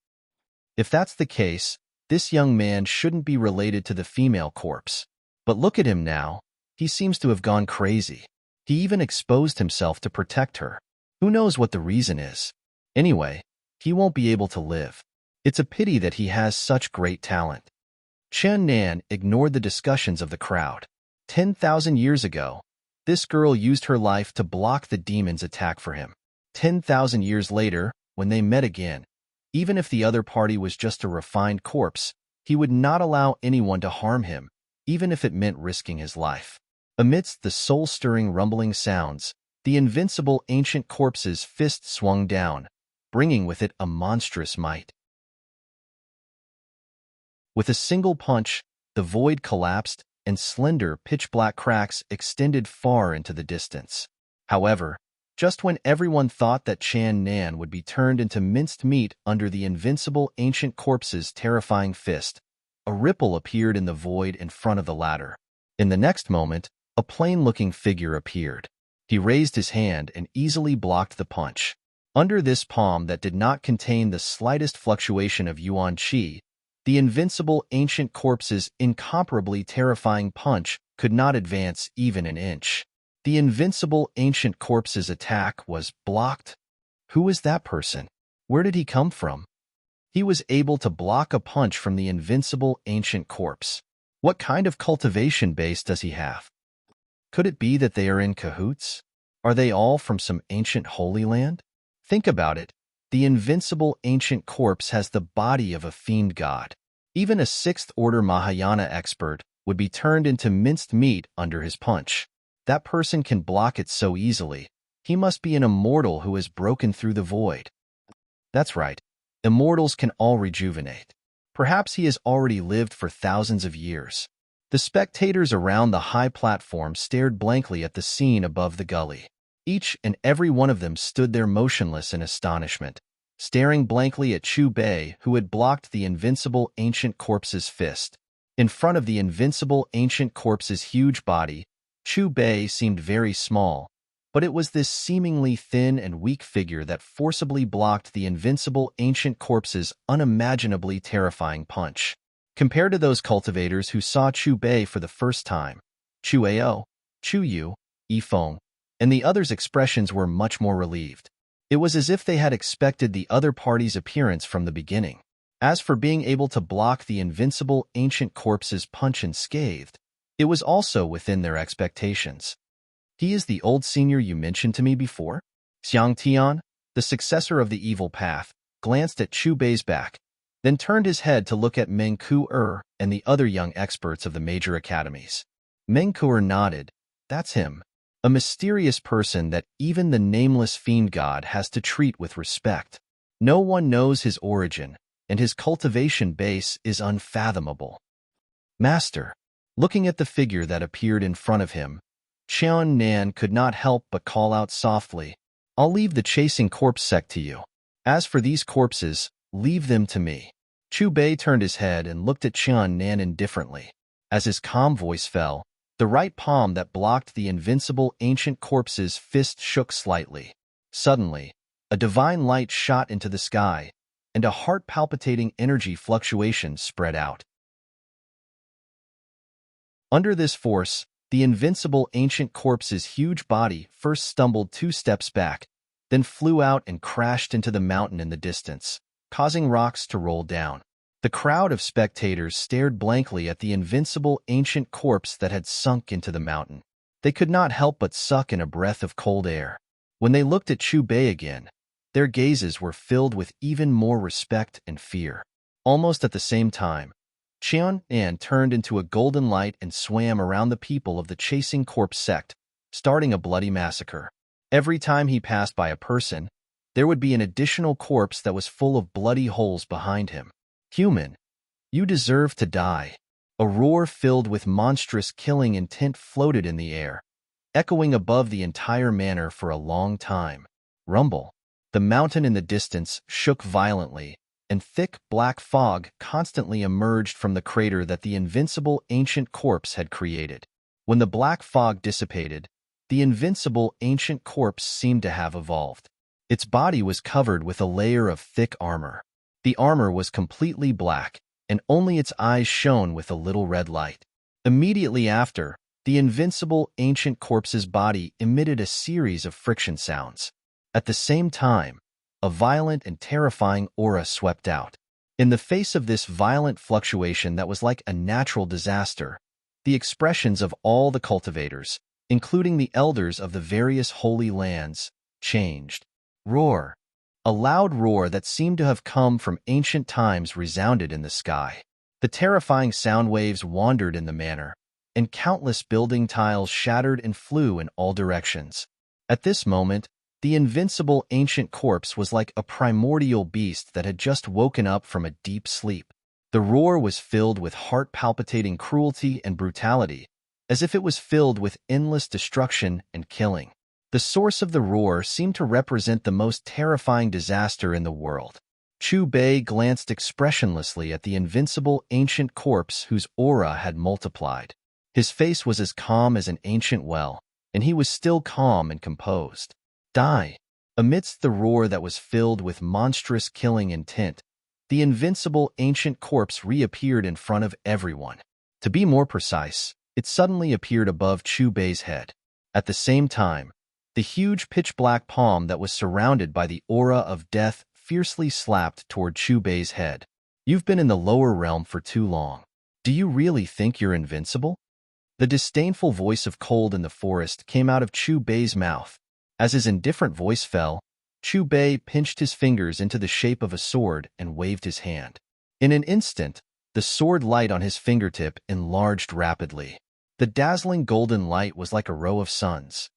If that's the case, this young man shouldn't be related to the female corpse. But look at him now. He seems to have gone crazy. He even exposed himself to protect her. Who knows what the reason is? Anyway, he won't be able to live. It's a pity that he has such great talent. Qiannan ignored the discussions of the crowd. 10,000 years ago, this girl used her life to block the demon's attack for him. 10,000 years later, when they met again, even if the other party was just a refined corpse, he would not allow anyone to harm him, even if it meant risking his life. Amidst the soul-stirring rumbling sounds, the invincible ancient corpse's fist swung down, bringing with it a monstrous might. With a single punch, the void collapsed, and slender, pitch-black cracks extended far into the distance. However, just when everyone thought that Qiannan would be turned into minced meat under the invincible ancient corpse's terrifying fist, a ripple appeared in the void in front of the ladder. In the next moment, a plain-looking figure appeared. He raised his hand and easily blocked the punch. Under this palm that did not contain the slightest fluctuation of yuan qi, the invincible ancient corpse's incomparably terrifying punch could not advance even an inch. The invincible ancient corpse's attack was blocked. Who was that person? Where did he come from? He was able to block a punch from the invincible ancient corpse. What kind of cultivation base does he have? Could it be that they are in cahoots? Are they all from some ancient holy land? Think about it. The invincible ancient corpse has the body of a fiend god. Even a sixth-order Mahayana expert would be turned into minced meat under his punch. That person can block it so easily. He must be an immortal who has broken through the void. That's right. Immortals can all rejuvenate. Perhaps he has already lived for thousands of years. The spectators around the high platform stared blankly at the scene above the gully. Each and every one of them stood there motionless in astonishment, staring blankly at Chu Bei, who had blocked the invincible ancient corpse's fist. In front of the invincible ancient corpse's huge body, Chu Bei seemed very small, but it was this seemingly thin and weak figure that forcibly blocked the invincible ancient corpse's unimaginably terrifying punch. Compared to those cultivators who saw Chu Bei for the first time, Chu Ao, Chu Yu, Yi Feng, and the others' expressions were much more relieved. It was as if they had expected the other party's appearance from the beginning. As for being able to block the invincible ancient corpse's punch unscathed, it was also within their expectations. He is the old senior you mentioned to me before? Xiang Tian, the successor of the evil path, glanced at Chu Bei's back, then turned his head to look at Meng Ku and the other young experts of the major academies. Meng Ku nodded. That's him. A mysterious person that even the nameless fiend god has to treat with respect. No one knows his origin, and his cultivation base is unfathomable. Master. Looking at the figure that appeared in front of him, Qian Nan could not help but call out softly, I'll leave the chasing corpse sect to you. As for these corpses, leave them to me. Chu Bei turned his head and looked at Qian Nan indifferently. As his calm voice fell, the right palm that blocked the invincible ancient corpse's fist shook slightly. Suddenly, a divine light shot into the sky, and a heart-palpitating energy fluctuation spread out. Under this force, the invincible ancient corpse's huge body first stumbled 2 steps back, then flew out and crashed into the mountain in the distance, causing rocks to roll down. The crowd of spectators stared blankly at the invincible ancient corpse that had sunk into the mountain. They could not help but suck in a breath of cold air. When they looked at Chu Bei again, their gazes were filled with even more respect and fear. Almost at the same time, Qian Nan turned into a golden light and swam around the people of the chasing corpse sect, starting a bloody massacre. Every time he passed by a person, there would be an additional corpse that was full of bloody holes behind him. Human, you deserve to die. A roar filled with monstrous killing intent floated in the air, echoing above the entire manor for a long time. Rumble. The mountain in the distance shook violently, and thick black fog constantly emerged from the crater that the invincible ancient corpse had created. When the black fog dissipated, the invincible ancient corpse seemed to have evolved. Its body was covered with a layer of thick armor. The armor was completely black, and only its eyes shone with a little red light. Immediately after, the invincible ancient corpse's body emitted a series of friction sounds. At the same time, a violent and terrifying aura swept out. In the face of this violent fluctuation that was like a natural disaster, the expressions of all the cultivators, including the elders of the various holy lands, changed. Roar. A loud roar that seemed to have come from ancient times resounded in the sky. The terrifying sound waves wandered in the manor, and countless building tiles shattered and flew in all directions. At this moment, the invincible ancient corpse was like a primordial beast that had just woken up from a deep sleep. The roar was filled with heart-palpitating cruelty and brutality, as if it was filled with endless destruction and killing. The source of the roar seemed to represent the most terrifying disaster in the world. Chu Bei glanced expressionlessly at the invincible ancient corpse whose aura had multiplied. His face was as calm as an ancient well, and he was still calm and composed. Die. Amidst the roar that was filled with monstrous killing intent, the invincible ancient corpse reappeared in front of everyone. To be more precise, it suddenly appeared above Chu Bei's head. At the same time, the huge pitch-black palm that was surrounded by the aura of death fiercely slapped toward Chu Bei's head. You've been in the lower realm for too long. Do you really think you're invincible? The disdainful voice of cold in the forest came out of Chu Bei's mouth. As his indifferent voice fell, Chu Bei pinched his fingers into the shape of a sword and waved his hand. In an instant, the sword light on his fingertip enlarged rapidly. The dazzling golden light was like a row of suns.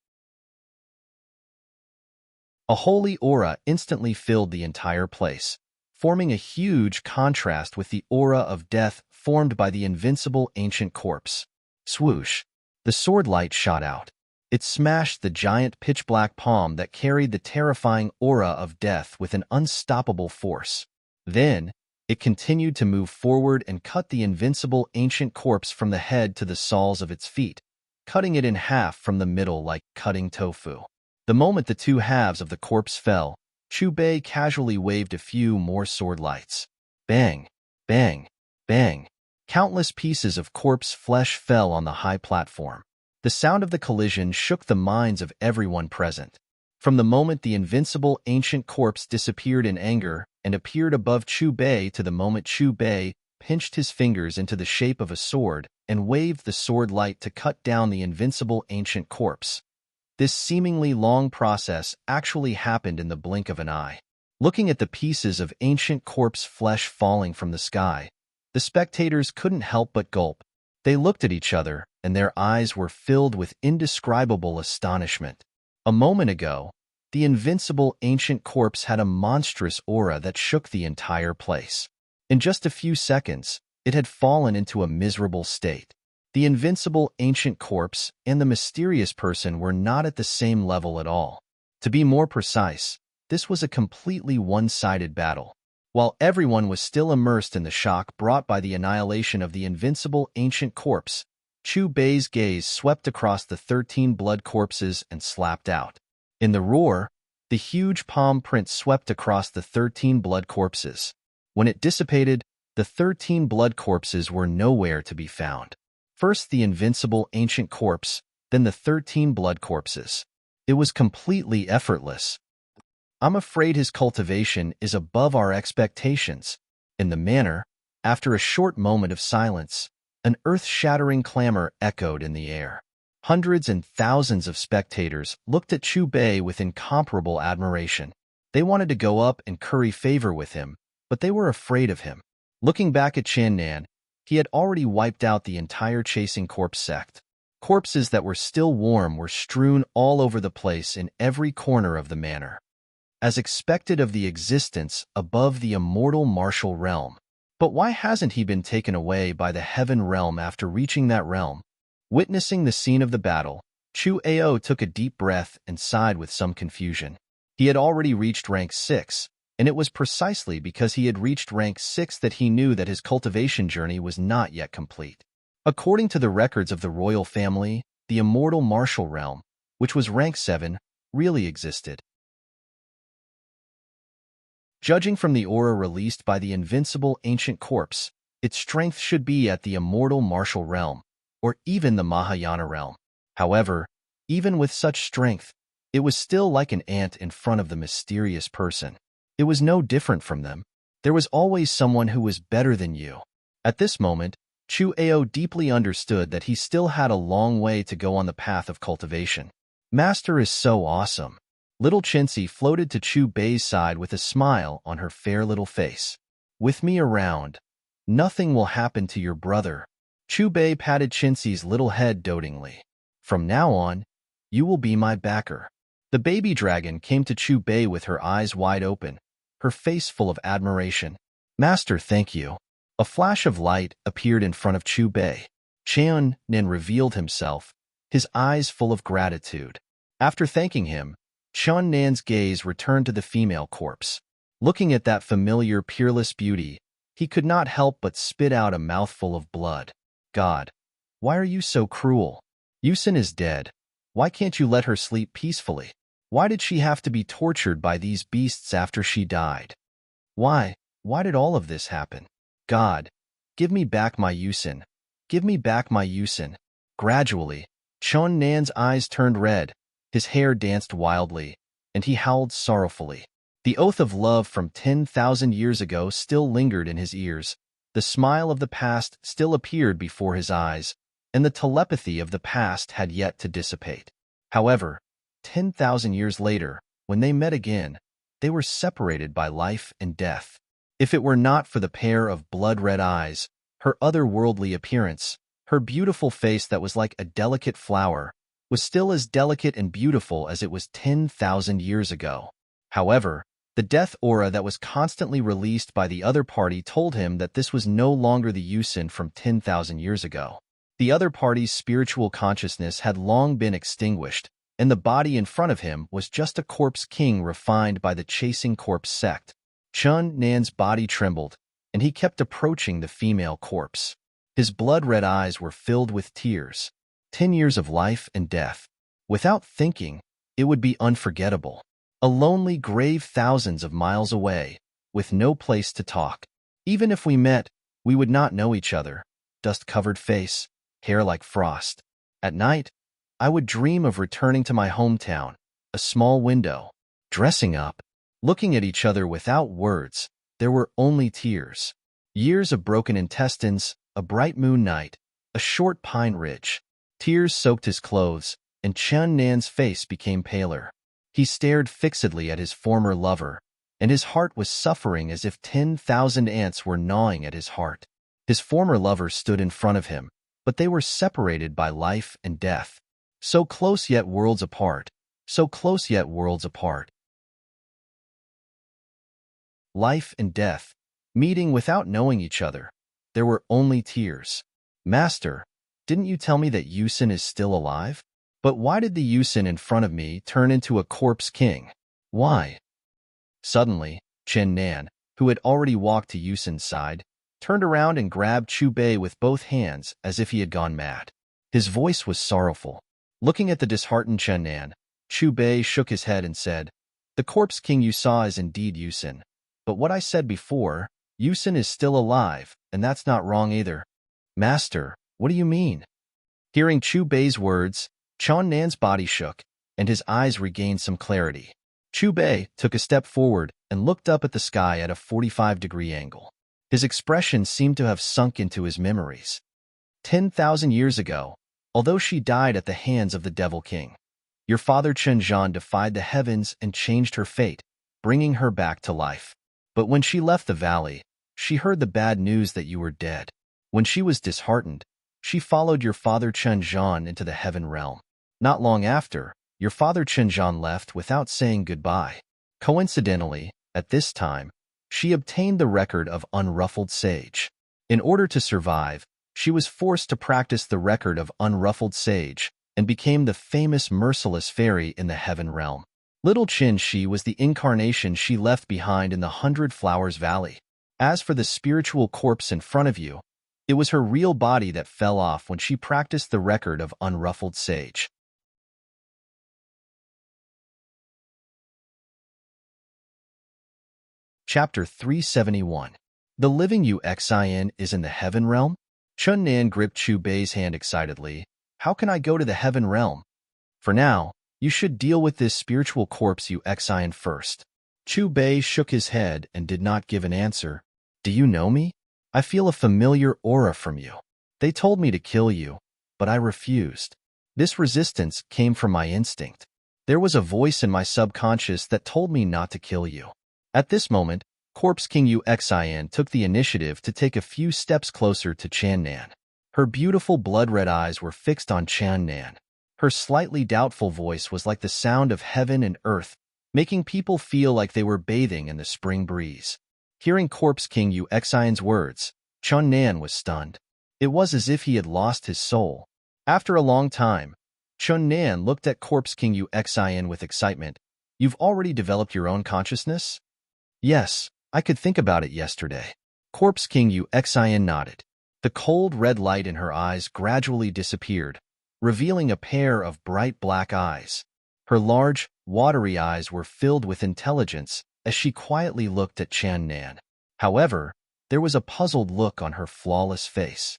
A holy aura instantly filled the entire place. forming a huge contrast with the aura of death formed by the invincible ancient corpse. Swoosh! The sword light shot out. It smashed the giant pitch-black palm that carried the terrifying aura of death with an unstoppable force. Then, it continued to move forward and cut the invincible ancient corpse from the head to the soles of its feet, cutting it in half from the middle like cutting tofu. The moment the two halves of the corpse fell, Chubei casually waved a few more sword lights. Bang! Bang! Bang! Countless pieces of corpse flesh fell on the high platform. The sound of the collision shook the minds of everyone present. From the moment the invincible ancient corpse disappeared in anger and appeared above Chubei to the moment Chubei pinched his fingers into the shape of a sword and waved the sword light to cut down the invincible ancient corpse. This seemingly long process actually happened in the blink of an eye. Looking at the pieces of ancient corpse flesh falling from the sky, the spectators couldn't help but gulp. They looked at each other, and their eyes were filled with indescribable astonishment. A moment ago, the invincible ancient corpse had a monstrous aura that shook the entire place. In just a few seconds, it had fallen into a miserable state. The invincible ancient corpse and the mysterious person were not at the same level at all. To be more precise, this was a completely one-sided battle. While everyone was still immersed in the shock brought by the annihilation of the invincible ancient corpse, Chubei's gaze swept across the 13 blood corpses and slapped out. In the roar, the huge palm print swept across the 13 blood corpses. When it dissipated, the 13 blood corpses were nowhere to be found. First the invincible ancient corpse, then the 13 blood corpses. It was completely effortless. I'm afraid his cultivation is above our expectations. In the manner, after a short moment of silence, an earth-shattering clamor echoed in the air. Hundreds and thousands of spectators looked at Chubei with incomparable admiration. They wanted to go up and curry favor with him, but they were afraid of him. Looking back at Qiannan, he had already wiped out the entire chasing corpse sect. Corpses that were still warm were strewn all over the place in every corner of the manor. As expected of the existence above the immortal martial realm. But why hasn't he been taken away by the heaven realm after reaching that realm? Witnessing the scene of the battle, Chu Ao took a deep breath and sighed with some confusion. He had already reached rank 6, and it was precisely because he had reached rank 6 that he knew that his cultivation journey was not yet complete. According to the records of the royal family, the immortal martial realm, which was rank 7, really existed. Judging from the aura released by the invincible ancient corpse, its strength should be at the immortal martial realm, or even the Mahayana realm. However, even with such strength, it was still like an ant in front of the mysterious person. It was no different from them. There was always someone who was better than you. At this moment, Chu Ao deeply understood that he still had a long way to go on the path of cultivation. Master is so awesome. Little Chincy floated to Chu Bei's side with a smile on her fair little face. With me around, nothing will happen to your brother. Chu Bei patted Chincy's little head dotingly. From now on, you will be my backer. The baby dragon came to Chu Bei with her eyes wide open, her face full of admiration. Master, thank you. A flash of light appeared in front of Chu Bei. Qiannan revealed himself, his eyes full of gratitude. After thanking him, Qiannan's gaze returned to the female corpse. Looking at that familiar, peerless beauty, he could not help but spit out a mouthful of blood. God, why are you so cruel? Yusin is dead. Why can't you let her sleep peacefully? Why did she have to be tortured by these beasts after she died? Why did all of this happen? God, give me back my Yusin. Give me back my Yusin. Gradually, Qiannan's eyes turned red, his hair danced wildly, and he howled sorrowfully. The oath of love from 10,000 years ago still lingered in his ears. The smile of the past still appeared before his eyes, and the telepathy of the past had yet to dissipate. However, 10,000 years later, when they met again, they were separated by life and death. If it were not for the pair of blood-red eyes, her otherworldly appearance, her beautiful face that was like a delicate flower, was still as delicate and beautiful as it was 10,000 years ago. However, The death aura that was constantly released by the other party told him that this was no longer the Yusin from 10,000 years ago. The other party's spiritual consciousness had long been extinguished, and the body in front of him was just a corpse king refined by the chasing corpse sect. Chun Nan's body trembled, and he kept approaching the female corpse. His blood-red eyes were filled with tears. 10 years of life and death. Without thinking, it would be unforgettable. A lonely grave thousands of miles away, with no place to talk. Even if we met, we would not know each other. Dust-covered face, hair like frost. At night, I would dream of returning to my hometown, a small window, dressing up, looking at each other without words. There were only tears. Years of broken intestines, a bright moon night, a short pine ridge. Tears soaked his clothes, and Chun Nan's face became paler. He stared fixedly at his former lover, and his heart was suffering as if 10,000 ants were gnawing at his heart. His former lover stood in front of him, but they were separated by life and death. So close yet worlds apart. So close yet worlds apart. Life and death, meeting without knowing each other. There were only tears. Master, didn't you tell me that Yusin is still alive? But why did the Yusin in front of me turn into a corpse king? Why? Suddenly, Chen Nan, who had already walked to Yusin's side, turned around and grabbed Chu Bei with both hands as if he had gone mad. His voice was sorrowful. Looking at the disheartened Chen Nan, Chu Bei shook his head and said, "The corpse king you saw is indeed Yusin. But what I said before, Yusin is still alive, and that's not wrong either." Master, what do you mean? Hearing Chu Bei's words, Chen Nan's body shook, and his eyes regained some clarity. Chu Bei took a step forward and looked up at the sky at a 45-degree angle. His expression seemed to have sunk into his memories. 10,000 years ago, although she died at the hands of the Devil King, your father Chen Zhan defied the heavens and changed her fate, bringing her back to life. But when she left the valley, she heard the bad news that you were dead. When she was disheartened, she followed your father Chen Zhan into the heaven realm. Not long after, your father Chen Zhan left without saying goodbye. Coincidentally, at this time, she obtained the record of unruffled sage. In order to survive, she was forced to practice the record of unruffled sage and became the famous merciless fairy in the heaven realm. Little Qin Shi was the incarnation she left behind in the 100 Flowers Valley. As for the spiritual corpse in front of you, it was her real body that fell off when she practiced the record of unruffled sage. Chapter 371. The living Uxin is in the heaven realm? Chun Nan gripped Chu Bei's hand excitedly. How can I go to the heaven realm? For now, you should deal with this spiritual corpse Uxin first. Chu Bei shook his head and did not give an answer. Do you know me? I feel a familiar aura from you. They told me to kill you, but I refused. This resistance came from my instinct. There was a voice in my subconscious that told me not to kill you. At this moment, Corpse King Uxin took the initiative to take a few steps closer to Chan Nan. Her beautiful blood-red eyes were fixed on Chan Nan. Her slightly doubtful voice was like the sound of heaven and earth, making people feel like they were bathing in the spring breeze. Hearing Corpse King Uxin's words, Chun Nan was stunned. It was as if he had lost his soul. After a long time, Chun Nan looked at Corpse King Uxin with excitement. You've already developed your own consciousness? Yes, I could think about it yesterday. Corpse King Uxin nodded. The cold red light in her eyes gradually disappeared, revealing a pair of bright black eyes. Her large, watery eyes were filled with intelligence as she quietly looked at Chan Nan. However, there was a puzzled look on her flawless face.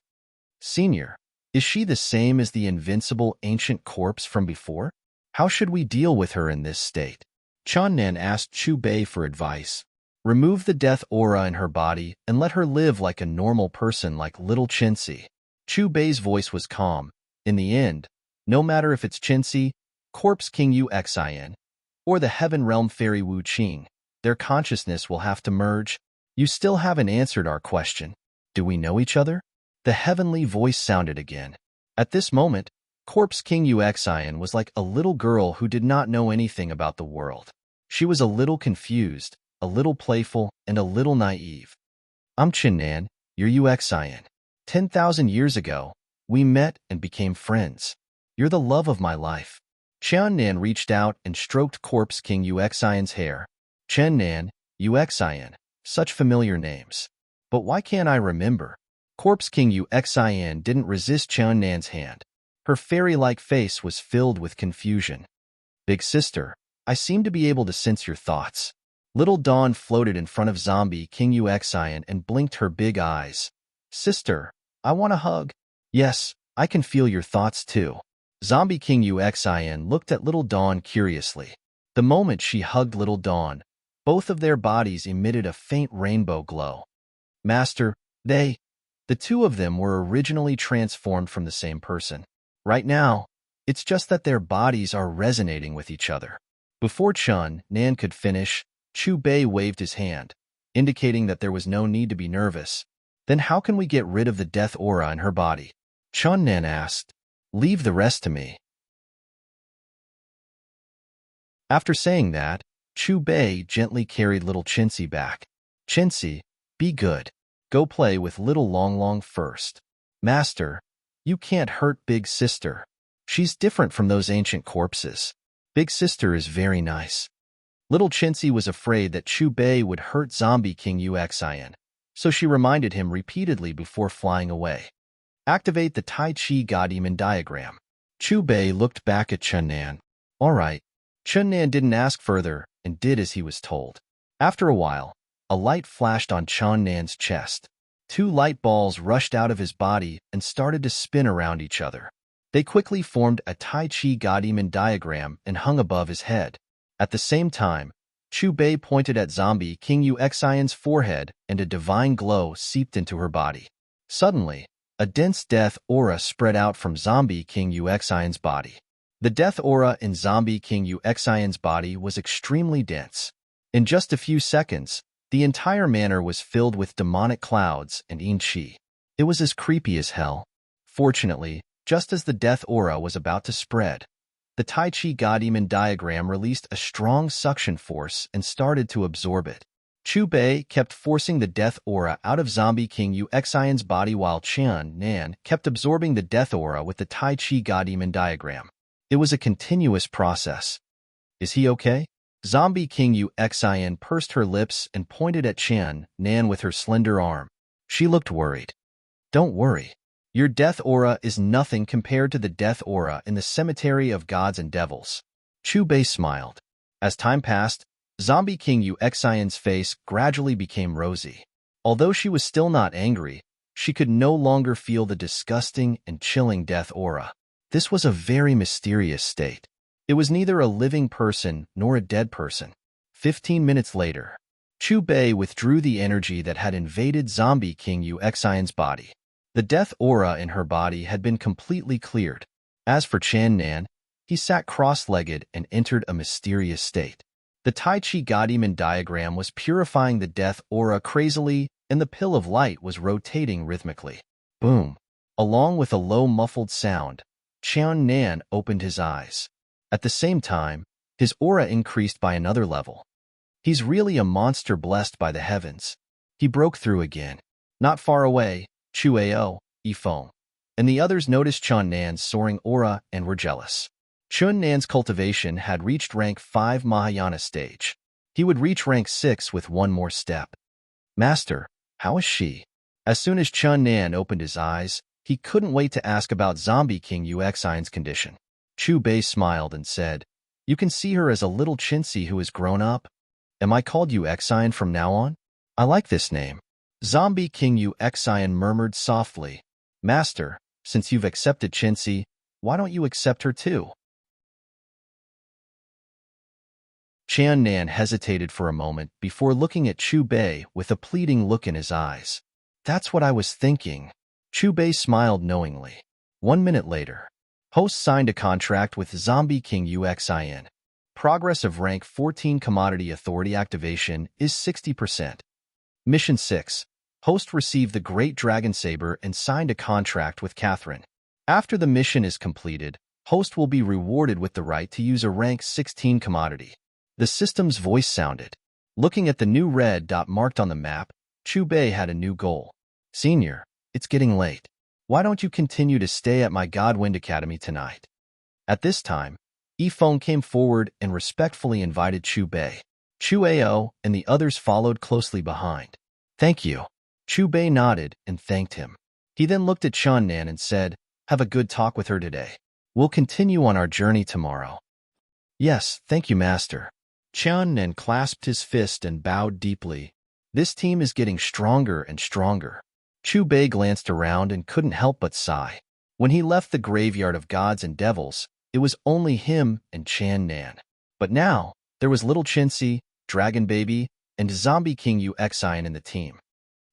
Senior, is she the same as the invincible ancient corpse from before? How should we deal with her in this state? Chan Nan asked Chu Bei for advice. Remove the death aura in her body and let her live like a normal person like little Chinsi. Chu Bei's voice was calm. In the end, no matter if it's Chinsi, Corpse King Uxin, or the Heaven Realm Fairy Wu Qing, their consciousness will have to merge. You still haven't answered our question. Do we know each other? The heavenly voice sounded again. At this moment, Corpse King Uxin was like a little girl who did not know anything about the world. She was a little confused, a little playful, and a little naive. I'm Chinnan, your UXIN. 10,000 years ago, we met and became friends. You're the love of my life. Chinnan reached out and stroked Corpse King UXIN's hair. Chinnan, UXIN, such familiar names. But why can't I remember? Corpse King UXIN didn't resist Chinnan's hand. Her fairy-like face was filled with confusion. Big sister, I seem to be able to sense your thoughts. Little Dawn floated in front of Zombie King UXIN and blinked her big eyes. Sister, I want a hug. Yes, I can feel your thoughts too. Zombie King UXIN looked at Little Dawn curiously. The moment she hugged Little Dawn, both of their bodies emitted a faint rainbow glow. Master, the two of them were originally transformed from the same person. Right now, it's just that their bodies are resonating with each other. Before Nan could finish, Chu Bei waved his hand, indicating that there was no need to be nervous. Then how can we get rid of the death aura in her body? Nan asked. Leave the rest to me. After saying that, Chu Bei gently carried little Chincy back. Chincy, be good. Go play with little Long Long first. Master, you can't hurt Big Sister. She's different from those ancient corpses. Big Sister is very nice. Little Chincy was afraid that Chu Bei would hurt Zombie King UXIN, so she reminded him repeatedly before flying away. Activate the Tai Chi God Demon diagram. Chu Bei looked back at Chunnan. All right. Chunnan didn't ask further and did as he was told. After a while, a light flashed on Chunnan's chest. Two light balls rushed out of his body and started to spin around each other. They quickly formed a Tai Chi God Demon diagram and hung above his head. At the same time, Chu Bei pointed at Zombie King UXIN's forehead and a divine glow seeped into her body. Suddenly, a dense death aura spread out from Zombie King UXIN's body. The death aura in Zombie King UXIN's body was extremely dense. In just a few seconds, the entire manor was filled with demonic clouds and yin qi. It was as creepy as hell. Fortunately, just as the death aura was about to spread, the Tai Chi God Demon diagram released a strong suction force and started to absorb it. Chu Bei kept forcing the death aura out of Zombie King UXIN's body while Nan kept absorbing the death aura with the Tai Chi God Demon diagram. It was a continuous process. Is he okay? Zombie King UXIN pursed her lips and pointed at Nan with her slender arm. She looked worried. Don't worry. Your death aura is nothing compared to the death aura in the cemetery of gods and devils. Chu Bei smiled. As time passed, Zombie King UXIN's face gradually became rosy. Although she was still not angry, she could no longer feel the disgusting and chilling death aura. This was a very mysterious state. It was neither a living person nor a dead person. 15 minutes later, Chu Bei withdrew the energy that had invaded Zombie King UXIN's body. The death aura in her body had been completely cleared. As for Nan, he sat cross-legged and entered a mysterious state. The Tai Chi God Demon diagram was purifying the death aura crazily, and the pill of light was rotating rhythmically. Boom! Along with a low muffled sound, Nan opened his eyes. At the same time, his aura increased by another level. He's really a monster blessed by the heavens. He broke through again. Not far away, Chuao, Yifeng, and the others noticed Chunnan's soaring aura and were jealous. Chunnan's cultivation had reached rank 5 Mahayana stage. He would reach rank 6 with one more step. Master, how is she? As soon as Chunnan opened his eyes, he couldn't wait to ask about Zombie King UXIN's condition. Chu Bei smiled and said, You can see her as a little Chincy who has grown up. Am I called UXIN from now on? I like this name. Zombie King UXIN murmured softly, Master, since you've accepted Chincy, why don't you accept her too? Nan hesitated for a moment before looking at Chu Bei with a pleading look in his eyes. That's what I was thinking. Chu Bei smiled knowingly. 1 minute later, host signed a contract with Zombie King UXIN. Progress of rank 14 commodity authority activation is 60%. Mission 6. Host received the Great Dragon Saber and signed a contract with Catherine. After the mission is completed, host will be rewarded with the right to use a rank 16 commodity. The system's voice sounded. Looking at the new red dot marked on the map, Chu Bei had a new goal. Senior, it's getting late. Why don't you continue to stay at my Godwind Academy tonight? At this time, Yifeng came forward and respectfully invited Chu Bei. Chu Ao and the others followed closely behind. Thank you. Chu Bei nodded and thanked him. He then looked at Chun Nan and said, have a good talk with her today. We'll continue on our journey tomorrow. Yes, thank you, Master. Chun Nan clasped his fist and bowed deeply. This team is getting stronger and stronger. Chu Bei glanced around and couldn't help but sigh. When he left the graveyard of gods and devils, it was only him and Chan Nan. But now, there was little Chintzy, Dragon Baby, and Zombie King Uxian in the team.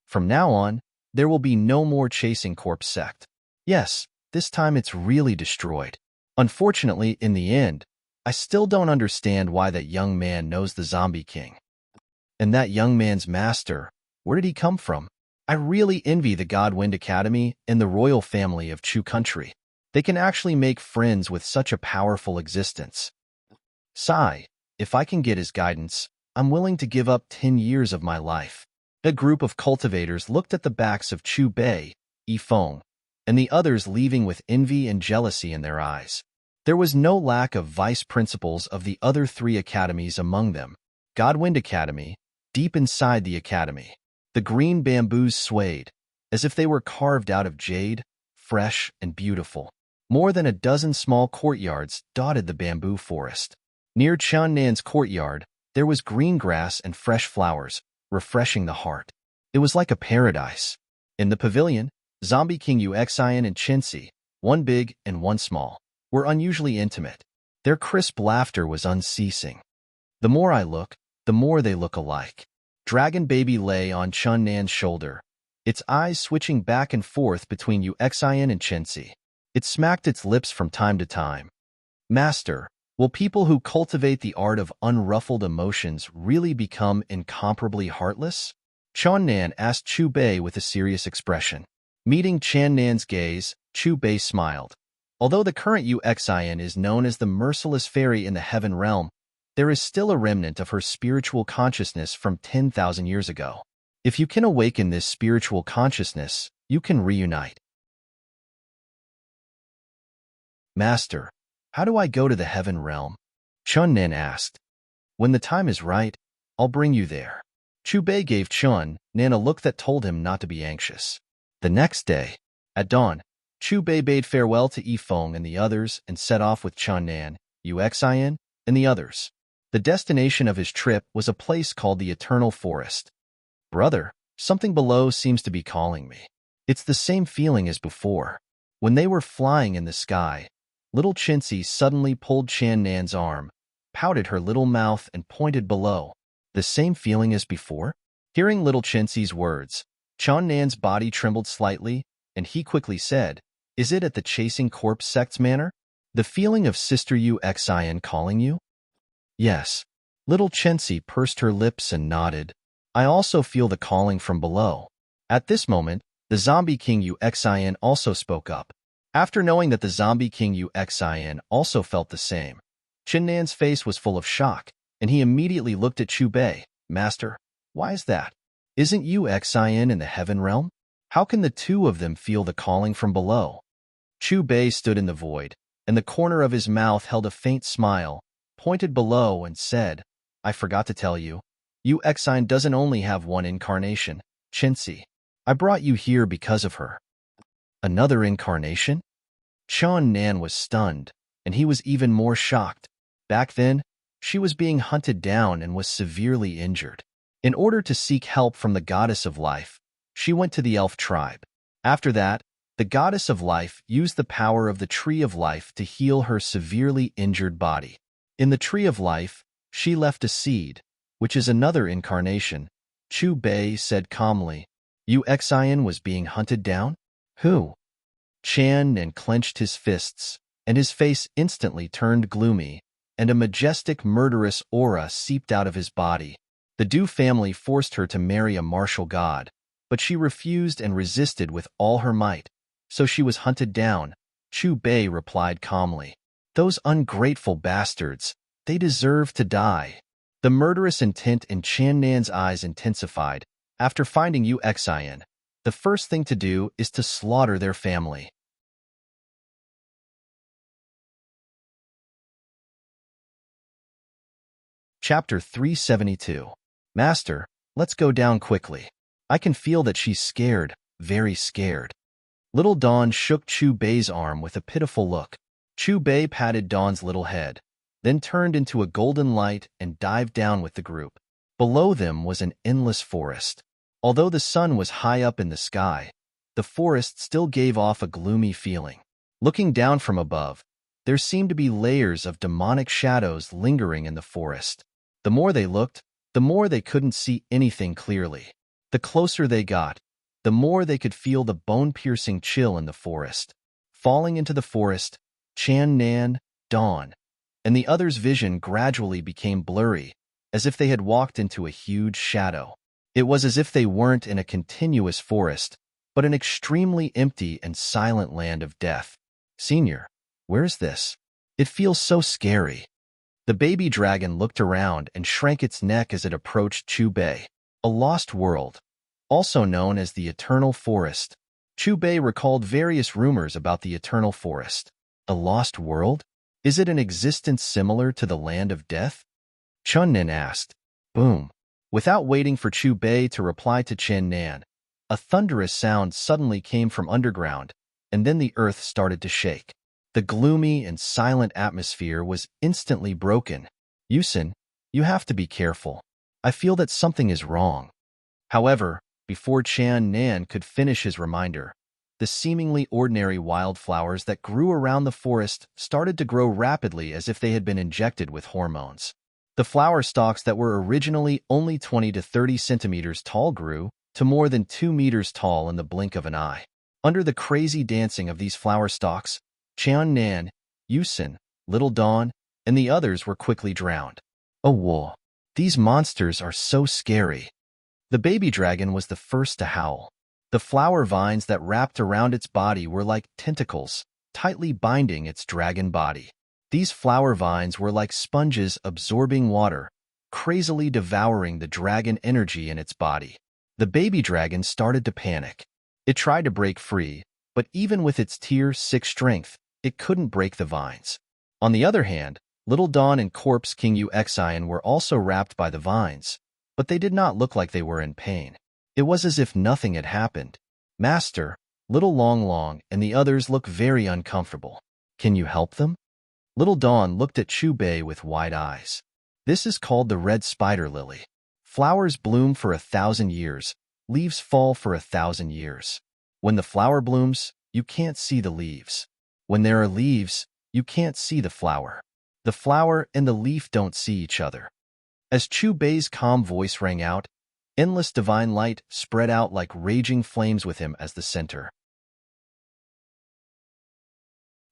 From now on, there will be no more chasing corpse sect. Yes, this time it's really destroyed. Unfortunately, in the end, I still don't understand why that young man knows the Zombie King. And that young man's master, where did he come from? I really envy the Godwind Academy and the royal family of Chu country. They can actually make friends with such a powerful existence. Sigh, if I can get his guidance, I'm willing to give up 10 years of my life. A group of cultivators looked at the backs of Chu Bei, Yifeng, and the others leaving with envy and jealousy in their eyes. There was no lack of vice principals of the other 3 academies among them. Godwind Academy, deep inside the academy, the green bamboos swayed, as if they were carved out of jade, fresh and beautiful. More than a dozen small courtyards dotted the bamboo forest. Near Chun Nan's courtyard, there was green grass and fresh flowers, refreshing the heart. It was like a paradise. In the pavilion, Zombie King Uxian and Chintzy, one big and one small, were unusually intimate. Their crisp laughter was unceasing. The more I look, the more they look alike. Dragon Baby lay on Chun Nan's shoulder, its eyes switching back and forth between Uxian and Chintzy. It smacked its lips from time to time. Master, will people who cultivate the art of unruffled emotions really become incomparably heartless? Chun Nan asked Chu Bei with a serious expression. Meeting Chan Nan's gaze, Chu Bei smiled. Although the current Uxian is known as the merciless fairy in the heaven realm, there is still a remnant of her spiritual consciousness from 10,000 years ago. If you can awaken this spiritual consciousness, you can reunite. Master, how do I go to the heaven realm? Chun Nan asked. When the time is right, I'll bring you there. Chu Bei gave Chun Nan a look that told him not to be anxious. The next day, at dawn, Chu Bei bade farewell to Yifeng and the others and set off with Chun Nan, Uxian, and the others. The destination of his trip was a place called the Eternal Forest. Brother, something below seems to be calling me. It's the same feeling as before. When they were flying in the sky, little Chintzy suddenly pulled Chan Nan's arm, pouted her little mouth and pointed below. The same feeling as before? Hearing little Chintzy's words, Chun Nan's body trembled slightly, and he quickly said, is it at the Chasing Corpse Sect's manor? The feeling of Sister Uxian calling you? Yes. Little Chintzy pursed her lips and nodded. I also feel the calling from below. At this moment, the Zombie King Uxian also spoke up. After knowing that the Zombie King Uxian also felt the same, Chin Nan's face was full of shock, and he immediately looked at Chu Bei. Master, why is that? Isn't Uxian in the heaven realm? How can the two of them feel the calling from below? Chu Bei stood in the void, and the corner of his mouth held a faint smile, pointed below and said, I forgot to tell you, Uxian doesn't only have one incarnation, Chintzy. I brought you here because of her. Another incarnation? Chun Nan was stunned, and he was even more shocked. Back then, she was being hunted down and was severely injured. In order to seek help from the goddess of life, she went to the elf tribe. After that, the goddess of life used the power of the tree of life to heal her severely injured body. In the tree of life, she left a seed, which is another incarnation. Chu Bei said calmly. Uxian was being hunted down? Who? Chan Nan clenched his fists, and his face instantly turned gloomy, and a majestic murderous aura seeped out of his body. The Du family forced her to marry a martial god, but she refused and resisted with all her might, so she was hunted down. Chu Bei replied calmly. Those ungrateful bastards, they deserve to die. The murderous intent in Chan Nan's eyes intensified. After finding Uxian, the first thing to do is to slaughter their family. Chapter 372. Master, let's go down quickly. I can feel that she's scared, very scared. Little Dawn shook Chu Bei's arm with a pitiful look. Chu Bei patted Dawn's little head, then turned into a golden light and dived down with the group. Below them was an endless forest. Although the sun was high up in the sky, the forest still gave off a gloomy feeling. Looking down from above, there seemed to be layers of demonic shadows lingering in the forest. The more they looked, the more they couldn't see anything clearly. The closer they got, the more they could feel the bone-piercing chill in the forest. Falling into the forest, Chan Nan, Dawn, and the others' vision gradually became blurry, as if they had walked into a huge shadow. It was as if they weren't in a continuous forest, but an extremely empty and silent land of death. Senior, where's this? It feels so scary. The baby dragon looked around and shrank its neck as it approached Chu Bei. A lost world, also known as the Eternal Forest. Chu Bei recalled various rumors about the Eternal Forest. A lost world? Is it an existence similar to the Land of Death? Chun Nin asked. Boom. Without waiting for Chu Bei to reply to Chen Nan, a thunderous sound suddenly came from underground, and then the earth started to shake. The gloomy and silent atmosphere was instantly broken. Yusin, you have to be careful. I feel that something is wrong. However, before Chan Nan could finish his reminder, the seemingly ordinary wildflowers that grew around the forest started to grow rapidly as if they had been injected with hormones. The flower stalks that were originally only 20 to 30 centimeters tall grew to more than 2 meters tall in the blink of an eye. Under the crazy dancing of these flower stalks, Chan Nan, Yusin, Little Dawn, and the others were quickly drowned. Oh, whoa. These monsters are so scary. The baby dragon was the first to howl. The flower vines that wrapped around its body were like tentacles, tightly binding its dragon body. These flower vines were like sponges absorbing water, crazily devouring the dragon energy in its body. The baby dragon started to panic. It tried to break free, but even with its tier-6 strength, it couldn't break the vines. On the other hand, Little Dawn and Corpse King Uxian were also wrapped by the vines, but they did not look like they were in pain. It was as if nothing had happened. Master, Little Long Long, and the others look very uncomfortable. Can you help them? Little Dawn looked at Chu Bei with wide eyes. This is called the red spider lily. Flowers bloom for 1,000 years. Leaves fall for 1,000 years. When the flower blooms, you can't see the leaves. When there are leaves, you can't see the flower. The flower and the leaf don't see each other. As Chu Bei's calm voice rang out, endless divine light spread out like raging flames with him as the center.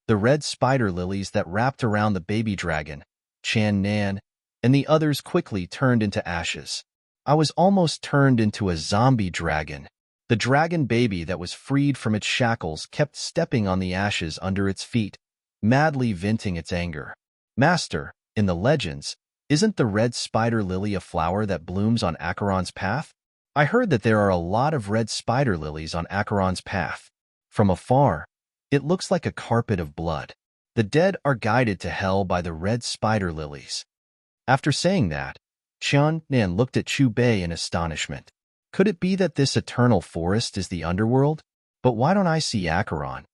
The red spider lilies that wrapped around the baby dragon, Chan Nan, and the others quickly turned into ashes. I was almost turned into a zombie dragon. The dragon baby that was freed from its shackles kept stepping on the ashes under its feet, madly venting its anger. Master, in the legends, isn't the red spider lily a flower that blooms on Acheron's path? I heard that there are a lot of red spider lilies on Acheron's path. From afar, it looks like a carpet of blood. The dead are guided to hell by the red spider lilies. After saying that, Chun Nan looked at Chu Bei in astonishment. Could it be that this eternal forest is the underworld? But why don't I see Acheron?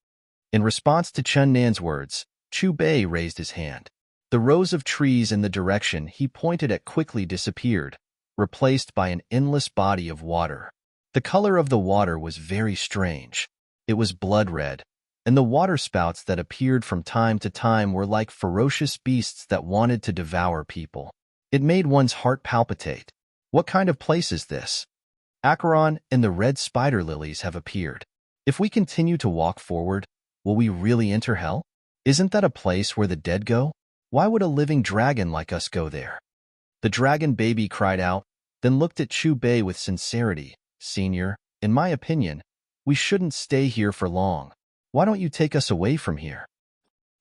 In response to Chun Nan's words, Chu Bei raised his hand. The rows of trees in the direction he pointed at quickly disappeared, replaced by an endless body of water. The color of the water was very strange. It was blood red, and the water spouts that appeared from time to time were like ferocious beasts that wanted to devour people. It made one's heart palpitate. What kind of place is this? Acheron and the red spider lilies have appeared. If we continue to walk forward, will we really enter hell? Isn't that a place where the dead go? Why would a living dragon like us go there? The dragon baby cried out, then looked at Chu Bei with sincerity. Senior, in my opinion, we shouldn't stay here for long. Why don't you take us away from here?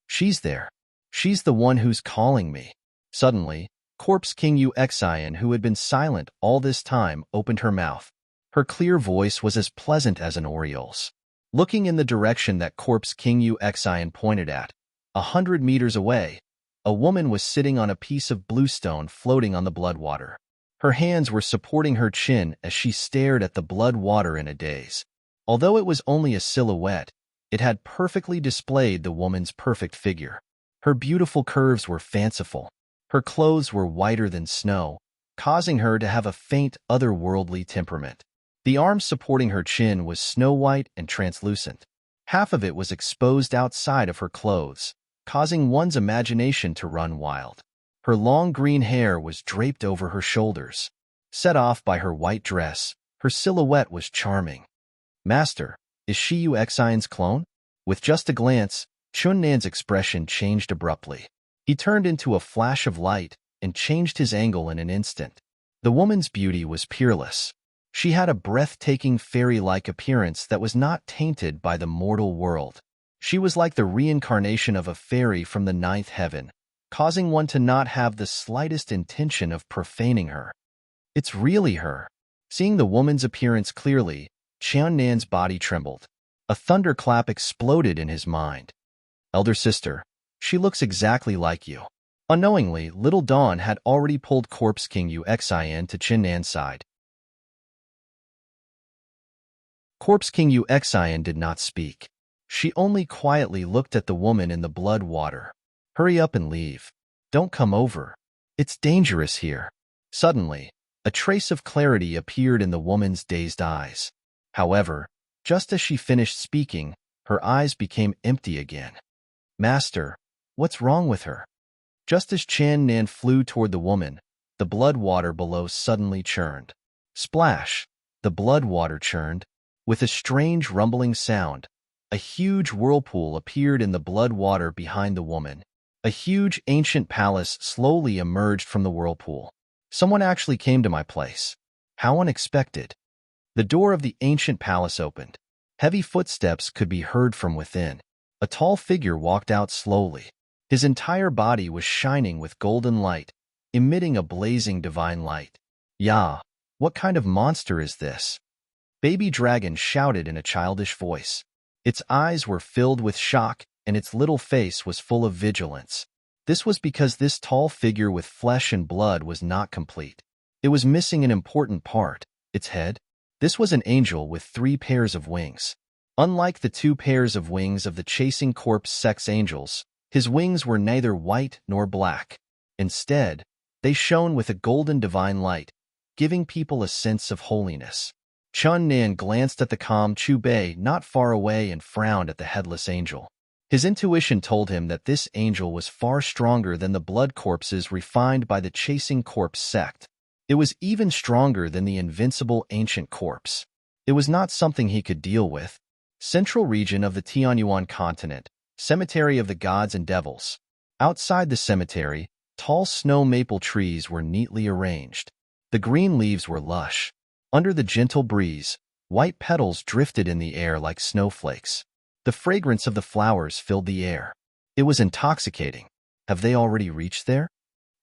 She's there. She's the one who's calling me. Suddenly, Corpse King Uxian, who had been silent all this time, opened her mouth. Her clear voice was as pleasant as an oriole's. Looking in the direction that Corpse King Uxian pointed at, 100 meters away, a woman was sitting on a piece of bluestone floating on the blood water. Her hands were supporting her chin as she stared at the blood water in a daze. Although it was only a silhouette, it had perfectly displayed the woman's perfect figure. Her beautiful curves were fanciful. Her clothes were whiter than snow, causing her to have a faint, otherworldly temperament. The arm supporting her chin was snow-white and translucent. Half of it was exposed outside of her clothes, causing one's imagination to run wild. Her long green hair was draped over her shoulders. Set off by her white dress, her silhouette was charming. "Master, is she Uxian's clone?" With just a glance, Chunnan's expression changed abruptly. He turned into a flash of light and changed his angle in an instant. The woman's beauty was peerless. She had a breathtaking fairy-like appearance that was not tainted by the mortal world. She was like the reincarnation of a fairy from the ninth heaven, causing one to not have the slightest intention of profaning her. "It's really her." Seeing the woman's appearance clearly, Chunnan's body trembled. A thunderclap exploded in his mind. "Elder sister, she looks exactly like you." Unknowingly, Little Dawn had already pulled Corpse King Uxian to Chunnan's side. Corpse King Uxian did not speak. She only quietly looked at the woman in the blood water. "Hurry up and leave. Don't come over. It's dangerous here." Suddenly, a trace of clarity appeared in the woman's dazed eyes. However, just as she finished speaking, her eyes became empty again. "Master, what's wrong with her?" Just as Chunnan flew toward the woman, the blood water below suddenly churned. Splash! The blood water churned. With a strange rumbling sound, a huge whirlpool appeared in the blood water behind the woman. A huge ancient palace slowly emerged from the whirlpool. "Someone actually came to my place. How unexpected." The door of the ancient palace opened. Heavy footsteps could be heard from within. A tall figure walked out slowly. His entire body was shining with golden light, emitting a blazing divine light. "Yah, what kind of monster is this?" Baby Dragon shouted in a childish voice. Its eyes were filled with shock, and its little face was full of vigilance. This was because this tall figure with flesh and blood was not complete. It was missing an important part, its head. This was an angel with 3 pairs of wings. Unlike the 2 pairs of wings of the chasing corpse sex angels, his wings were neither white nor black. Instead, they shone with a golden divine light, giving people a sense of holiness. Chunnan glanced at the calm Chu Bei not far away and frowned at the headless angel. His intuition told him that this angel was far stronger than the blood corpses refined by the chasing corpse sect. It was even stronger than the invincible ancient corpse. It was not something he could deal with. Central region of the Tianyuan continent, cemetery of the gods and devils. Outside the cemetery, tall snow maple trees were neatly arranged. The green leaves were lush. Under the gentle breeze, white petals drifted in the air like snowflakes. The fragrance of the flowers filled the air. It was intoxicating. Have they already reached there?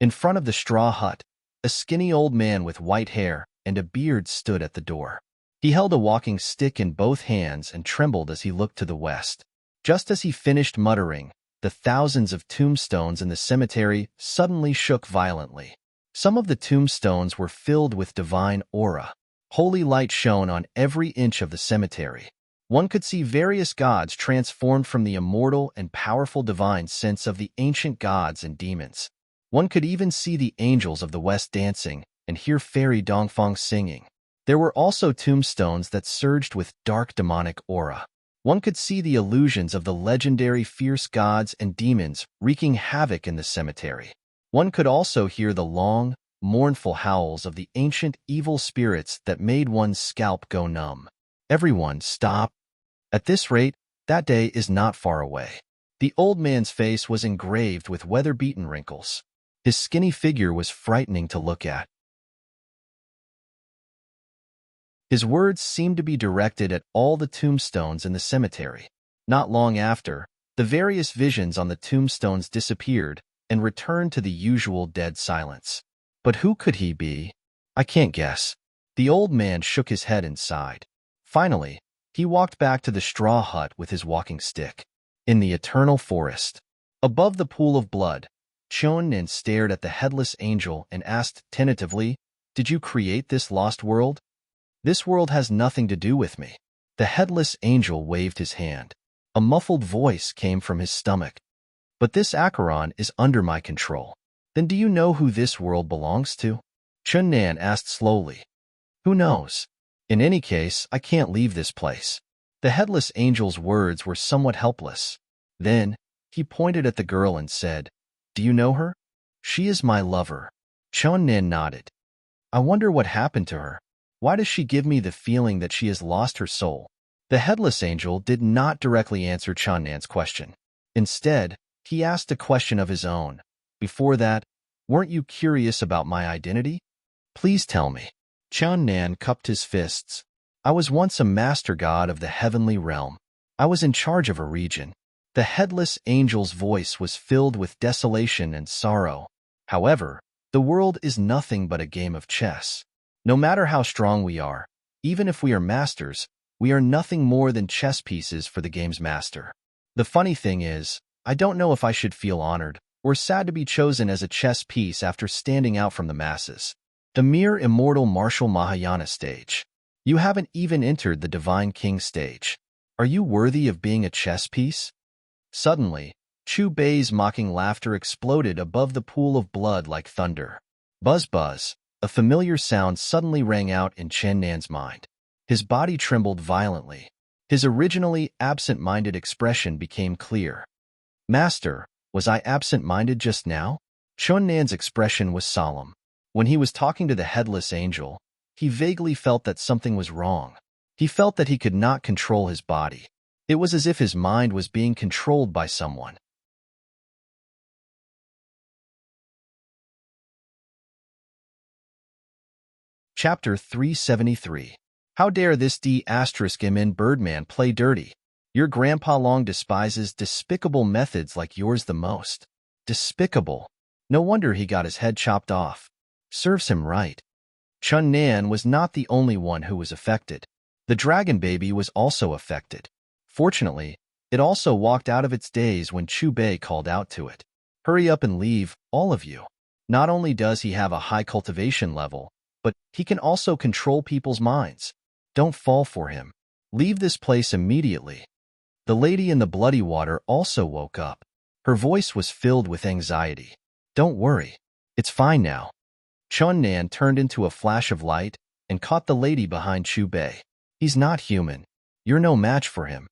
In front of the straw hut, a skinny old man with white hair and a beard stood at the door. He held a walking stick in both hands and trembled as he looked to the west. Just as he finished muttering, the thousands of tombstones in the cemetery suddenly shook violently. Some of the tombstones were filled with divine aura. Holy light shone on every inch of the cemetery. One could see various gods transformed from the immortal and powerful divine sense of the ancient gods and demons. One could even see the angels of the west dancing and hear fairy dongfang singing. There were also tombstones that surged with dark demonic aura. One could see the illusions of the legendary fierce gods and demons wreaking havoc in the cemetery. One could also hear the long, mournful howls of the ancient evil spirits that made one's scalp go numb. Everyone, stop. At this rate, that day is not far away. The old man's face was engraved with weather-beaten wrinkles. His skinny figure was frightening to look at. His words seemed to be directed at all the tombstones in the cemetery. Not long after, the various visions on the tombstones disappeared and returned to the usual dead silence. But who could he be? I can't guess. The old man shook his head and sighed. Finally, he walked back to the straw hut with his walking stick. In the eternal forest, above the pool of blood, Chun stared at the headless angel and asked tentatively, "Did you create this lost world?" "This world has nothing to do with me." The headless angel waved his hand. A muffled voice came from his stomach. "But this Acheron is under my control." "Then do you know who this world belongs to?" Chun asked slowly. "Who knows? In any case, I can't leave this place." The headless angel's words were somewhat helpless. Then, he pointed at the girl and said, "Do you know her?" "She is my lover." Chun nodded. "I wonder what happened to her. Why does she give me the feeling that she has lost her soul?" The headless angel did not directly answer Chun's question. Instead, he asked a question of his own. "Before that, weren't you curious about my identity? Please tell me." Chun cupped his fists. "I was once a master god of the heavenly realm. I was in charge of a region." The headless angel's voice was filled with desolation and sorrow. "However, the world is nothing but a game of chess. No matter how strong we are, even if we are masters, we are nothing more than chess pieces for the game's master. The funny thing is, I don't know if I should feel honored or sad to be chosen as a chess piece after standing out from the masses. The mere immortal martial Mahayana stage. You haven't even entered the Divine King stage. Are you worthy of being a chess piece?" Suddenly, Chu Bei's mocking laughter exploded above the pool of blood like thunder. Buzz buzz, a familiar sound suddenly rang out in Chun's mind. His body trembled violently. His originally absent-minded expression became clear. "Master, was I absent-minded just now?" Chun's expression was solemn. When he was talking to the headless angel, he vaguely felt that something was wrong. He felt that he could not control his body. It was as if his mind was being controlled by someone. Chapter 373. How dare this D***MN Birdman play dirty? Your grandpa long despises despicable methods like yours the most. Despicable. No wonder he got his head chopped off. Serves him right. Chun was not the only one who was affected. The dragon baby was also affected. Fortunately, it also walked out of its daze when Chu Bei called out to it. "Hurry up and leave, all of you." Not only does he have a high cultivation level, but he can also control people's minds. Don't fall for him. Leave this place immediately. The lady in the bloody water also woke up. Her voice was filled with anxiety. "Don't worry. It's fine now." Chun turned into a flash of light and caught the lady behind Chu Bei. "He's not human. You're no match for him."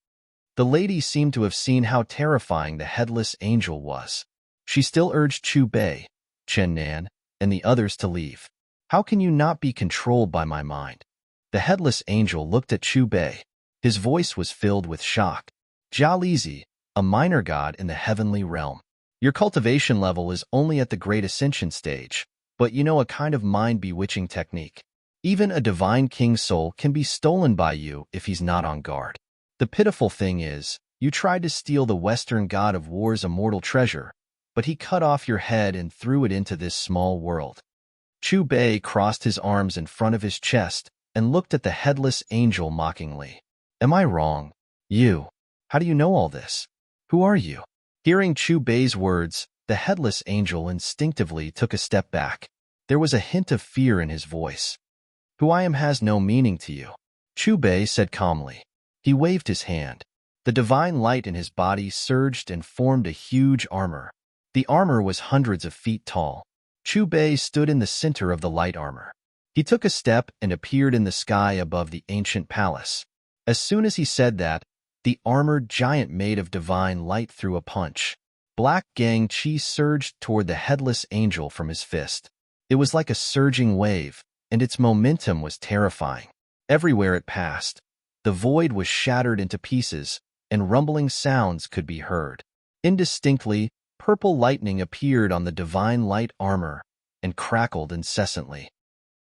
The lady seemed to have seen how terrifying the headless angel was. She still urged Chu Bei, Chun and the others to leave. "How can you not be controlled by my mind?" The headless angel looked at Chu Bei. His voice was filled with shock. "Jia Lizi, a minor god in the heavenly realm. Your cultivation level is only at the Great Ascension stage, but you know a kind of mind-bewitching technique. Even a divine king's soul can be stolen by you if he's not on guard. The pitiful thing is, you tried to steal the Western god of war's immortal treasure, but he cut off your head and threw it into this small world." Chu Bei crossed his arms in front of his chest and looked at the headless angel mockingly. "Am I wrong? You. How do you know all this? Who are you?" Hearing Chu Bei's words, the headless angel instinctively took a step back. There was a hint of fear in his voice. "Who I am has no meaning to you," Chu Bei said calmly. He waved his hand. The divine light in his body surged and formed a huge armor. The armor was hundreds of feet tall. Chu Bei stood in the center of the light armor. He took a step and appeared in the sky above the ancient palace. As soon as he said that, the armored giant made of divine light threw a punch. Black Gang Chi surged toward the headless angel from his fist. It was like a surging wave, and its momentum was terrifying. Everywhere it passed, the void was shattered into pieces, and rumbling sounds could be heard. Indistinctly, purple lightning appeared on the divine light armor and crackled incessantly.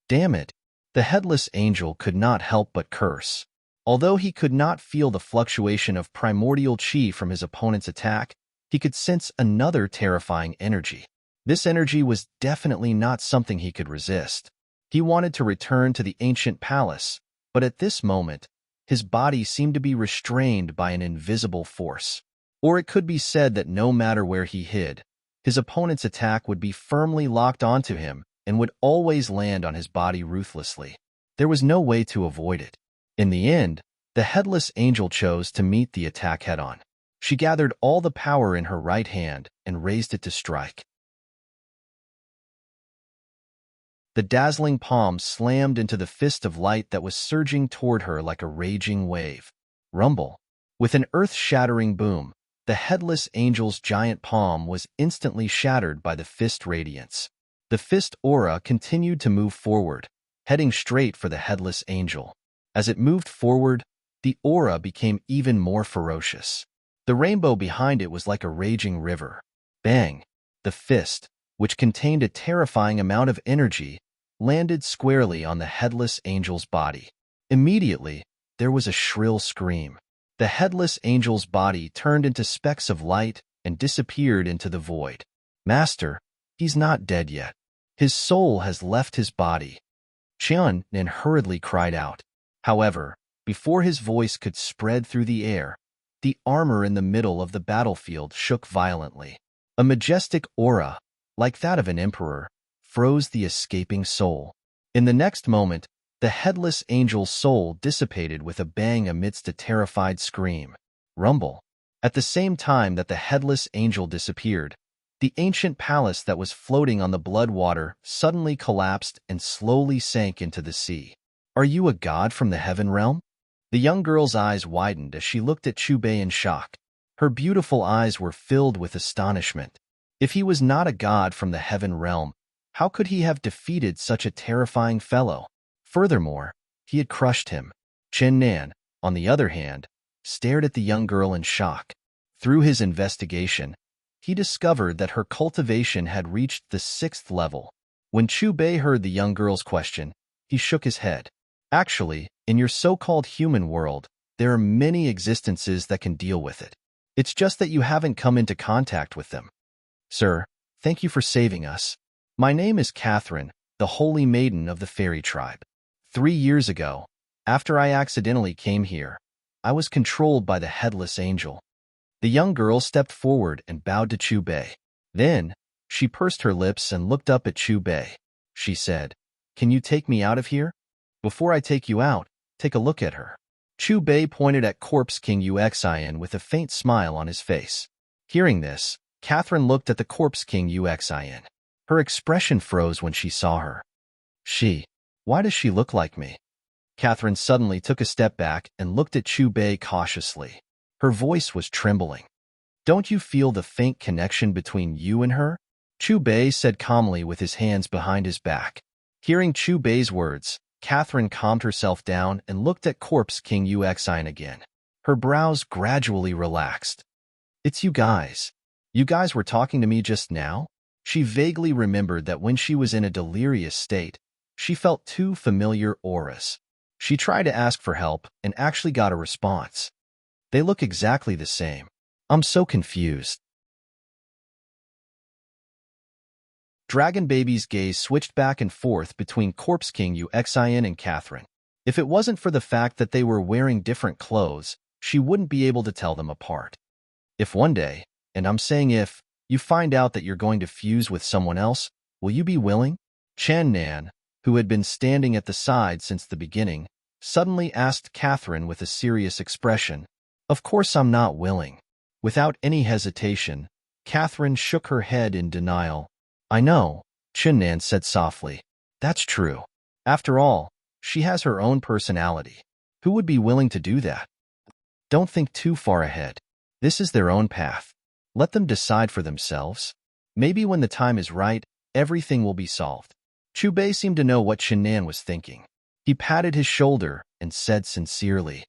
"Damn it!" The headless angel could not help but curse. Although he could not feel the fluctuation of primordial chi from his opponent's attack, he could sense another terrifying energy. This energy was definitely not something he could resist. He wanted to return to the ancient palace, but at this moment, his body seemed to be restrained by an invisible force. Or it could be said that no matter where he hid, his opponent's attack would be firmly locked onto him and would always land on his body ruthlessly. There was no way to avoid it. In the end, the headless angel chose to meet the attack head-on. She gathered all the power in her right hand and raised it to strike. The dazzling palm slammed into the fist of light that was surging toward her like a raging wave. Rumble. With an earth-shattering boom, the headless angel's giant palm was instantly shattered by the fist radiance. The fist aura continued to move forward, heading straight for the headless angel. As it moved forward, the aura became even more ferocious. The rainbow behind it was like a raging river. Bang! The fist, which contained a terrifying amount of energy, landed squarely on the headless angel's body. Immediately, there was a shrill scream. The headless angel's body turned into specks of light and disappeared into the void. Master, he's not dead yet. His soul has left his body. Qian hurriedly cried out. However, before his voice could spread through the air, the armor in the middle of the battlefield shook violently. A majestic aura, like that of an emperor, froze the escaping soul. In the next moment, the headless angel's soul dissipated with a bang amidst a terrified scream. Rumble. At the same time that the headless angel disappeared, the ancient palace that was floating on the blood water suddenly collapsed and slowly sank into the sea. Are you a god from the heaven realm? The young girl's eyes widened as she looked at Chu Bei in shock. Her beautiful eyes were filled with astonishment. If he was not a god from the heaven realm, how could he have defeated such a terrifying fellow? Furthermore, he had crushed him. Chen Nan, on the other hand, stared at the young girl in shock. Through his investigation, he discovered that her cultivation had reached the 6th level. When Chu Bei heard the young girl's question, he shook his head. Actually, in your so-called human world, there are many existences that can deal with it. It's just that you haven't come into contact with them. Sir, thank you for saving us. My name is Catherine, the holy maiden of the fairy tribe. 3 years ago, after I accidentally came here, I was controlled by the headless angel. The young girl stepped forward and bowed to Chu Bei. Then, she pursed her lips and looked up at Chu Bei. She said, "Can you take me out of here? Before I take you out, take a look at her." Chu Bei pointed at Corpse King Uxian with a faint smile on his face. Hearing this, Catherine looked at the Corpse King Uxian. Her expression froze when she saw her. Why does she look like me? Catherine suddenly took a step back and looked at Chu Bei cautiously. Her voice was trembling. Don't you feel the faint connection between you and her? Chu Bei said calmly with his hands behind his back. Hearing Chu Bei's words, Catherine calmed herself down and looked at Corpse King Uxian again. Her brows gradually relaxed. It's you guys. You guys were talking to me just now? She vaguely remembered that when she was in a delirious state, she felt 2 familiar auras. She tried to ask for help and actually got a response. They look exactly the same. I'm so confused. Dragon Baby's gaze switched back and forth between Corpse King Uxian and Catherine. If it wasn't for the fact that they were wearing different clothes, she wouldn't be able to tell them apart. If one day, and I'm saying if, you find out that you're going to fuse with someone else, will you be willing? Chen Nan, who had been standing at the side since the beginning, suddenly asked Catherine with a serious expression. Of course I'm not willing. Without any hesitation, Catherine shook her head in denial. I know, Chen Nan said softly. That's true. After all, she has her own personality. Who would be willing to do that? Don't think too far ahead. This is their own path. Let them decide for themselves. Maybe when the time is right, everything will be solved. Chu Bei seemed to know what Chen Nan was thinking. He patted his shoulder and said sincerely,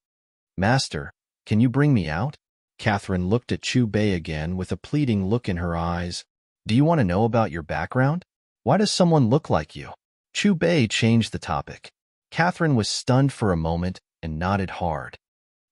Master, can you bring me out? Catherine looked at Chu Bei again with a pleading look in her eyes. Do you want to know about your background? Why does someone look like you? Chu Bei changed the topic. Catherine was stunned for a moment and nodded hard.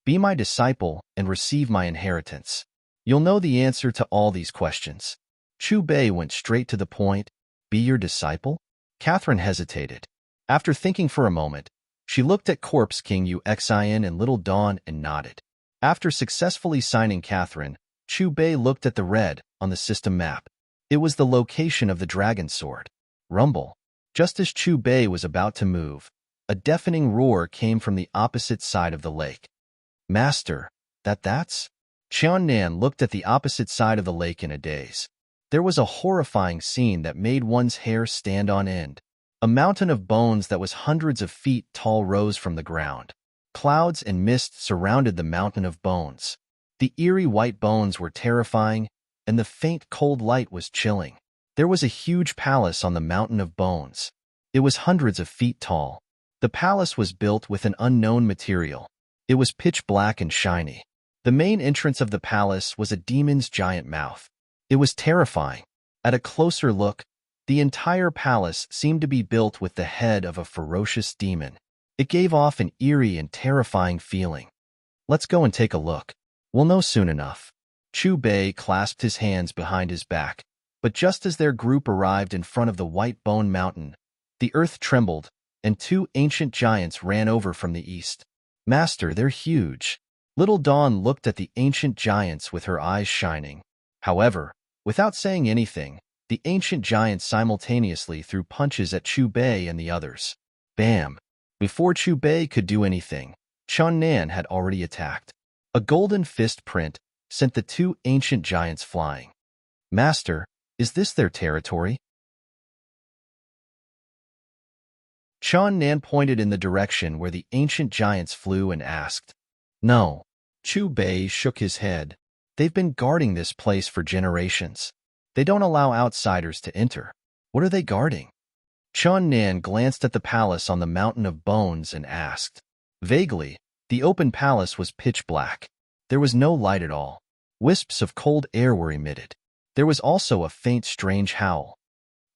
Be my disciple and receive my inheritance. You'll know the answer to all these questions. Chu Bei went straight to the point. Be your disciple? Catherine hesitated. After thinking for a moment, she looked at Corpse King Uxin and Little Dawn and nodded. After successfully signing Catherine, Chu Bei looked at the red on the system map. It was the location of the dragon sword. Rumble. Just as Chu Bei was about to move, a deafening roar came from the opposite side of the lake. Master, that's? Qian Nan looked at the opposite side of the lake in a daze. There was a horrifying scene that made one's hair stand on end. A mountain of bones that was hundreds of feet tall rose from the ground. Clouds and mist surrounded the mountain of bones. The eerie white bones were terrifying, and the faint cold light was chilling. There was a huge palace on the mountain of bones. It was hundreds of feet tall. The palace was built with an unknown material. It was pitch black and shiny. The main entrance of the palace was a demon's giant mouth. It was terrifying. At a closer look, the entire palace seemed to be built with the head of a ferocious demon. It gave off an eerie and terrifying feeling. Let's go and take a look. We'll know soon enough. Chu Bei clasped his hands behind his back, but just as their group arrived in front of the white bone mountain, the earth trembled, and two ancient giants ran over from the east. Master, they're huge. Little Dawn looked at the ancient giants with her eyes shining. However, without saying anything, the ancient giants simultaneously threw punches at Chu Bei and the others. Bam! Before Chu Bei could do anything, Qian Nan had already attacked. A golden fist print sent the two ancient giants flying. Master, is this their territory? Qian Nan pointed in the direction where the ancient giants flew and asked. No. Chu Bei shook his head. They've been guarding this place for generations. They don't allow outsiders to enter. What are they guarding? Qian Nan glanced at the palace on the mountain of bones and asked. Vaguely, the open palace was pitch black. There was no light at all. Wisps of cold air were emitted. There was also a faint, strange howl.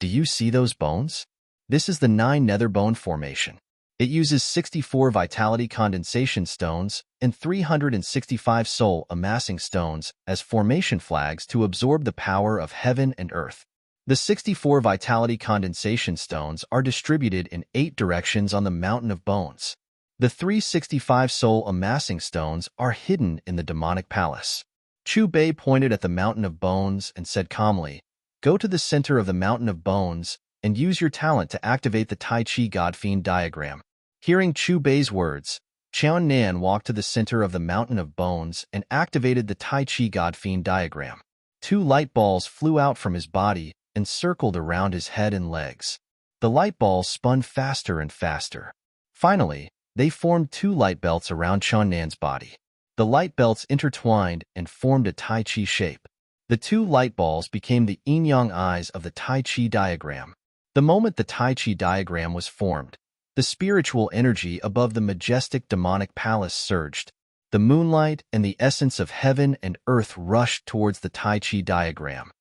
Do you see those bones? This is the 9 nether bone formation. It uses 64 vitality condensation stones and 365 soul amassing stones as formation flags to absorb the power of heaven and earth. The 64 vitality condensation stones are distributed in 8 directions on the mountain of bones. The 365 soul amassing stones are hidden in the demonic palace. Chu Bei pointed at the mountain of bones and said calmly, Go to the center of the mountain of bones and use your talent to activate the Tai Chi God Fiend diagram. Hearing Chu Bei's words, Qian Nan walked to the center of the mountain of bones and activated the Tai Chi God Fiend diagram. 2 light balls flew out from his body and circled around his head and legs. The light balls spun faster and faster. Finally, they formed 2 light belts around Qian Nan's body. The light belts intertwined and formed a Tai Chi shape. The 2 light balls became the yin-yang eyes of the Tai Chi diagram. The moment the Tai Chi diagram was formed, the spiritual energy above the majestic demonic palace surged. The moonlight and the essence of heaven and earth rushed towards the Tai Chi diagram.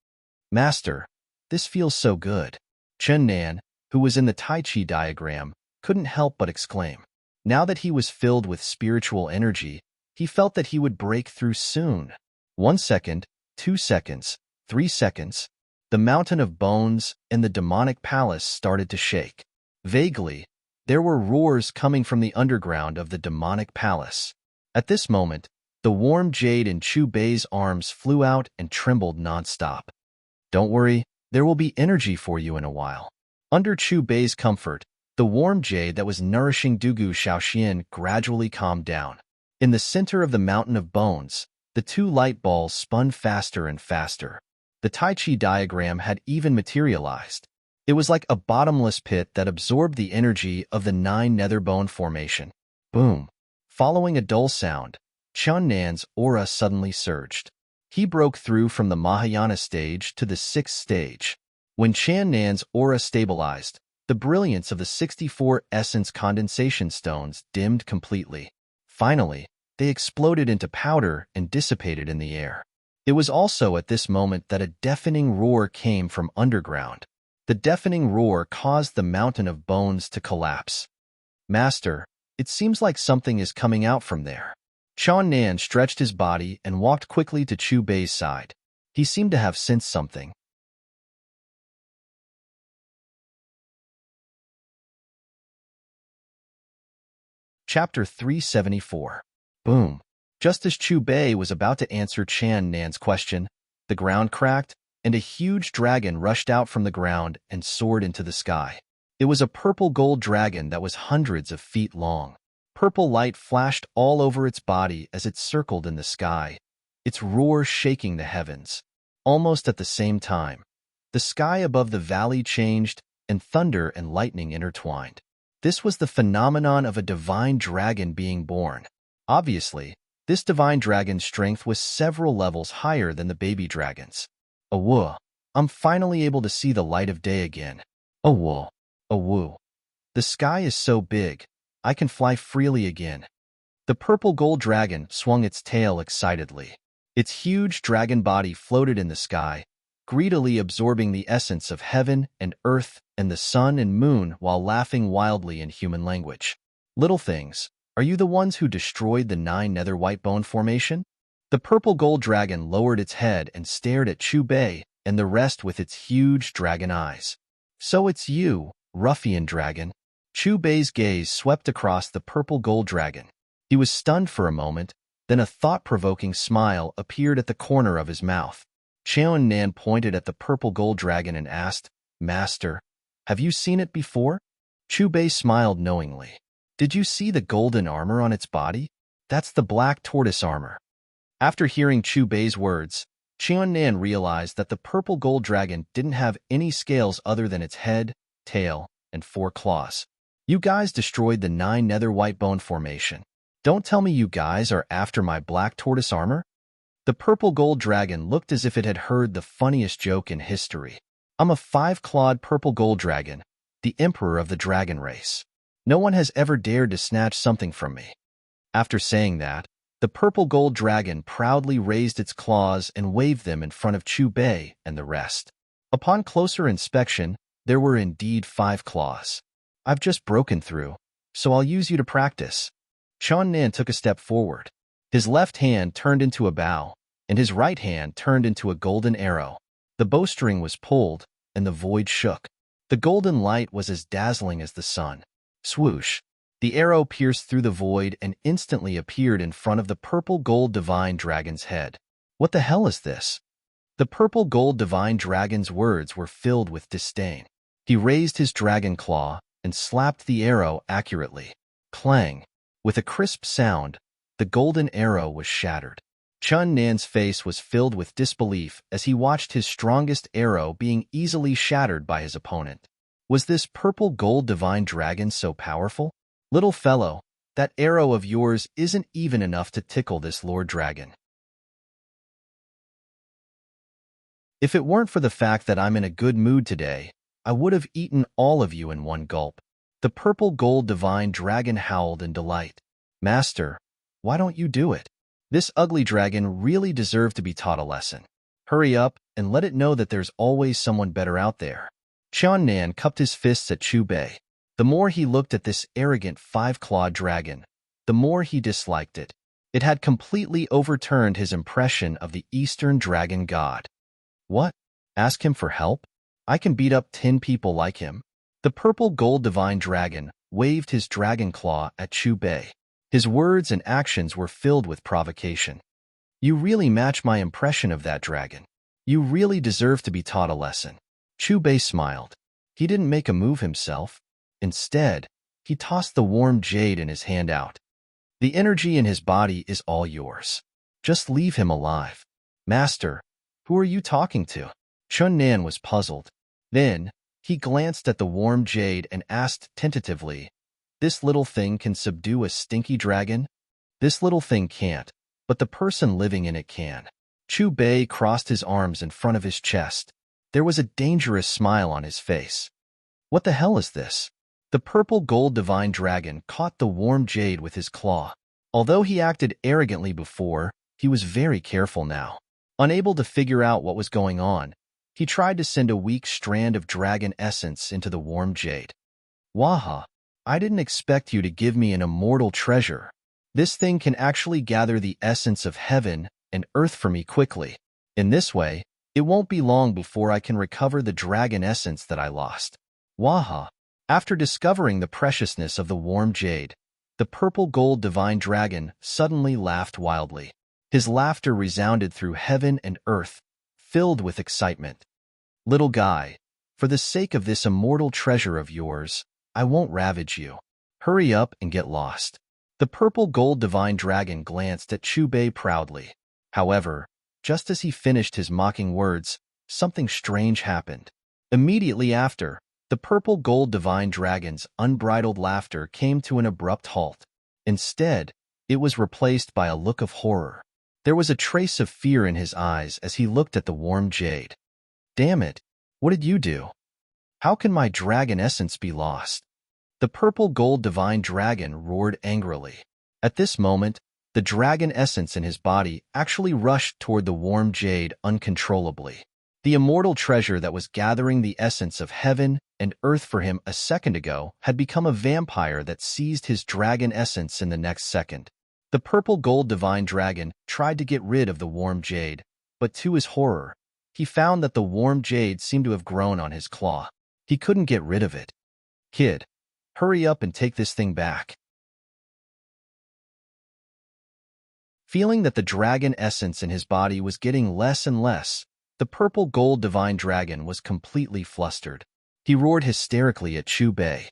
Master, this feels so good. Chen Nan, who was in the Tai Chi diagram, couldn't help but exclaim. Now that he was filled with spiritual energy, he felt that he would break through soon. 1 second, 2 seconds, 3 seconds. The mountain of bones and the demonic palace started to shake. Vaguely, there were roars coming from the underground of the demonic palace. At this moment, the warm jade in Chu Bei's arms flew out and trembled nonstop. Don't worry, there will be energy for you in a while. Under Chu Bei's comfort, the warm jade that was nourishing Dugu Shaoxian gradually calmed down. In the center of the mountain of bones, the 2 light balls spun faster and faster. The Tai Chi diagram had even materialized. It was like a bottomless pit that absorbed the energy of the 9 nether bone formation. Boom! Following a dull sound, Qian Nan's aura suddenly surged. He broke through from the Mahayana stage to the 6th stage. When Qian Nan's aura stabilized, the brilliance of the 64 essence condensation stones dimmed completely. Finally, they exploded into powder and dissipated in the air. It was also at this moment that a deafening roar came from underground. The deafening roar caused the mountain of bones to collapse. Master, it seems like something is coming out from there. Qian Nan stretched his body and walked quickly to Chu Bei's side. He seemed to have sensed something. Chapter 374. Boom. Just as Chu Bei was about to answer Chan Nan's question, the ground cracked, and a huge dragon rushed out from the ground and soared into the sky. It was a purple gold dragon that was hundreds of feet long. Purple light flashed all over its body as it circled in the sky, its roar shaking the heavens. Almost at the same time, the sky above the valley changed, and thunder and lightning intertwined. This was the phenomenon of a divine dragon being born. Obviously, this divine dragon's strength was several levels higher than the baby dragon's. Awoo! I'm finally able to see the light of day again. Awoo! Awoo! The sky is so big, I can fly freely again. The purple gold dragon swung its tail excitedly. Its huge dragon body floated in the sky, greedily absorbing the essence of heaven and earth and the sun and moon while laughing wildly in human language. Little things, are you the ones who destroyed the 9 nether white bone formation? The purple gold dragon lowered its head and stared at Chu Bei and the rest with its huge dragon eyes. So it's you, ruffian dragon. Chu Bei's gaze swept across the purple gold dragon. He was stunned for a moment, then a thought-provoking smile appeared at the corner of his mouth. Xiao Nan pointed at the purple gold dragon and asked, "Master, have you seen it before?" Chu Bei smiled knowingly. "Did you see the golden armor on its body? That's the black tortoise armor." After hearing Chu Bei's words, Xiao Nan realized that the purple gold dragon didn't have any scales other than its head, tail, and 4 claws. You guys destroyed the 9 nether white bone formation. Don't tell me you guys are after my black tortoise armor? The purple gold dragon looked as if it had heard the funniest joke in history. I'm a 5-clawed purple gold dragon, the emperor of the dragon race. No one has ever dared to snatch something from me. After saying that, the purple gold dragon proudly raised its claws and waved them in front of Chu Bei and the rest. Upon closer inspection, there were indeed 5 claws. I've just broken through, so I'll use you to practice. Xiao Nan took a step forward. His left hand turned into a bow, and his right hand turned into a golden arrow. The bowstring was pulled, and the void shook. The golden light was as dazzling as the sun. Swoosh! The arrow pierced through the void and instantly appeared in front of the purple gold divine dragon's head. What the hell is this? The purple gold divine dragon's words were filled with disdain. He raised his dragon claw and slapped the arrow accurately. Clang! With a crisp sound, the golden arrow was shattered. Chun Nan's face was filled with disbelief as he watched his strongest arrow being easily shattered by his opponent. Was this purple gold divine dragon so powerful? Little fellow, that arrow of yours isn't even enough to tickle this Lord Dragon. If it weren't for the fact that I'm in a good mood today, I would have eaten all of you in one gulp. The purple gold divine dragon howled in delight. Master, why don't you do it? This ugly dragon really deserved to be taught a lesson. Hurry up and let it know that there's always someone better out there. Xiao Nan cupped his fists at Chu Bei. The more he looked at this arrogant 5-clawed dragon, the more he disliked it. It had completely overturned his impression of the Eastern dragon god. What? Ask him for help? I can beat up 10 people like him. The purple gold divine dragon waved his dragon claw at Chu Bei. His words and actions were filled with provocation. You really match my impression of that dragon. You really deserve to be taught a lesson. Chu Bei smiled. He didn't make a move himself. Instead, he tossed the warm jade in his hand out. The energy in his body is all yours. Just leave him alive. Master, who are you talking to? Chun Nan was puzzled. Then, he glanced at the warm jade and asked tentatively, This little thing can subdue a stinky dragon? This little thing can't, but the person living in it can. Chu Bei crossed his arms in front of his chest. There was a dangerous smile on his face. What the hell is this? The purple gold divine dragon caught the warm jade with his claw. Although he acted arrogantly before, he was very careful now. Unable to figure out what was going on, he tried to send a weak strand of dragon essence into the warm jade. Waha, I didn't expect you to give me an immortal treasure. This thing can actually gather the essence of heaven and earth for me quickly. In this way, it won't be long before I can recover the dragon essence that I lost. Waha. After discovering the preciousness of the warm jade, the purple gold divine dragon suddenly laughed wildly. His laughter resounded through heaven and earth, filled with excitement. Little guy, for the sake of this immortal treasure of yours, I won't ravage you. Hurry up and get lost. The purple gold divine dragon glanced at Chubei proudly. However, just as he finished his mocking words, something strange happened. Immediately after, the purple gold divine dragon's unbridled laughter came to an abrupt halt. Instead, it was replaced by a look of horror. There was a trace of fear in his eyes as he looked at the warm jade. Damn it! What did you do? How can my dragon essence be lost? The purple gold divine dragon roared angrily. At this moment, the dragon essence in his body actually rushed toward the warm jade uncontrollably. The immortal treasure that was gathering the essence of heaven and earth for him a second ago had become a vampire that seized his dragon essence in the next second. The purple gold divine dragon tried to get rid of the warm jade, but to his horror, he found that the warm jade seemed to have grown on his claw. He couldn't get rid of it. Kid, hurry up and take this thing back. Feeling that the dragon essence in his body was getting less and less, the purple gold divine dragon was completely flustered. He roared hysterically at Chubei.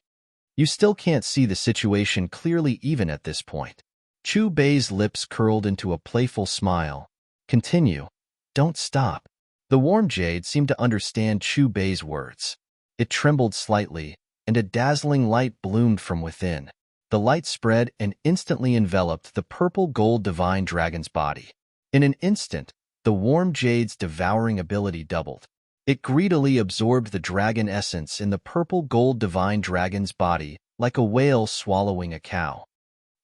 You still can't see the situation clearly even at this point. Chubei's lips curled into a playful smile. Continue. Don't stop. The warm jade seemed to understand Chubei's words. It trembled slightly, and a dazzling light bloomed from within. The light spread and instantly enveloped the purple gold divine dragon's body. In an instant, the warm jade's devouring ability doubled. It greedily absorbed the dragon essence in the purple gold divine dragon's body like a whale swallowing a cow.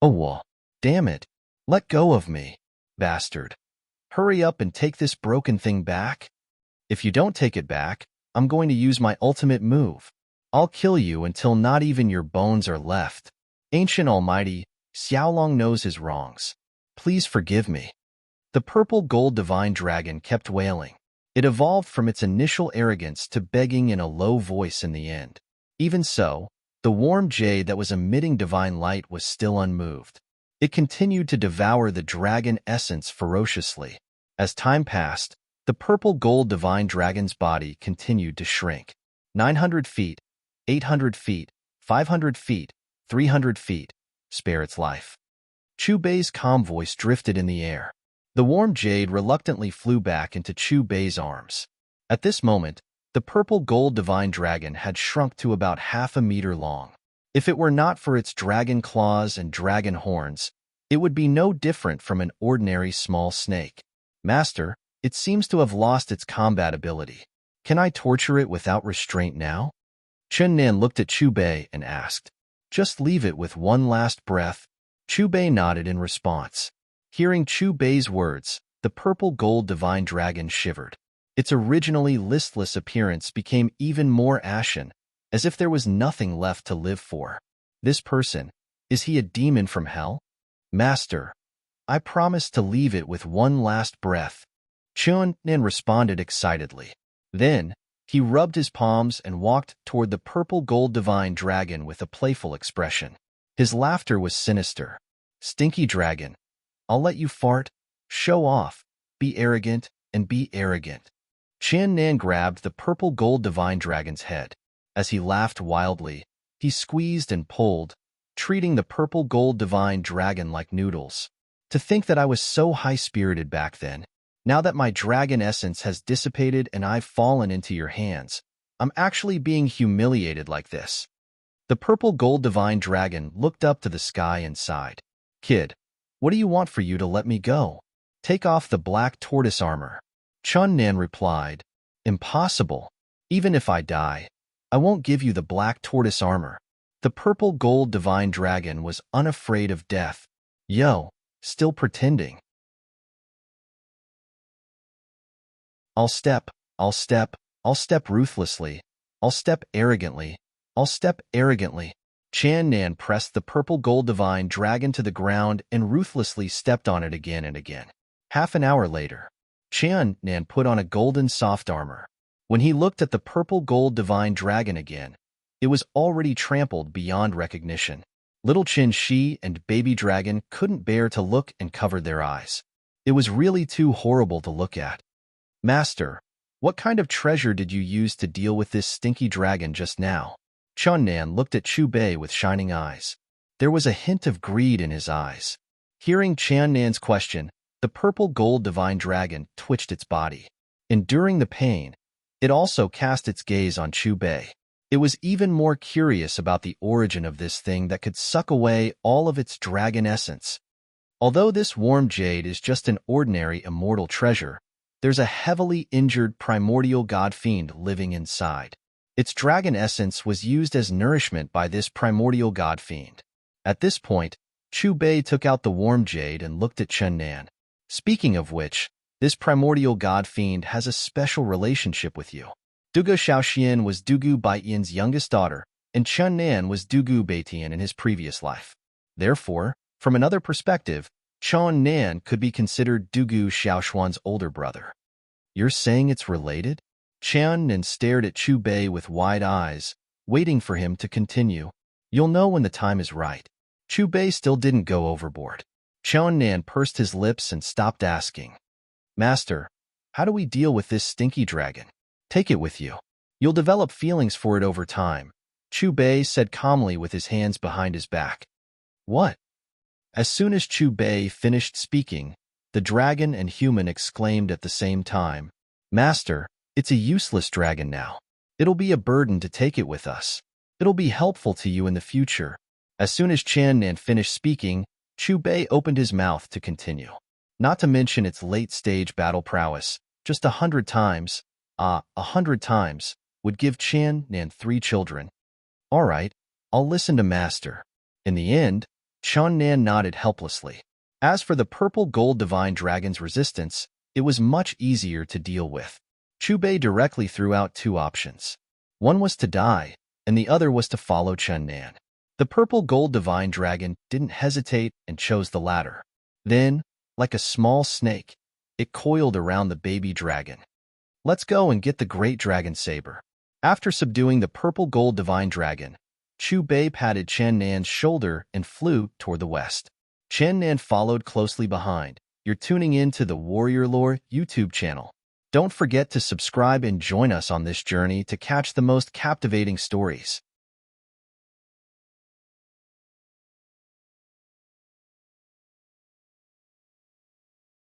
Oh, well, damn it. Let go of me, bastard. Hurry up and take this broken thing back. If you don't take it back, I'm going to use my ultimate move. I'll kill you until not even your bones are left. Ancient Almighty, Xiaolong knows his wrongs. Please forgive me. The purple gold divine dragon kept wailing. It evolved from its initial arrogance to begging in a low voice in the end. Even so, the warm jade that was emitting divine light was still unmoved. It continued to devour the dragon essence ferociously. As time passed, the purple gold divine dragon's body continued to shrink. 900 feet, 800 feet, 500 feet, 300 feet, spare its life. Chubei's calm voice drifted in the air. The warm jade reluctantly flew back into Chubei's arms. At this moment, the purple gold divine dragon had shrunk to about half a meter long. If it were not for its dragon claws and dragon horns, it would be no different from an ordinary small snake. Master, it seems to have lost its combat ability. Can I torture it without restraint now? Chen Nan looked at Chubei and asked. Just leave it with one last breath. Chubei nodded in response. Hearing Chubei's words, the purple gold divine dragon shivered. Its originally listless appearance became even more ashen, as if there was nothing left to live for. This person, is he a demon from hell? Master, I promise to leave it with one last breath. Chen Nan responded excitedly. Then, he rubbed his palms and walked toward the purple gold divine dragon with a playful expression. His laughter was sinister. Stinky dragon, I'll let you fart, show off, be arrogant, and be arrogant. Chen Nan grabbed the purple gold divine dragon's head. As he laughed wildly, he squeezed and pulled, treating the purple gold divine dragon like noodles. To think that I was so high-spirited back then. Now that my dragon essence has dissipated and I've fallen into your hands, I'm actually being humiliated like this. The purple gold divine dragon looked up to the sky and sighed. Kid, what do you want for you to let me go? Take off the black tortoise armor. Chun Nan replied, Impossible. Even if I die, I won't give you the black tortoise armor. The purple gold divine dragon was unafraid of death. Yo, still pretending. I'll step ruthlessly. I'll step arrogantly. I'll step arrogantly. Chan Nan pressed the purple gold divine dragon to the ground and ruthlessly stepped on it again and again. Half an hour later, Chan Nan put on a golden soft armor. When he looked at the purple gold divine dragon again, it was already trampled beyond recognition. Little Chin Shi and Baby Dragon couldn't bear to look and covered their eyes. It was really too horrible to look at. Master, what kind of treasure did you use to deal with this stinky dragon just now? Chunnan looked at Chu Bei with shining eyes. There was a hint of greed in his eyes. Hearing Channan's question, the purple gold divine dragon twitched its body. Enduring the pain, it also cast its gaze on Chu Bei. It was even more curious about the origin of this thing that could suck away all of its dragon essence. Although this warm jade is just an ordinary immortal treasure, there's a heavily injured primordial god fiend living inside. Its dragon essence was used as nourishment by this primordial god fiend. At this point, Chu Bei took out the warm jade and looked at Chunnan. Speaking of which, this primordial god fiend has a special relationship with you. Dugu Shaoxian was Dugu Baitian's youngest daughter, and Chunnan was Dugu Baitian in his previous life. Therefore, from another perspective, Chunnan could be considered Dugu Xiaoxuan's older brother. You're saying it's related? Chunnan stared at Chu Bei with wide eyes, waiting for him to continue. You'll know when the time is right. Chu Bei still didn't go overboard. Chunnan pursed his lips and stopped asking. Master, how do we deal with this stinky dragon? Take it with you. You'll develop feelings for it over time, Chu Bei said calmly with his hands behind his back. What? As soon as Chu Bei finished speaking, the dragon and human exclaimed at the same time, Master, it's a useless dragon now. It'll be a burden to take it with us. It'll be helpful to you in the future. As soon as Chunnan finished speaking, Chu Bei opened his mouth to continue. Not to mention its late-stage battle prowess, just 100 times, 100 times, would give Chunnan 3 children. All right, I'll listen to Master. In the end, Chunnan nodded helplessly. As for the purple gold divine dragon's resistance, it was much easier to deal with. Chu Bei directly threw out 2 options. One was to die, and the other was to follow Chunnan. The purple gold divine dragon didn't hesitate and chose the latter. Then, like a small snake, it coiled around the baby dragon. Let's go and get the great dragon saber. After subduing the purple gold divine dragon, Chu Bei patted Chunnan's shoulder and flew toward the west. Chunnan followed closely behind. You're tuning in to the Warrior Lore YouTube channel. Don't forget to subscribe and join us on this journey to catch the most captivating stories.